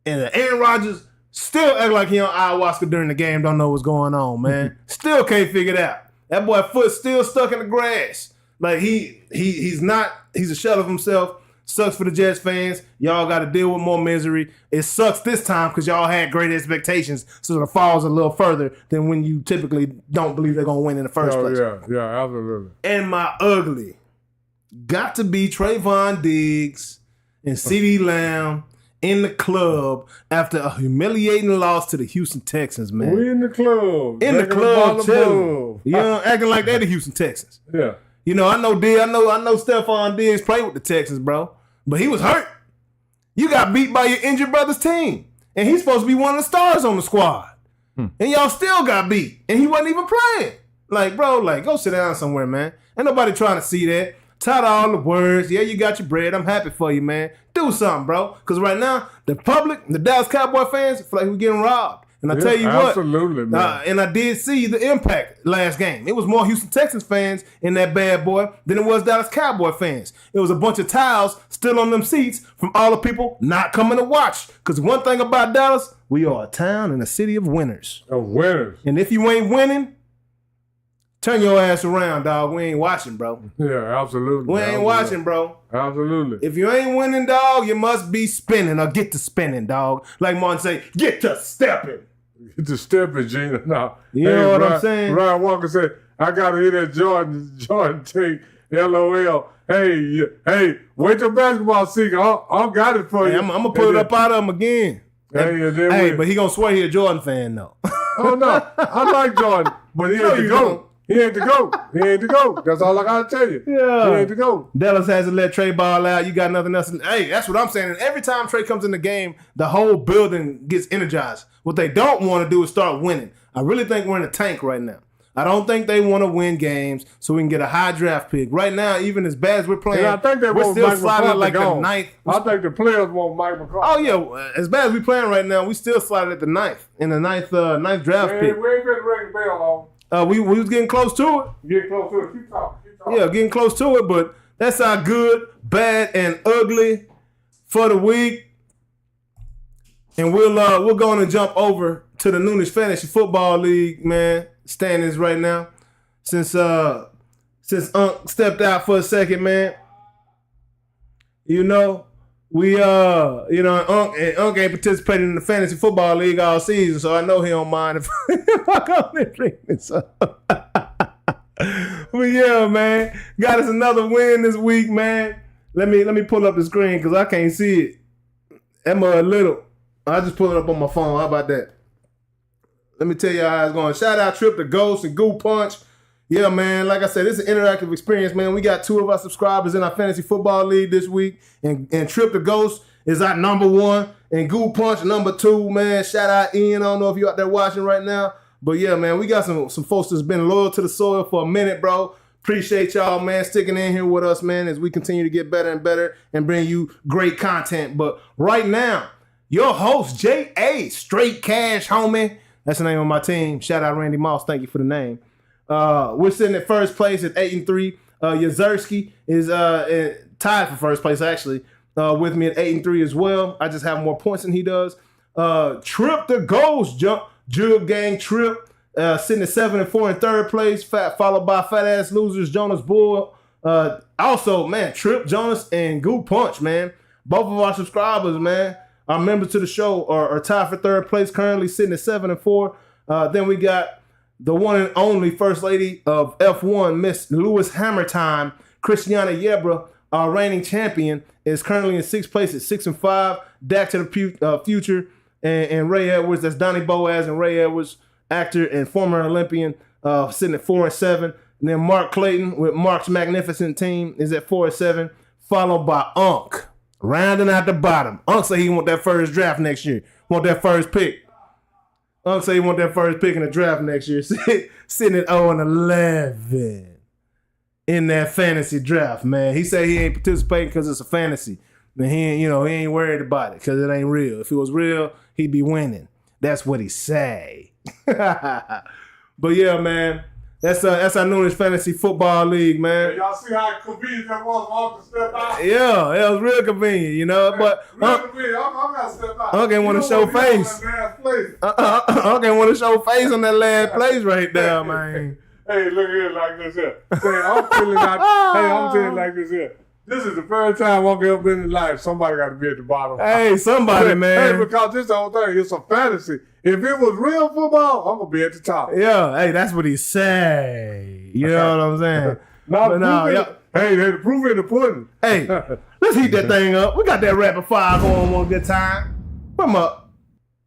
Speaker 4: And Aaron Rodgers still act like he on ayahuasca during the game. Don't know what's going on, man. Still can't figure it out. That boy foot still stuck in the grass. Like he's a shell of himself. Sucks for the Jets fans. Y'all got to deal with more misery. It sucks this time because y'all had great expectations, so the fall's a little further than when you typically don't believe they're going to win in the first place.
Speaker 5: Yeah, absolutely.
Speaker 4: And my ugly got to be Trayvon Diggs and CeeDee Lamb in the club after a humiliating loss to the Houston Texans, man.
Speaker 5: We in the club.
Speaker 4: In the club, too. Acting like they're the Houston Texans.
Speaker 5: Yeah.
Speaker 4: I know Stephon Diggs played with the Texans, bro. But he was hurt. You got beat by your injured brother's team. And he's supposed to be one of the stars on the squad. And y'all still got beat. And he wasn't even playing. Like, bro, go sit down somewhere, man. Ain't nobody trying to see that. Tired of all the words. Yeah, you got your bread. I'm happy for you, man. Do something, bro. Because right now, the public, the Dallas Cowboy fans, feel like we're getting robbed. And I tell you what.
Speaker 5: Absolutely, man.
Speaker 4: And I did see the impact last game. It was more Houston Texans fans in that bad boy than it was Dallas Cowboy fans. It was a bunch of towels still on them seats from all the people not coming to watch. Because one thing about Dallas, we are a town and a city of winners.
Speaker 5: Of winners.
Speaker 4: And if you ain't winning, turn your ass around, dog. We ain't watching, bro.
Speaker 5: Yeah, absolutely.
Speaker 4: We ain't watching, bro.
Speaker 5: Absolutely.
Speaker 4: If you ain't winning, dog, you must be spinning or get to spinning, dog. Like Martin say, get to stepping.
Speaker 5: Get to stepping, Gina. No.
Speaker 4: You know what I'm saying?
Speaker 5: Ryan Walker said, I got to hear that Jordan take LOL. Hey, wait till basketball season. I'll got it for you.
Speaker 4: I'm going to pull it up out of him again. But he going to swear he a Jordan fan, though.
Speaker 5: Oh, no. I like Jordan, but he ain't the GOAT. He ain't the GOAT. He ain't the GOAT. That's all I got to tell you.
Speaker 4: Yeah.
Speaker 5: He ain't the GOAT.
Speaker 4: Dallas hasn't let Trey ball out. You got nothing else. Hey, that's what I'm saying. And every time Trey comes in the game, the whole building gets energized. What they don't want to do is start winning. I really think we're in a tank right now. I don't think they want to win games so we can get a high draft pick. Right now, even as bad as we're playing,
Speaker 5: I think they
Speaker 4: we're
Speaker 5: want
Speaker 4: still
Speaker 5: Mike
Speaker 4: sliding at like
Speaker 5: McCarthy
Speaker 4: the ninth.
Speaker 5: I think the players want Mike McCarthy.
Speaker 4: Oh, yeah. As bad as we're playing right now, we still sliding at the ninth, in the ninth draft pick.
Speaker 5: We ain't been ringing the bell on.
Speaker 4: We was getting close to it.
Speaker 5: Getting close to it. Keep talking.
Speaker 4: Yeah, getting close to it, but that's our good, bad, and ugly for the week. And we're going to jump over to the Noonish Fantasy Football League, man, standings right now. Since Unc stepped out for a second, man, we're Unc ain't participating in the fantasy football league all season, so I know he don't mind if I go there drinking. So. But yeah, man, got us another win this week, man. Let me pull up the screen because I can't see it. That mud little. I just pull it up on my phone. How about that? Let me tell you how it's going. Shout out Trip to Ghost and Goo Punch. Yeah, man. Like I said, it's an interactive experience, man. We got 2 of our subscribers in our fantasy football league this week, and Trip to Ghost is our number 1, and Goo Punch number 2, man. Shout out Ian. I don't know if you're out there watching right now, but yeah, man, we got some folks that's been loyal to the soil for a minute, bro. Appreciate y'all, man, sticking in here with us, man, as we continue to get better and better and bring you great content. But right now, your host, J.A. Straight Cash, homie. That's the name of my team. Shout out Randy Moss. Thank you for the name. We're sitting at first place at 8-3. Yazerski is tied for first place, actually, with me at 8-3 as well. I just have more points than he does. Trip the Ghost, Jug Gang Trip, sitting at 7-4 in third place, followed by Fat Ass Losers, Jonas Bull. Also, man, Trip, Jonas, and Goo Punch, man. Both of our subscribers, man, our members to the show are tied for third place, currently sitting at 7-4. Then we got the one and only First Lady of F1, Miss Lewis Hammertime, Christiana Yebra, our reigning champion, is currently in 6th place at 6-5. Dak to the future and Ray Edwards, that's Donnie Boaz and Ray Edwards, actor and former Olympian, sitting at 4-7. And then Mark Clayton with Mark's Magnificent Team is at 4-7, followed by Unc, rounding out the bottom. Unc say he want that first draft next year, want that first pick. Unc say he want that first pick in the draft next year. Sitting at 0-11 in that fantasy draft, man. He say he ain't participating because it's a fantasy. And he ain't worried about it because it ain't real. If it was real, he'd be winning. That's what he say. But yeah, man, that's our Noonish Fantasy Football League, man.
Speaker 5: Y'all see how convenient that was for Unc to step out?
Speaker 4: Yeah, it was real convenient, But
Speaker 5: convenient. I'm not step out.
Speaker 4: Unc ain't want to show face. Unc ain't want to show face on that last place right there, man.
Speaker 5: Hey, look here like this here. I'm feeling out. Hey, I'm saying like this here. This is the first time I've ever been in life. Somebody got to be at the bottom.
Speaker 4: Hey, somebody, man.
Speaker 5: Hey, because this whole thing, it's a fantasy. If it was real football, I'm going to be at the top.
Speaker 4: Yeah, hey, that's what he say. You know what I'm saying?
Speaker 5: Hey, the proof in the pudding.
Speaker 4: Hey, let's heat that thing up. We got that rapid fire going one good time. Come up.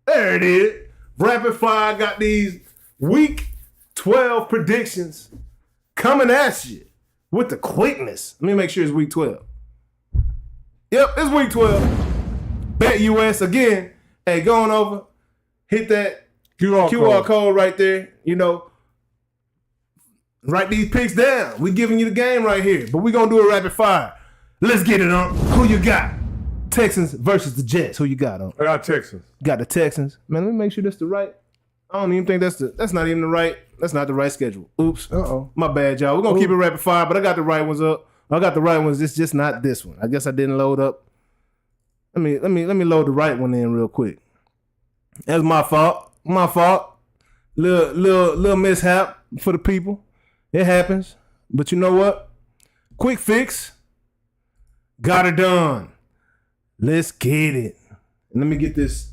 Speaker 4: There it is. Rapid fire got these week 12 predictions coming at you with the quickness. Let me make sure it's week 12. Yep, it's week 12. Bet US again. Hey, going over. Hit that QR code right there. Write these picks down. We giving you the game right here. But we going to do a rapid fire. Let's get it on. Who you got? Texans versus the Jets. Who you got on?
Speaker 5: I got Texans.
Speaker 4: Got the Texans. Man, let me make sure that's the right. I don't even think that's not even the right. That's not the right schedule. Oops. My bad, y'all. We're going to keep it rapid fire, but I got the right ones up. I got the right ones. It's just not this one. I guess I didn't load up. Let me load the right one in real quick. That's my fault. Little mishap for the people. It happens. But you know what? Quick fix. Got it done. Let's get it. And let me get this.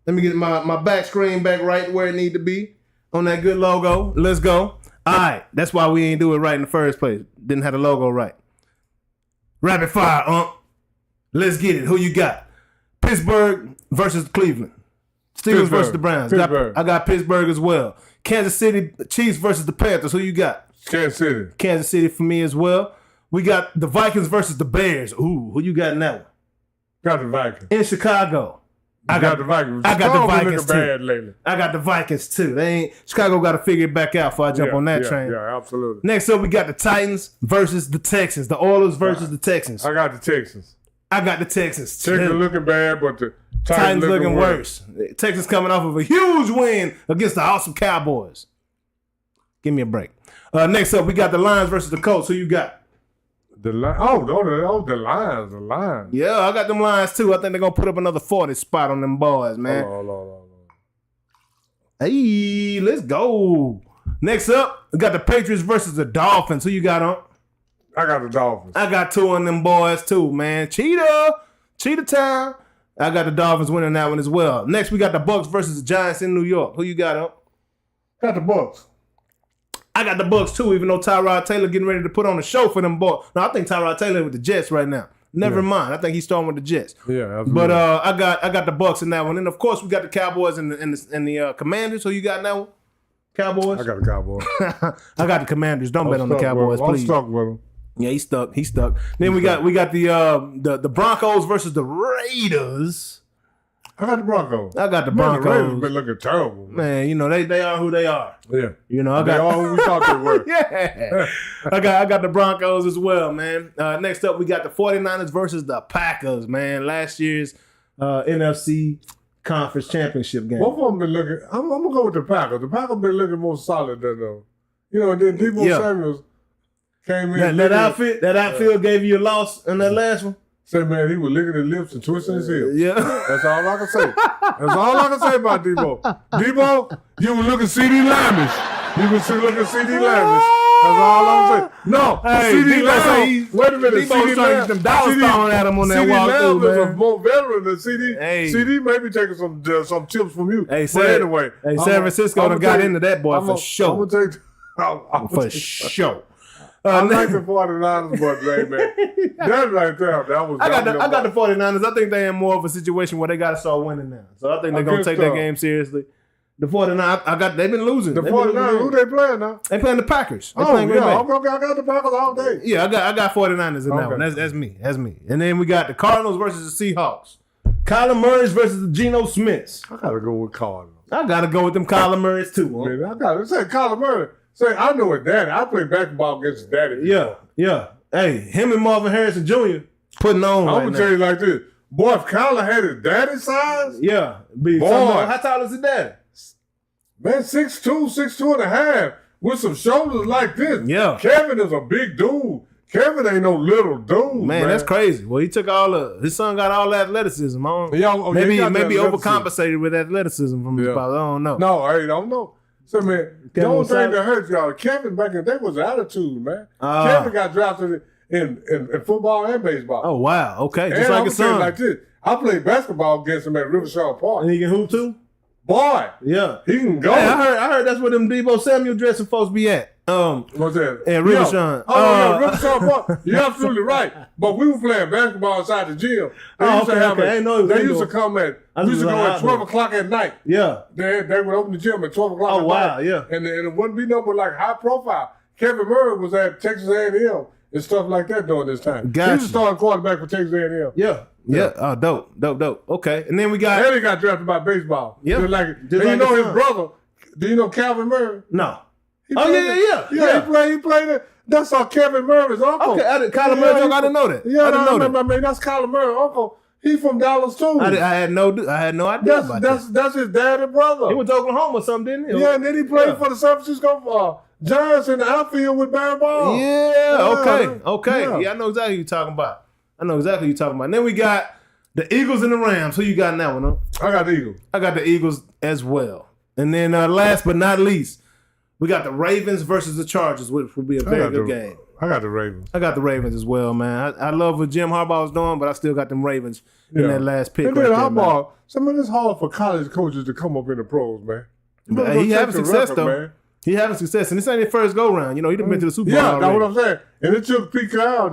Speaker 4: Let me get my back screen back right where it need to be on that good logo. Let's go. All right. That's why we ain't do it right in the first place. Didn't have the logo right. Rapid fire, Let's get it. Who you got? Pittsburgh versus Cleveland. Steelers versus the Browns. I got Pittsburgh as well. Kansas City Chiefs versus the Panthers. Who you got?
Speaker 5: Kansas City.
Speaker 4: Kansas City for me as well. We got the Vikings versus the Bears. Ooh, who you got in that one?
Speaker 5: Got the Vikings.
Speaker 4: In Chicago.
Speaker 5: I got the Vikings.
Speaker 4: I got the Vikings too.
Speaker 5: Bad lately.
Speaker 4: I got the Vikings too. Chicago got to figure it back out before I jump on that train.
Speaker 5: Yeah, absolutely.
Speaker 4: Next up, we got the Titans versus the Texans. The Oilers versus the Texans.
Speaker 5: I got the Texans.
Speaker 4: I got the Texans too.
Speaker 5: Texans looking bad, but the
Speaker 4: Titans looking worse. Texans coming off of a huge win against the awesome Cowboys. Give me a break. Next up, we got the Lions versus the Colts. Who you got?
Speaker 5: The Lions.
Speaker 4: Yeah, I got them Lions too. I think they're going to put up another 40 spot on them boys, man.
Speaker 5: Hold on.
Speaker 4: Hey, let's go. Next up, we got the Patriots versus the Dolphins. Who you got on?
Speaker 5: I got the Dolphins.
Speaker 4: I got two on them boys too, man. Cheetah Cheetah Town. I got the Dolphins winning that one as well. Next, we got the Bucks versus the Giants in New York. Who you got up?
Speaker 5: Got the Bucks.
Speaker 4: I got the Bucks too, even though Tyrod Taylor getting ready to put on a show for them boys. No, I think Tyrod Taylor with the Jets right now. Never mind. I think he's starting with the Jets.
Speaker 5: Yeah, absolutely.
Speaker 4: But I got the Bucks in that one. And of course we got the Cowboys and the Commanders. Who you got in that one? Cowboys?
Speaker 5: I got the Cowboys.
Speaker 4: I got the Commanders. Don't bet on the Cowboys, please.
Speaker 5: I'm stuck with them.
Speaker 4: Yeah, he's stuck. He's stuck. Then we got the Broncos versus the Raiders.
Speaker 5: I got the Broncos.
Speaker 4: I got the
Speaker 5: Man,
Speaker 4: Broncos.
Speaker 5: the Raiders been looking terrible.
Speaker 4: Man, you know, they are who they are.
Speaker 5: Yeah.
Speaker 4: You know,
Speaker 5: They are who we thought they were.
Speaker 4: Yeah. I got the Broncos as well, man. Next up, we got the 49ers versus the Packers, man. Last year's NFC Conference Championship game.
Speaker 5: Both of them been looking. I'm going to go with the Packers. The Packers been looking more solid than them. And then Dubois Samuels came in.
Speaker 4: That outfield gave you a loss in that last one?
Speaker 5: Say, man, he was licking his lips and twisting his hips.
Speaker 4: Yeah.
Speaker 5: That's all I can say. That's all I can say about Debo. Debo, you were looking CD Lambish. You was looking CD Lambish. That's all I'm saying. No,
Speaker 4: hey,
Speaker 5: CD Lamb. Wait a minute, CD Lamb.
Speaker 4: Them dollars thrown at him on that walk through, man.
Speaker 5: CD Lamb is a more veteran than CD.
Speaker 4: Hey.
Speaker 5: CD may be taking some tips from you.
Speaker 4: Hey,
Speaker 5: but anyway.
Speaker 4: Hey, San Francisco done got into that boy for sure.
Speaker 5: I'm going to take...
Speaker 4: For sure.
Speaker 5: I like the 49ers, but man, that right there, that was.
Speaker 4: I got the 49ers. I think they in more of a situation where they got to start winning now. So I think they're gonna take that game seriously. The 49ers, they've been losing.
Speaker 5: The 49ers, who they playing now?
Speaker 4: They playing the Packers.
Speaker 5: I got the Packers all day.
Speaker 4: Yeah, I got 49ers in that one. That's me. And then we got the Cardinals versus the Seahawks. Kyler Murray's versus the Geno Smiths.
Speaker 5: I gotta go with Cardinals.
Speaker 4: I gotta go with them Kyler Murray's too. Huh?
Speaker 5: Man, I gotta say Kyler Murray. Say, I know his daddy. I played basketball against his daddy.
Speaker 4: Yeah. Hey, him and Marvin Harrison Jr. putting on.
Speaker 5: I'm gonna tell you like this. Boy, if Kyler had his daddy's size,
Speaker 4: boy, how tall is his daddy?
Speaker 5: Man, 6'2", 6'2.5", with some shoulders like this.
Speaker 4: Yeah.
Speaker 5: Kevin is a big dude. Kevin ain't no little dude. Man,
Speaker 4: that's crazy. Well, he took his son got all the athleticism. Maybe overcompensated with athleticism from his father. I don't know.
Speaker 5: No, I don't know. So, man, the only thing that hurts y'all, Kevin back in the day was attitude, man. Kevin got drafted in football and baseball.
Speaker 4: Oh, wow. Okay. Just
Speaker 5: and
Speaker 4: like his son.
Speaker 5: Like this. I played basketball against him at Riverside Park.
Speaker 4: And he can hoop too?
Speaker 5: Boy.
Speaker 4: Yeah.
Speaker 5: He can go.
Speaker 4: Hey, I heard that's where them Debo Samuel dressing folks be at.
Speaker 5: What's that?
Speaker 4: And Riverside.
Speaker 5: Riverside Park. You're absolutely right. But we were playing basketball inside the gym. They used to come at, we used to go at 12 o'clock at night.
Speaker 4: Yeah.
Speaker 5: They would open the gym at 12 o'clock at night.
Speaker 4: Oh, wow, yeah.
Speaker 5: And it wouldn't be no but like high profile. Kevin Murray was at Texas A&M and stuff like that during this time.
Speaker 4: Gotcha.
Speaker 5: He was starting quarterback for Texas A&M.
Speaker 4: Yeah. Oh, dope. Okay. And then we got...
Speaker 5: And he got drafted by baseball.
Speaker 4: Yeah.
Speaker 5: His brother, do you know Calvin Murray?
Speaker 4: No.
Speaker 5: Yeah, he played it. That's our Kevin Murray's uncle.
Speaker 4: Okay, Kyler Murray, I didn't know that.
Speaker 5: Yeah, I remember, man, that's Kyler Murray's uncle. He's from Dallas too.
Speaker 4: I had no idea about that.
Speaker 5: That's his dad and brother.
Speaker 4: He went to Oklahoma or something, didn't he?
Speaker 5: Yeah, and then he played for the San Francisco Giants in the outfield with Barry Bonds.
Speaker 4: Yeah, okay. Yeah, I know exactly what you're talking about. And then we got the Eagles and the Rams. Who you got in that one, huh?
Speaker 5: I got the Eagles.
Speaker 4: I got the Eagles as well. And then last but not least, we got the Ravens versus the Chargers, which will be a very good game.
Speaker 5: I got the Ravens.
Speaker 4: I got the Ravens as well, man. I love what Jim Harbaugh was doing, but I still got them Ravens in that last pick.
Speaker 5: And then Harbaugh, it's hard for college coaches to come up in the pros, man.
Speaker 4: He having success, though. Man. He having success, and this ain't his first go-round. You know, he done been to the Super Bowl already.
Speaker 5: That's what I'm saying. And it took Pete Carroll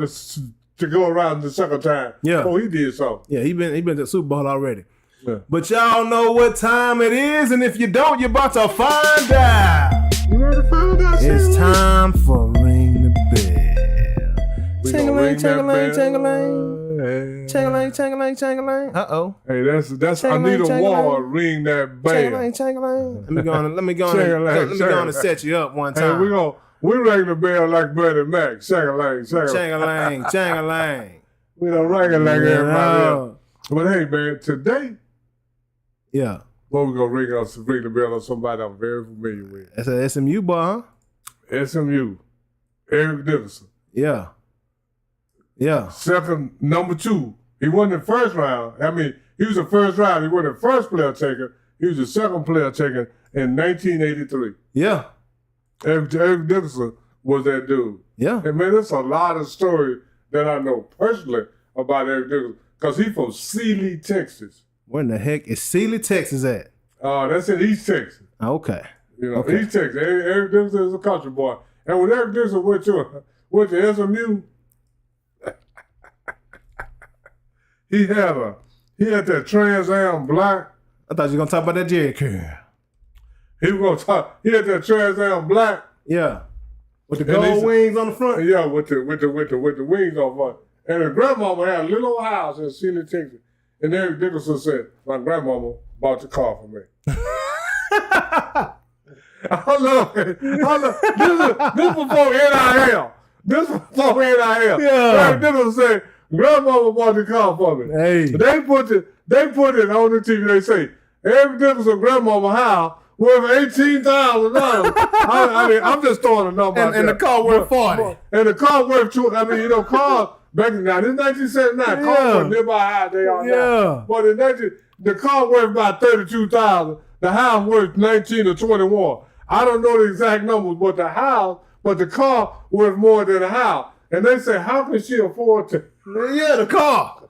Speaker 5: to go around the second time.
Speaker 4: Yeah.
Speaker 5: Before he did so.
Speaker 4: Yeah, he been to the Super Bowl already. Yeah. But y'all know what time it is, and if you don't, you're about to find out.
Speaker 5: You ready to find out?
Speaker 4: It's time for Ring the Bell. Ting-a-ling, ting-a-ling, ting-a-ling. Ting-a-ling, ting-a-ling, ting-a-ling. Uh-oh.
Speaker 5: Hey, that's Anita Ward, ring that bell.
Speaker 4: Ting-a-ling, ting-a-ling. Let me go on and set you up one time.
Speaker 5: Hey, we ring the bell like Buddy Mac. Chang-a-lang,
Speaker 4: chang-a-lang, chang-a-lang.
Speaker 5: We don't ring it like everybody else. But hey, man, today, we're going to ring the bell on somebody I'm very familiar with.
Speaker 4: That's an SMU boy, huh?
Speaker 5: SMU. Eric Dickerson.
Speaker 4: Yeah.
Speaker 5: Second, number 2. He wasn't in the first round. I mean, he was the first round. He wasn't the first player taken. He was the second player taken in 1983.
Speaker 4: Yeah.
Speaker 5: Eric Dickerson was that dude.
Speaker 4: Yeah.
Speaker 5: And man, there's a lot of stories that I know personally about Eric Dickerson. because he's from Sealy, Texas.
Speaker 4: Where in the heck is Sealy, Texas at?
Speaker 5: That's in East Texas.
Speaker 4: Okay.
Speaker 5: You know,
Speaker 4: Okay.
Speaker 5: East Texas. Eric Dixon is a country boy. And when Eric Dixon went to SMU, he had that Trans Am black.
Speaker 4: I thought you were gonna talk about that Jerry curl.
Speaker 5: He had that Trans Am black.
Speaker 4: Yeah. With the gold wings on the front.
Speaker 5: Yeah, with the wings on front. And the grandmama had a little old house in Sealy, Texas. And Eric Dickerson said, my grandmama bought the car for me. I love it. This before NIL. This before NIL.
Speaker 4: Yeah.
Speaker 5: Eric Dickerson said, grandmama bought the car for me.
Speaker 4: Hey.
Speaker 5: They put it on the TV. They say, Eric Dickerson grandmama house worth $18,000. I mean, I'm just throwing a number out there.
Speaker 4: And the car worth 40.
Speaker 5: And the car worth cars back in now. This is 1979. Cars were nearby how they are now. But the car worth about $32,000. The house worth 19 or 21. I don't know the exact numbers, but the car worth more than the house. And they say, how can she afford to?
Speaker 4: Yeah, the car.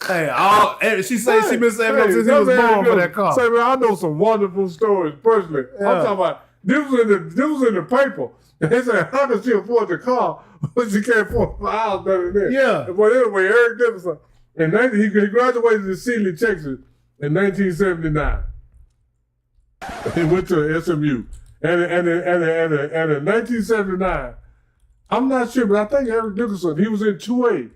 Speaker 4: Hey, she say she been saving up since he was born for that car.
Speaker 5: Say, man, I know some wonderful stories personally.
Speaker 4: Yeah.
Speaker 5: I'm talking about this was in the paper. And they said, how can she afford the car when she can't afford the house better than this?
Speaker 4: Yeah.
Speaker 5: But anyway, Eric Dickerson, he graduated in Sealy, Texas in 1979. He went to SMU. And in 1979, I'm not sure, but I think Eric Dickerson, he was in 2A.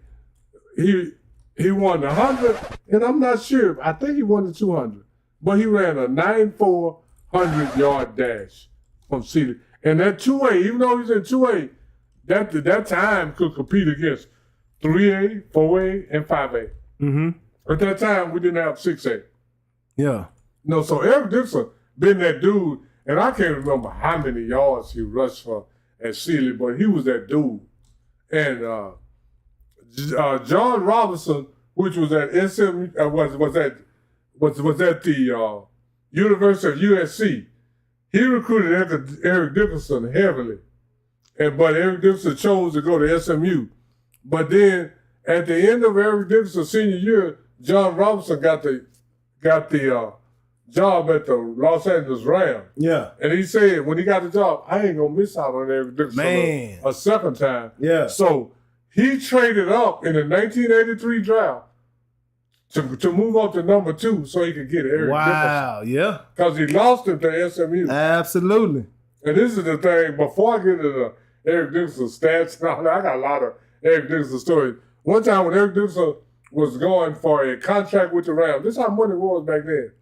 Speaker 5: He won the 100, and I'm not sure. I think he won the 200. But he ran a 9.4 100-yard dash from Sealy. And that 2A, even though he's in 2A, that time could compete against 3A, 4A, and 5A.
Speaker 4: Mm-hmm.
Speaker 5: At that time, we didn't have 6A.
Speaker 4: Yeah.
Speaker 5: No, so Eric Dixon been that dude, and I can't remember how many yards he rushed for at Sealy, but he was that dude. And John Robinson, which was at SM, was at the University of USC. He recruited Eric Dickerson heavily, but Eric Dickerson chose to go to SMU. But then at the end of Eric Dickerson's senior year, John Robinson got the job at the Los Angeles Rams.
Speaker 4: Yeah.
Speaker 5: And he said when he got the job, I ain't gonna miss out on Eric Dickerson a second time.
Speaker 4: Yeah.
Speaker 5: So he traded up in the 1983 draft to move up to number 2 so he could get Eric Dickerson.
Speaker 4: Wow, yeah.
Speaker 5: Because he lost him to SMU.
Speaker 4: Absolutely.
Speaker 5: And this is the thing, before I get into the Eric Dickerson stats and all that, I got a lot of Eric Dickerson stories. One time when Eric Dickerson was going for a contract with the Rams, this is how money was back then.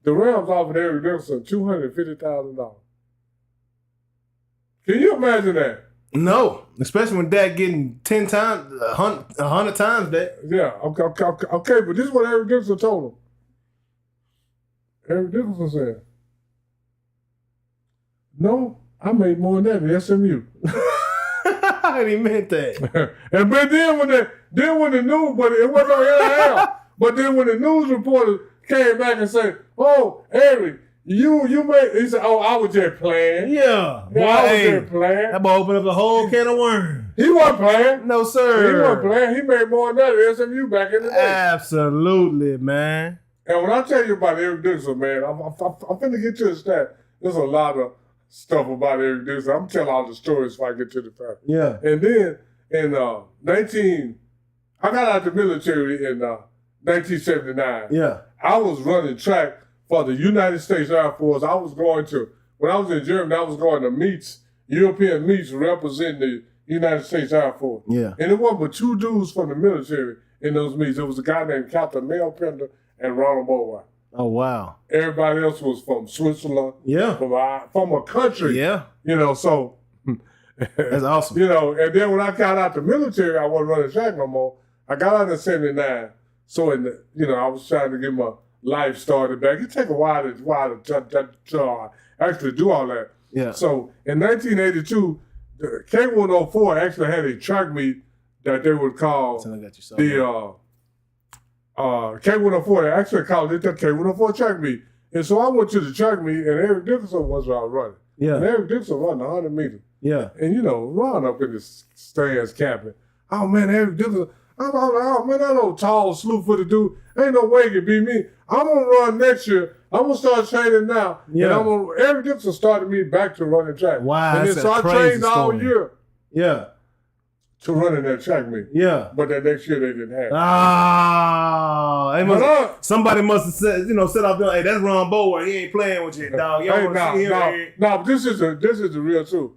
Speaker 5: The Rams offered Eric Dickerson $250,000. Can you imagine that?
Speaker 4: No, especially when Dad getting 10 times, 100 times that.
Speaker 5: Yeah, okay, but this is what Eric Dickerson told him. Eric Dickerson said, no, I made more than that at SMU.
Speaker 4: He meant that.
Speaker 5: And but then when the news, but it wasn't on NIL. But then when the news reporter came back and said, "Oh, Eric, you made," he said, "Oh, I was just playing."
Speaker 4: Yeah, boy,
Speaker 5: I was just playing.
Speaker 4: That boy opened up the whole can of worms.
Speaker 5: He wasn't playing.
Speaker 4: No, sir.
Speaker 5: He wasn't playing. He made more than that at SMU back in the day.
Speaker 4: Absolutely, man.
Speaker 5: And when I tell you about Eric Dickerson, man, I'm finna get to the stat. There's a lot of stuff about Eric Dickerson. I'm telling all the stories if I get to the fact.
Speaker 4: Yeah.
Speaker 5: And then in I got out of the military in 1979.
Speaker 4: Yeah.
Speaker 5: I was running track for the United States Air Force. When I was in Germany, I was going to meets, European meets representing the United States Air Force.
Speaker 4: Yeah.
Speaker 5: And it wasn't but 2 dudes from the military in those meets. It was a guy named Captain Mel Pender and Ronald Boleware.
Speaker 4: Oh, wow.
Speaker 5: Everybody else was from Switzerland.
Speaker 4: Yeah.
Speaker 5: From a country.
Speaker 4: Yeah.
Speaker 5: So.
Speaker 4: That's awesome.
Speaker 5: And then when I got out the military, I wasn't running track no more. I got out in 79. So, I was trying to get my life started back. It take a while to actually do all that.
Speaker 4: Yeah.
Speaker 5: So, in 1982, the K104 actually had a track meet that they would call the K104. They actually called it the K104 track meet. And so I went to the track meet, and Eric Dickerson was running.
Speaker 4: Yeah.
Speaker 5: And Eric Dickerson running 100 meters.
Speaker 4: Yeah.
Speaker 5: And, Ron up in the stands camping. Oh, man, Eric Dickerson. I'm like, oh man, that old tall, slew-footed dude, ain't no way he can beat me. I'm gonna run next year. I'm gonna start training now.
Speaker 4: Yeah.
Speaker 5: And Eric Dixon started me back to running track.
Speaker 4: Wow,
Speaker 5: and then,
Speaker 4: that's
Speaker 5: so
Speaker 4: a
Speaker 5: I
Speaker 4: crazy
Speaker 5: trained all
Speaker 4: story.
Speaker 5: year
Speaker 4: Yeah.
Speaker 5: to running that track meet.
Speaker 4: Yeah.
Speaker 5: But that next year they didn't have it.
Speaker 4: Somebody must have said, set up there, hey, that's Ron Boleware. He ain't playing with you, dog. Y'all want to see him?
Speaker 5: But this is the real truth.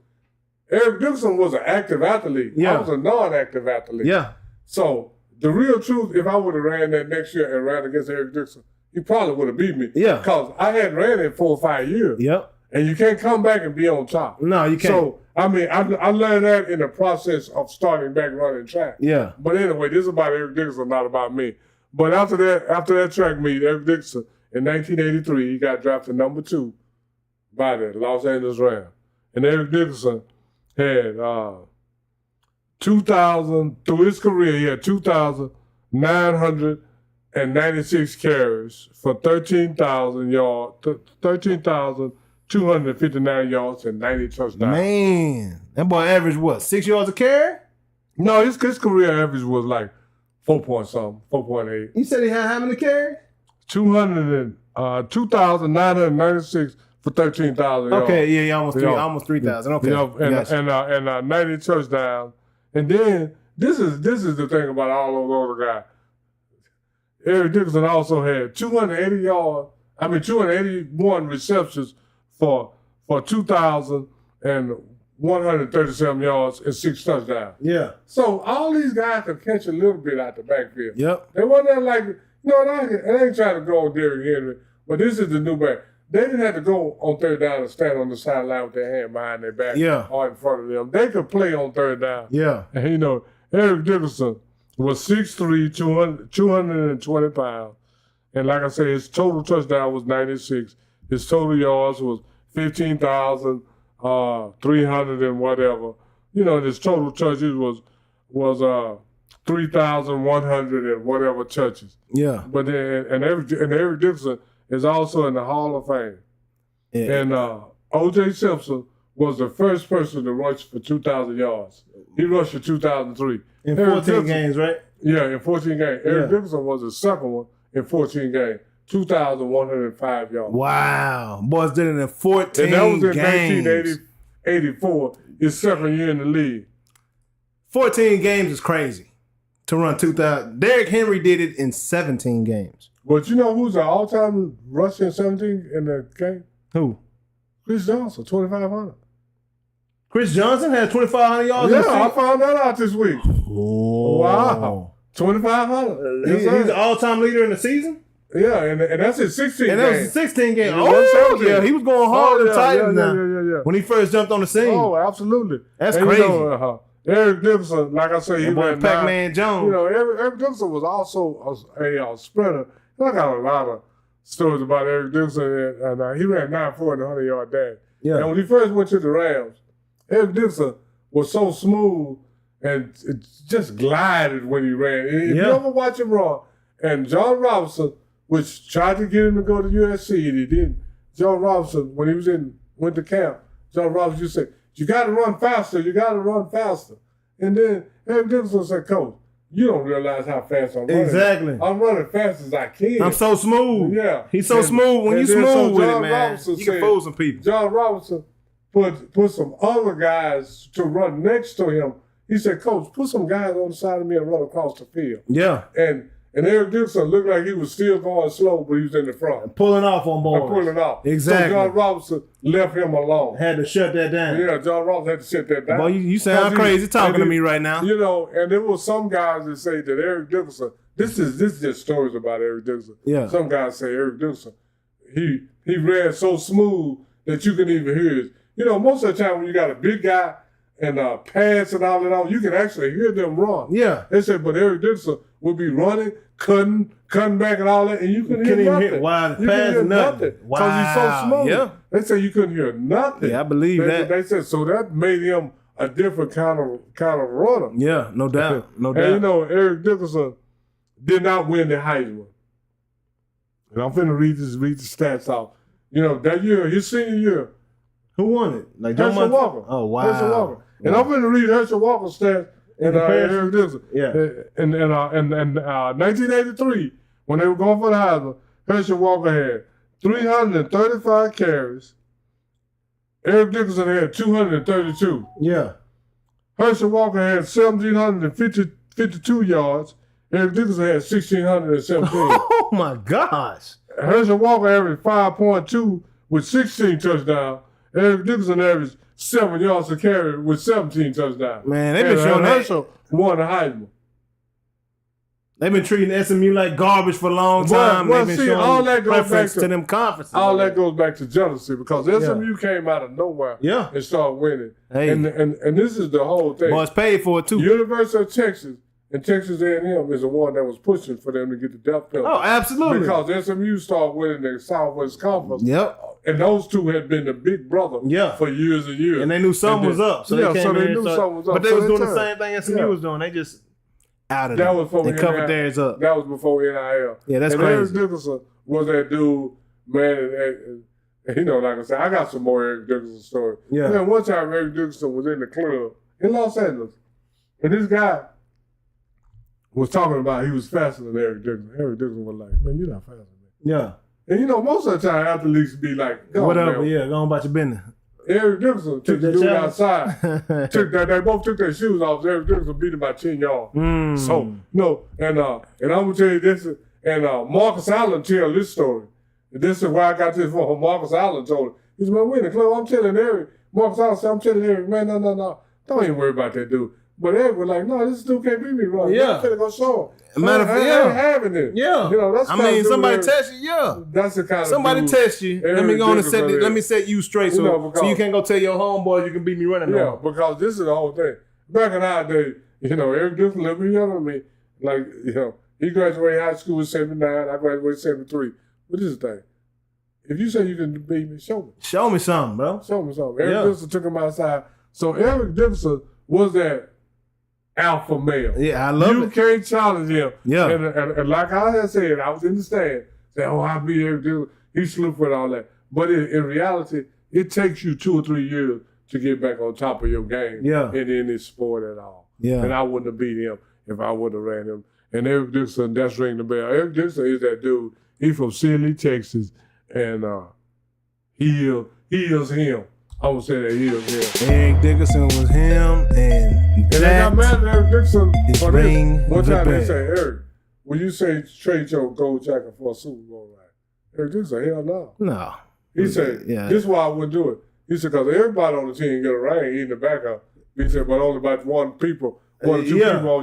Speaker 5: Eric Dixon was an active athlete.
Speaker 4: Yeah.
Speaker 5: I was a non-active athlete.
Speaker 4: Yeah.
Speaker 5: So the real truth, if I would have ran that next year and ran against Eric Dixon, he probably would have beat me.
Speaker 4: Yeah.
Speaker 5: Because I hadn't ran in 4 or 5 years.
Speaker 4: Yep.
Speaker 5: And you can't come back and be on top.
Speaker 4: No, you can't.
Speaker 5: So, I mean, I learned that in the process of starting back running track.
Speaker 4: Yeah.
Speaker 5: But anyway, this is about Eric Dixon, not about me. But after that track meet, Eric Dixon, in 1983, he got drafted number 2 by the Los Angeles Rams. And Eric Dixon had 2,000, through his career, he had 2,996 carries for 13,000 yards, 13,259 yards and 90 touchdowns.
Speaker 4: Man, that boy averaged what, 6 yards a carry?
Speaker 5: No, his career average was like 4.8.
Speaker 4: You said he had how many carries?
Speaker 5: 2,996 for 13,000 yards.
Speaker 4: Okay, yeah, almost 3,000. Okay,
Speaker 5: and 90 touchdowns. And then this is the thing about all those older guys. Eric Dixon also had 281 receptions for 2,137 yards and 6 touchdowns.
Speaker 4: Yeah.
Speaker 5: So all these guys could catch a little bit out the backfield.
Speaker 4: Yep.
Speaker 5: They wasn't like, and I ain't trying to go on Derrick Henry, but this is the new back. They didn't have to go on third down and stand on the sideline with their hand behind their back or in front of them. They could play on third down.
Speaker 4: Yeah.
Speaker 5: And Eric Dickerson was 6'3", 220 pounds. And like I said, his total touchdown was 96. His total yards was 15,300 and whatever. And his total touches was 3,100 and whatever touches.
Speaker 4: Yeah.
Speaker 5: But then, and Eric Dickerson is also in the Hall of Fame. Yeah. And O.J. Simpson was the first person to rush for 2,000 yards. He rushed for 2,003.
Speaker 4: In 14 games, right?
Speaker 5: Yeah, in 14 games. Eric Dickerson was the second one in 14 games. 2,105 yards.
Speaker 4: Wow. Boys did it in 14 games.
Speaker 5: And that was in 1984, his second year in the league.
Speaker 4: 14 games is crazy to run 2,000. Derrick Henry did it in 17 games.
Speaker 5: But you know who's the all-time rusher in 17 in the game?
Speaker 4: Who?
Speaker 5: Chris Johnson, 2,500.
Speaker 4: Chris Johnson had 2,500 yards in the season?
Speaker 5: I found that out this week.
Speaker 4: Oh.
Speaker 5: Wow. 2,500.
Speaker 4: He's the all-time leader in the season?
Speaker 5: Yeah, and that's his 16
Speaker 4: and
Speaker 5: game.
Speaker 4: that was 16 game.
Speaker 5: Oh,
Speaker 4: yeah, he was going hard in the Titans
Speaker 5: yeah.
Speaker 4: when he first jumped on the scene.
Speaker 5: Oh, absolutely.
Speaker 4: That's crazy.
Speaker 5: Eric Dickerson, like I said, he ran
Speaker 4: Pac-Man Jones.
Speaker 5: Eric Dickerson was also a sprinter. I got a lot of stories about Eric Dickerson, and he ran 9.4 in the 100-yard dash.
Speaker 4: Yeah.
Speaker 5: And when he first went to the Rams, Eric Dickerson was so smooth and it just glided when he ran. If you ever watch him run, and John Robinson, which tried to get him to go to USC, and he didn't. John Robinson, when he went to camp, John Robinson used to say, you got to run faster, you got to run faster. And then Eric Dickerson said, Coach, you don't realize how fast I'm running.
Speaker 4: Exactly.
Speaker 5: I'm running fast as I can.
Speaker 4: I'm so smooth.
Speaker 5: Yeah.
Speaker 4: He's so smooth. When you smooth with it, man, you can fool some people.
Speaker 5: John Robinson put some other guys to run next to him. He said, Coach, put some guys on the side of me and run across the field.
Speaker 4: Yeah.
Speaker 5: And Eric Dickerson looked like he was still going slow, but he was in the front.
Speaker 4: Pulling off on board.
Speaker 5: Pulling off.
Speaker 4: Exactly.
Speaker 5: So John Robinson left him alone.
Speaker 4: Had to shut that down.
Speaker 5: Yeah, John Robinson had to shut that down.
Speaker 4: Boy, you sound crazy talking to me right now.
Speaker 5: And there were some guys that say that Eric Dickerson, this is just stories about Eric Dickerson. Yeah. Some guys say Eric Dickerson, he ran so smooth that you couldn't even hear it. Most of the time when you got a big guy and pads and all that, you can actually hear them run. Yeah. They said, but Eric Dickerson would be running, cutting back and all that, and you couldn't hear nothing.
Speaker 4: Wow, the pads and nothing. Wow.
Speaker 5: Because he's so smooth.
Speaker 4: Yeah.
Speaker 5: They said you couldn't hear nothing.
Speaker 4: Yeah, I believe that.
Speaker 5: They said, so that made him a different kind of runner.
Speaker 4: Yeah, no doubt. No doubt.
Speaker 5: And Eric Dickerson did not win the Heisman. And I'm finna read the stats out. That year, his senior year.
Speaker 4: Who won it? Like
Speaker 5: Herschel Walker.
Speaker 4: Oh, wow.
Speaker 5: Herschel Walker. And I'm going to read Herschel Walker's stats Eric Dixon.
Speaker 4: Yeah.
Speaker 5: In 1983, when they were going for the Heisman, Herschel Walker had 335 carries. Eric Dickerson had 232.
Speaker 4: Yeah.
Speaker 5: Herschel Walker had 1,752 yards. Eric Dickerson had 1,617.
Speaker 4: Oh my gosh.
Speaker 5: Herschel Walker averaged 5.2 with 16 touchdowns. Eric Dickerson averaged 7 yards a carry with 17 touchdowns.
Speaker 4: Man, they've been showing
Speaker 5: Herschel won the Heisman.
Speaker 4: They've been treating SMU like garbage for a long time.
Speaker 5: Well,
Speaker 4: They've been
Speaker 5: see, all that
Speaker 4: showing
Speaker 5: goes
Speaker 4: preference
Speaker 5: back
Speaker 4: to them conferences.
Speaker 5: All that goes back to jealousy because SMU came out of nowhere and started winning.
Speaker 4: Hey.
Speaker 5: And this is the whole thing.
Speaker 4: Boys paid for it too.
Speaker 5: University of Texas and Texas A&M is the one that was pushing for them to get the death penalty.
Speaker 4: Oh, absolutely.
Speaker 5: Because SMU started winning the Southwest Conference.
Speaker 4: Yep.
Speaker 5: And those two had been the big brother for years and years.
Speaker 4: And they knew something was up. So they came in
Speaker 5: knew something was up.
Speaker 4: But they
Speaker 5: So
Speaker 4: was doing the
Speaker 5: turned.
Speaker 4: same thing SMU was doing. They just out of
Speaker 5: That
Speaker 4: it.
Speaker 5: was before
Speaker 4: They covered
Speaker 5: NIL.
Speaker 4: theirs up.
Speaker 5: That was before NIL.
Speaker 4: Yeah, that's
Speaker 5: and
Speaker 4: crazy.
Speaker 5: Eric Dickerson was that dude, man. And, like I said, I got some more Eric Dickerson stories.
Speaker 4: Yeah.
Speaker 5: Man, one time Eric Dickerson was in the club in Los Angeles, and this guy was talking about he was faster than Eric Dickerson. Eric Dickerson was like, man, you're not faster than me.
Speaker 4: Yeah.
Speaker 5: And most of the time athletes be like,
Speaker 4: whatever,
Speaker 5: man.
Speaker 4: yeah, go on about your business.
Speaker 5: Eric Dickerson took the
Speaker 4: that
Speaker 5: dude
Speaker 4: challenge.
Speaker 5: outside. They both took their shoes off. Eric Dickerson beat him by 10 yards. So, and I'm going to tell you this, and Marcus Allen tell this story. This is where I got this from. Marcus Allen told it. He said, man, we in the club. I'm telling Eric. Marcus Allen said, I'm telling Eric, man, no. Don't even worry about that dude. But Eric was like, no, this dude can't beat me, bro.
Speaker 4: Yeah.
Speaker 5: I'm finna go show him.
Speaker 4: Matter of fact,
Speaker 5: I ain't having it.
Speaker 4: Yeah.
Speaker 5: That's
Speaker 4: I mean, somebody test you, yeah.
Speaker 5: That's the kind of
Speaker 4: somebody
Speaker 5: dude
Speaker 4: test you. Let me
Speaker 5: Eric
Speaker 4: go on and
Speaker 5: Dickerson is.
Speaker 4: let me set you straight so you can't go tell your homeboys you can beat me running.
Speaker 5: Yeah,
Speaker 4: no.
Speaker 5: because this is the whole thing. Back in our day, Eric Dickerson a little bit younger than me. Like, he graduated high school in 79. I graduated in 73. But this is the thing. If you say you can beat me, show me.
Speaker 4: Show me something, bro.
Speaker 5: Show me something. Eric Dickerson took him outside. So Eric Dickerson was that alpha male.
Speaker 4: Yeah, I love it.
Speaker 5: You can't challenge him.
Speaker 4: Yeah.
Speaker 5: And like I had said, I was in the stand. Saying, I beat Eric Dickerson. He slept with all that. But in reality, it takes you 2 or 3 years to get back on top of your game in this sport at all.
Speaker 4: Yeah.
Speaker 5: And I wouldn't have beat him if I would have ran him. And Eric Dickerson, that's ringing the bell. Eric Dickerson is that dude. He's from Sealy, Texas. And he is him. I would say that he is him.
Speaker 4: Eric Dickerson was him, and
Speaker 5: they got mad at Eric Dickerson for this. One time they
Speaker 4: bell.
Speaker 5: say, Eric, when you say trade your gold jacket for a Super Bowl, right? Eric Dickerson, hell no.
Speaker 4: No.
Speaker 5: He said, this is why I wouldn't do it. He said, because everybody on the team get a ring in the backup. He said, but only about one or two people on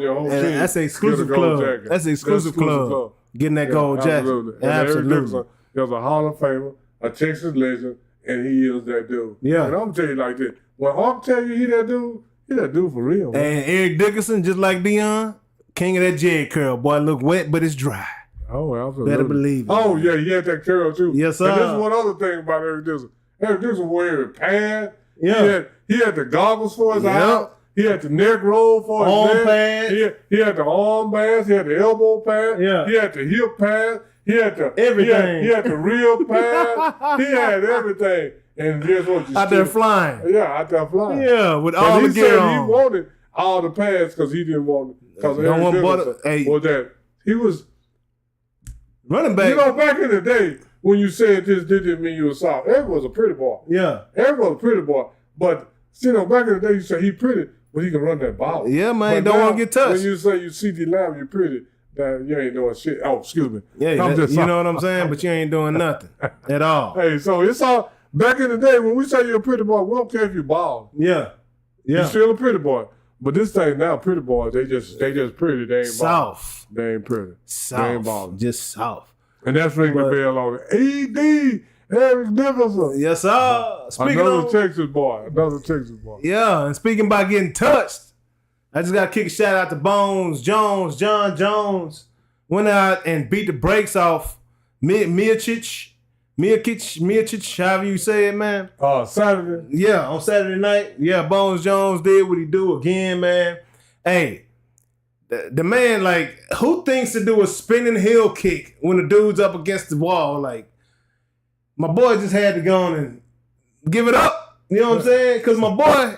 Speaker 5: your whole team.
Speaker 4: That's an exclusive club.
Speaker 5: Jacket.
Speaker 4: That's an exclusive club. Getting that gold jacket.
Speaker 5: Absolutely. And
Speaker 4: Absolutely.
Speaker 5: Eric Dickerson is a Hall of Famer, a Texas legend, and he is that dude.
Speaker 4: Yeah.
Speaker 5: And I'm going to tell you like this. When Hawk tell you he that dude for real. Man.
Speaker 4: And Eric Dickerson, just like Deion, king of that J curl. Boy, look wet, but it's dry.
Speaker 5: Oh, absolutely.
Speaker 4: Better believe it.
Speaker 5: Oh, yeah, he had that curl too.
Speaker 4: Yes, sir.
Speaker 5: And this is one other thing about Eric Dickerson. Eric Dickerson wore every pad.
Speaker 4: Yeah.
Speaker 5: He had the goggles for his eye. He had the neck roll for his
Speaker 4: arm
Speaker 5: neck.
Speaker 4: pads.
Speaker 5: He had the arm pads. He had the elbow pad.
Speaker 4: Yeah.
Speaker 5: He had the hip pad. He had the
Speaker 4: everything.
Speaker 5: He had the real pad. He had everything. And guess what?
Speaker 4: Out there flying.
Speaker 5: Yeah, out there flying.
Speaker 4: Yeah, with
Speaker 5: but
Speaker 4: all the gear on.
Speaker 5: He wanted all the pads because he didn't want it. Because Eric Dickerson was that he was
Speaker 4: running back.
Speaker 5: Back in the day when you said this didn't mean you were soft. Eric was a pretty boy.
Speaker 4: Yeah.
Speaker 5: Eric was a pretty boy. But back in the day you say he pretty, but he can run that ball.
Speaker 4: Yeah, man,
Speaker 5: but
Speaker 4: don't want to get touched.
Speaker 5: When you say you CD Lamb, you're pretty. That you ain't doing shit. Oh, excuse me.
Speaker 4: Yeah, you know what I'm saying? But you ain't doing nothing at all.
Speaker 5: Hey, so it's all back in the day when we say you're a pretty boy, we don't care if you bald.
Speaker 4: Yeah.
Speaker 5: You're still a pretty boy. But this thing now, pretty boys, they just pretty. They ain't
Speaker 4: soft.
Speaker 5: Bald. They ain't pretty.
Speaker 4: Soft.
Speaker 5: They ain't bald.
Speaker 4: Just soft.
Speaker 5: And that's ringing the bell on it. ED Eric Dickerson.
Speaker 4: Yes, sir.
Speaker 5: Another Texas boy.
Speaker 4: Yeah, and speaking about getting touched, I just got to kick a shout out to John Jones. Went out and beat the brakes off Miocic, however you say it, man.
Speaker 5: Saturday?
Speaker 4: Yeah, on Saturday night. Yeah, Bones Jones did what he do again, man. Hey, the man, like, who thinks to do a spinning heel kick when the dude's up against the wall? Like, my boy just had to go on and give it up. You know what I'm saying? Because my boy,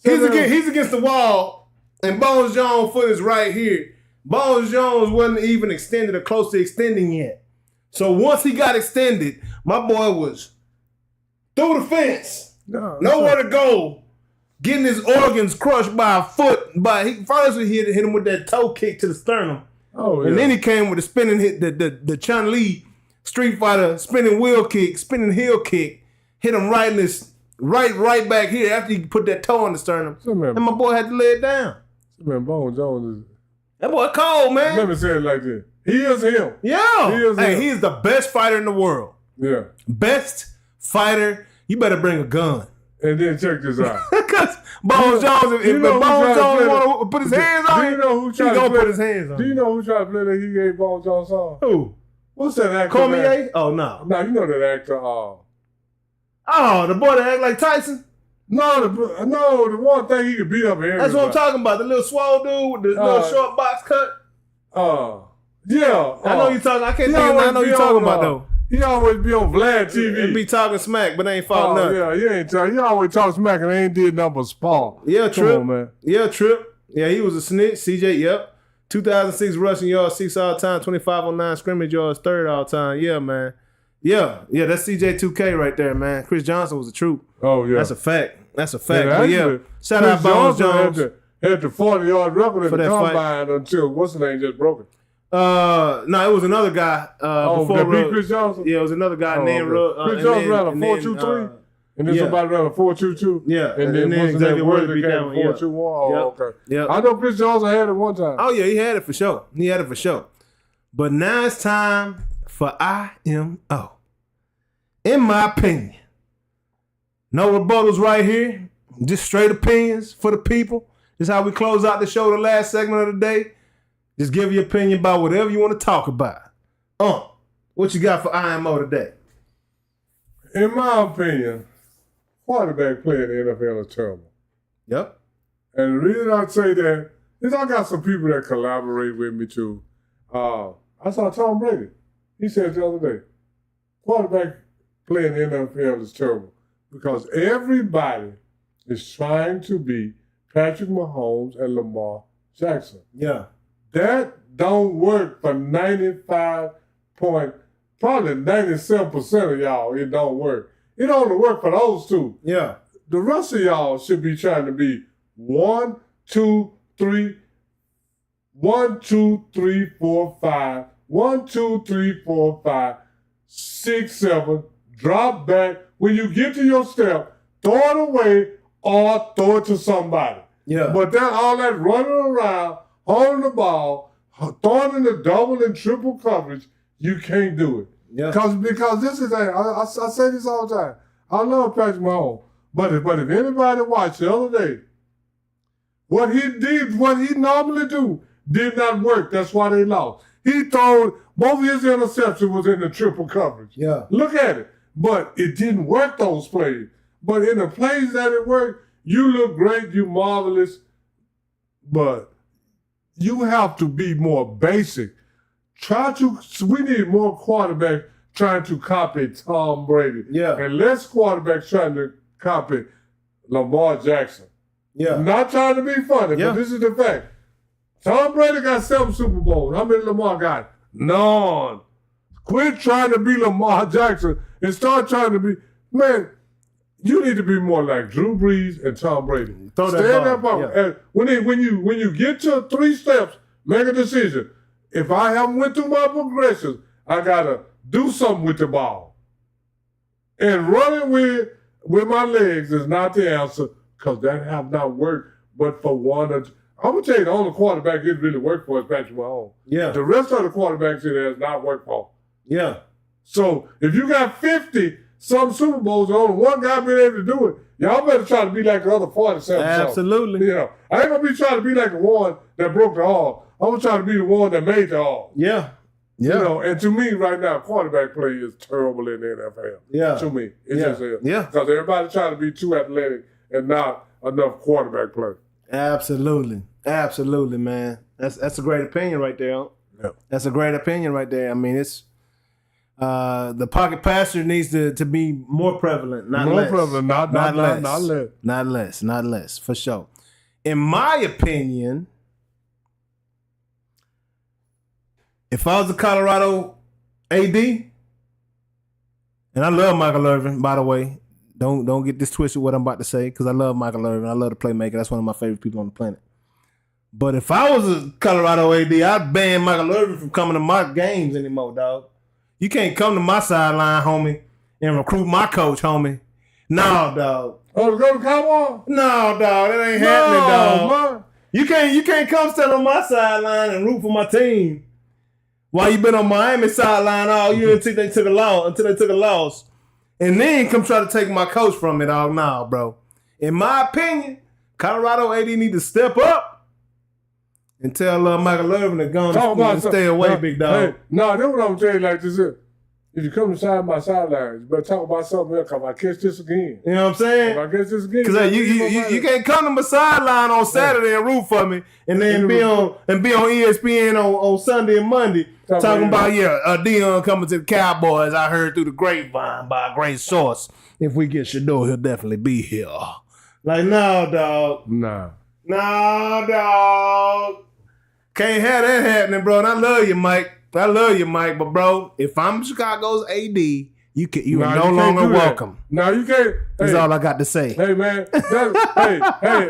Speaker 4: he's against the wall. And Bones Jones' foot is right here. Bones Jones wasn't even extended or close to extending yet. So once he got extended, my boy was through the fence. Nowhere to go. Getting his organs crushed by a foot. First he hit him with that toe kick to the sternum.
Speaker 5: Oh,
Speaker 4: and then he came with the spinning hit, the Chun-Li Street Fighter spinning heel kick, hit him right in his right back here after he put that toe on the sternum. And my boy had to lay it down.
Speaker 5: Man, Bones Jones is...
Speaker 4: That boy cold, man.
Speaker 5: Let me say it like this. He is him.
Speaker 4: Yeah.
Speaker 5: He
Speaker 4: is the best fighter in the world.
Speaker 5: Yeah.
Speaker 4: Best fighter. You better bring a gun.
Speaker 5: And then check this out.
Speaker 4: Because Bones Jones, if Bones Jones want to put his hands on him, he's going to put his hands on him.
Speaker 5: Do you know who tried to play that he gave Bones Jones song?
Speaker 4: Who?
Speaker 5: What's that actor?
Speaker 4: Cormier? Oh, no.
Speaker 5: No, you know that actor.
Speaker 4: Oh, the boy that act like Tyson?
Speaker 5: No, the one thing he could beat up everybody.
Speaker 4: That's what I'm talking about. The little swole dude with the little short box cut.
Speaker 5: Yeah.
Speaker 4: I know you talking. I can't think of I know you talking about though.
Speaker 5: He always be on Vlad TV.
Speaker 4: He be talking smack, but ain't fought nothing.
Speaker 5: Yeah, he ain't talking. He always talk smack and ain't did nothing but spar.
Speaker 4: Yeah, Trip.
Speaker 5: Come on, man.
Speaker 4: Yeah, Trip. Yeah, he was a snitch. CJ, yep. 2006 rushing yards, 6 all time, 25 on 9 scrimmage yards, 3rd all time. Yeah, man. Yeah, that's CJ2K right there, man. Chris Johnson was a troop.
Speaker 5: Oh, yeah.
Speaker 4: That's a fact.
Speaker 5: Yeah,
Speaker 4: shout out Bones Jones.
Speaker 5: Had the 40-yard record in
Speaker 4: for
Speaker 5: the
Speaker 4: that
Speaker 5: combine until what's the name just broke it.
Speaker 4: No, it was another guy. Before
Speaker 5: beat Chris Johnson?
Speaker 4: Yeah, it was another guy named
Speaker 5: Chris Johnson ran a 4.23, and then somebody ran a 4.22.
Speaker 4: Yeah,
Speaker 5: and then
Speaker 4: Xavier
Speaker 5: Worthy
Speaker 4: beat
Speaker 5: came
Speaker 4: that one.
Speaker 5: 4.21. Oh, okay.
Speaker 4: Yeah,
Speaker 5: I know Chris Johnson had it one time.
Speaker 4: Oh yeah, he had it for sure. But now it's time for IMO. In my opinion, no rebuttals right here. Just straight opinions for the people. This is how we close out the show, the last segment of the day. Just give your opinion about whatever you want to talk about. What you got for IMO today?
Speaker 5: In my opinion, quarterback play in the NFL is terrible.
Speaker 4: Yep.
Speaker 5: And the reason I say that is I got some people that collaborate with me too. I saw Tom Brady. He said the other day, quarterback play in the NFL is terrible because everybody is trying to be Patrick Mahomes and Lamar Jackson.
Speaker 4: Yeah.
Speaker 5: That don't work for 97% of y'all. It don't work. It only work for those two.
Speaker 4: Yeah.
Speaker 5: The rest of y'all should be trying to be 1, 2, 3, 1, 2, 3, 4, 5, 1, 2, 3, 4, 5, 6, 7, drop back. When you get to your step, throw it away or throw it to somebody.
Speaker 4: Yeah.
Speaker 5: But then all that running around, holding the ball, throwing in the double and triple coverage, you can't do it.
Speaker 4: Yeah.
Speaker 5: Because this is, I say this all the time. I love Patrick Mahomes. But if anybody watched the other day, what he normally do, did not work. That's why they lost. He threw, both his interceptions was in the triple coverage.
Speaker 4: Yeah.
Speaker 5: Look at it. But it didn't work those plays. But in the plays that it worked, you look great, you marvelous, but you have to be more basic. We need more quarterbacks trying to copy Tom Brady.
Speaker 4: Yeah.
Speaker 5: And less quarterbacks trying to copy Lamar Jackson.
Speaker 4: Yeah.
Speaker 5: I'm not trying to be funny, but this is the fact. Tom Brady got 7 Super Bowls. How many Lamar got? None. Quit trying to be Lamar Jackson and start trying to be, man, you need to be more like Drew Brees and Tom Brady.
Speaker 4: Throw
Speaker 5: Stay
Speaker 4: that
Speaker 5: in that ball.
Speaker 4: Yeah.
Speaker 5: And when you get to 3 steps, make a decision. If I haven't went through my progressions, I gotta do something with the ball. And running with my legs is not the answer, because that have not worked. But for one, I'm gonna tell you, the only quarterback it really worked for is Patrick Mahomes.
Speaker 4: Yeah.
Speaker 5: The rest of the quarterbacks it has not worked for.
Speaker 4: Yeah.
Speaker 5: So if you got 50 some Super Bowls, and only one guy been able to do it, y'all better try to be like the other 47.
Speaker 4: Absolutely.
Speaker 5: You know, I ain't gonna be trying to be like the one that broke the Hall. I'm gonna try to be the one that made the Hall.
Speaker 4: Yeah. Yeah.
Speaker 5: You know, and to me right now, quarterback play is terrible in the NFL.
Speaker 4: Yeah.
Speaker 5: To me, it just is.
Speaker 4: Yeah.
Speaker 5: Because everybody trying to be too athletic and not enough quarterback play.
Speaker 4: Absolutely. Absolutely, man. That's a great opinion right there.
Speaker 5: Yeah.
Speaker 4: That's a great opinion right there. I mean, it's the pocket passer needs to be more prevalent, not less.
Speaker 5: More prevalent, not less.
Speaker 4: Not less, for sure. in my opinion, if I was a Colorado AD, and I love Michael Irvin, by the way. Don't get this twisted what I'm about to say, because I love Michael Irvin. I love the playmaker. That's one of my favorite people on the planet. But if I was a Colorado AD, I'd ban Michael Irvin from coming to my games anymore, dog. You can't come to my sideline, homie, and recruit my coach, homie. No, dog.
Speaker 5: Oh, to go to Cowboys?
Speaker 4: No, dog. That ain't happening, dog. Man. You can't come stand on my sideline and root for my team while you been on Miami sideline all year until they took a loss. And then come try to take my coach from it all now, bro. In my opinion, Colorado AD need to step up and tell Michael Irvin to go and stay away, big dog.
Speaker 5: Hey, no, that's what I'm telling you like this is. If you come to my sidelines, you better talk about something else, because I catch this again.
Speaker 4: You know what I'm saying?
Speaker 5: If I catch this again.
Speaker 4: Because you can't come to my sideline on Saturday and root for me and then be on ESPN on Sunday and Monday talking about Deion coming to the Cowboys. I heard through the grapevine by a great source. If we get Shador, he'll definitely be here. Like, no, dog.
Speaker 5: Nah.
Speaker 4: No, dog. Can't have that happening, bro. And I love you, Mike. But bro, if I'm Chicago's AD, you are no longer welcome.
Speaker 5: No, you can't.
Speaker 4: That's all I got to say.
Speaker 5: Hey, man.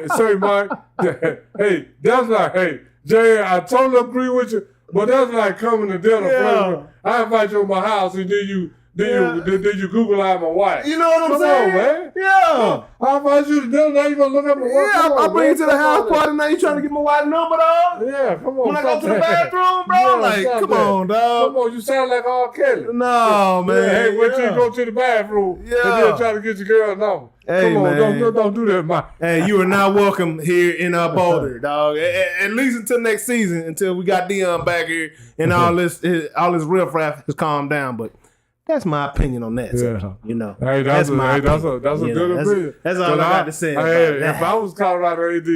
Speaker 5: Sorry, Mike. That's like, Jay, I totally agree with you, but that's like coming to dinner.
Speaker 4: Yeah.
Speaker 5: I invite you to my house, and then you Google out my wife.
Speaker 4: You know what I'm saying?
Speaker 5: Come on, man.
Speaker 4: Yeah.
Speaker 5: I invite you to dinner, now you gonna look at my wife.
Speaker 4: Yeah, I bring you to the house party, now you trying to get my wife's number, dog?
Speaker 5: Yeah, come on.
Speaker 4: When I go to the bathroom, bro, come on, dog.
Speaker 5: Come on, you sound like R. Kelly.
Speaker 4: No, man.
Speaker 5: Hey, wait till you go to the bathroom and then try to get your girl number.
Speaker 4: Hey,
Speaker 5: come on,
Speaker 4: man.
Speaker 5: don't do that, Mike.
Speaker 4: Hey, you are not welcome here in Boulder, dog. At least until next season, until we got Deion back here and all this riffraff has calmed down. But that's my opinion on that. So, you know,
Speaker 5: hey, that's a good opinion.
Speaker 4: That's all I got to say.
Speaker 5: If I was Colorado AD,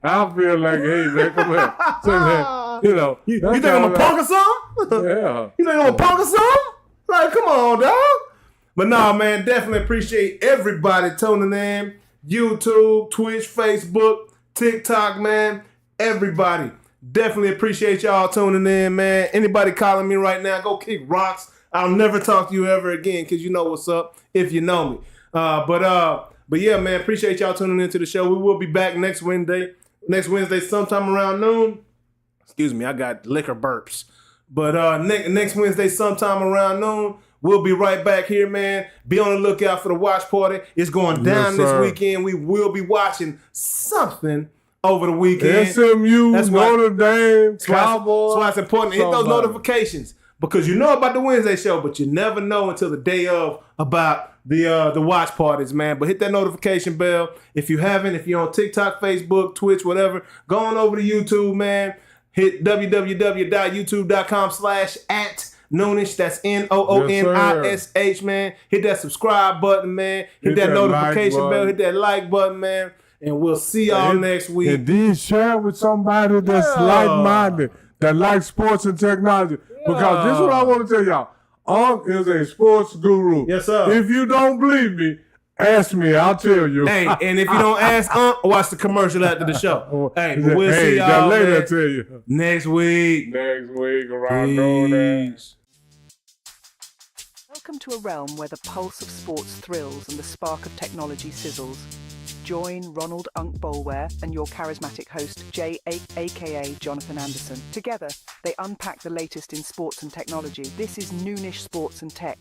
Speaker 5: I feel like, hey, man, come here. So, man,
Speaker 4: you think I'm a punk or something?
Speaker 5: Yeah.
Speaker 4: You think I'm a punk or something? Like, come on, dog. But no, man, definitely appreciate everybody tuning in. YouTube, Twitch, Facebook, TikTok, man. Everybody. Definitely appreciate y'all tuning in, man. Anybody calling me right now, go kick rocks. I'll never talk to you ever again, because you know what's up if you know me. But yeah, man, appreciate y'all tuning into the show. We will be back next Wednesday sometime around noon. Excuse me, I got liquor burps. But next Wednesday sometime around noon, we'll be right back here, man. Be on the lookout for the watch party. It's going down this weekend. We will be watching something over the weekend.
Speaker 5: SMU, Notre Dame, Cowboys.
Speaker 4: That's why it's important to hit those notifications. Because you know about the Wednesday show, but you never know until the day of about the watch parties, man. But hit that notification bell. If you haven't, if you're on TikTok, Facebook, Twitch, whatever, go on over to YouTube, man. Hit www.youtube.com/@Noonish. That's Noonish, man. Hit that subscribe button, man. Hit that notification bell. Hit that like button, man. And we'll see y'all next week.
Speaker 5: And then share it with somebody that's like-minded, that likes sports and technology. Because this is what I want to tell y'all. Unc is a sports guru.
Speaker 4: Yes, sir.
Speaker 5: If you don't believe me, ask me. I'll tell you.
Speaker 4: Hey, and if you don't ask Unc, watch the commercial after the show. Hey, but we'll see y'all
Speaker 5: later. Tell you
Speaker 4: next week.
Speaker 5: Around Peace.
Speaker 3: Welcome to a realm where the pulse of sports thrills and the spark of technology sizzles. Join Ronald Boleware and your charismatic host, Jay, aka Jonathan Anderson. Together, they unpack the latest in sports and technology. This is Noonish Sports and Tech.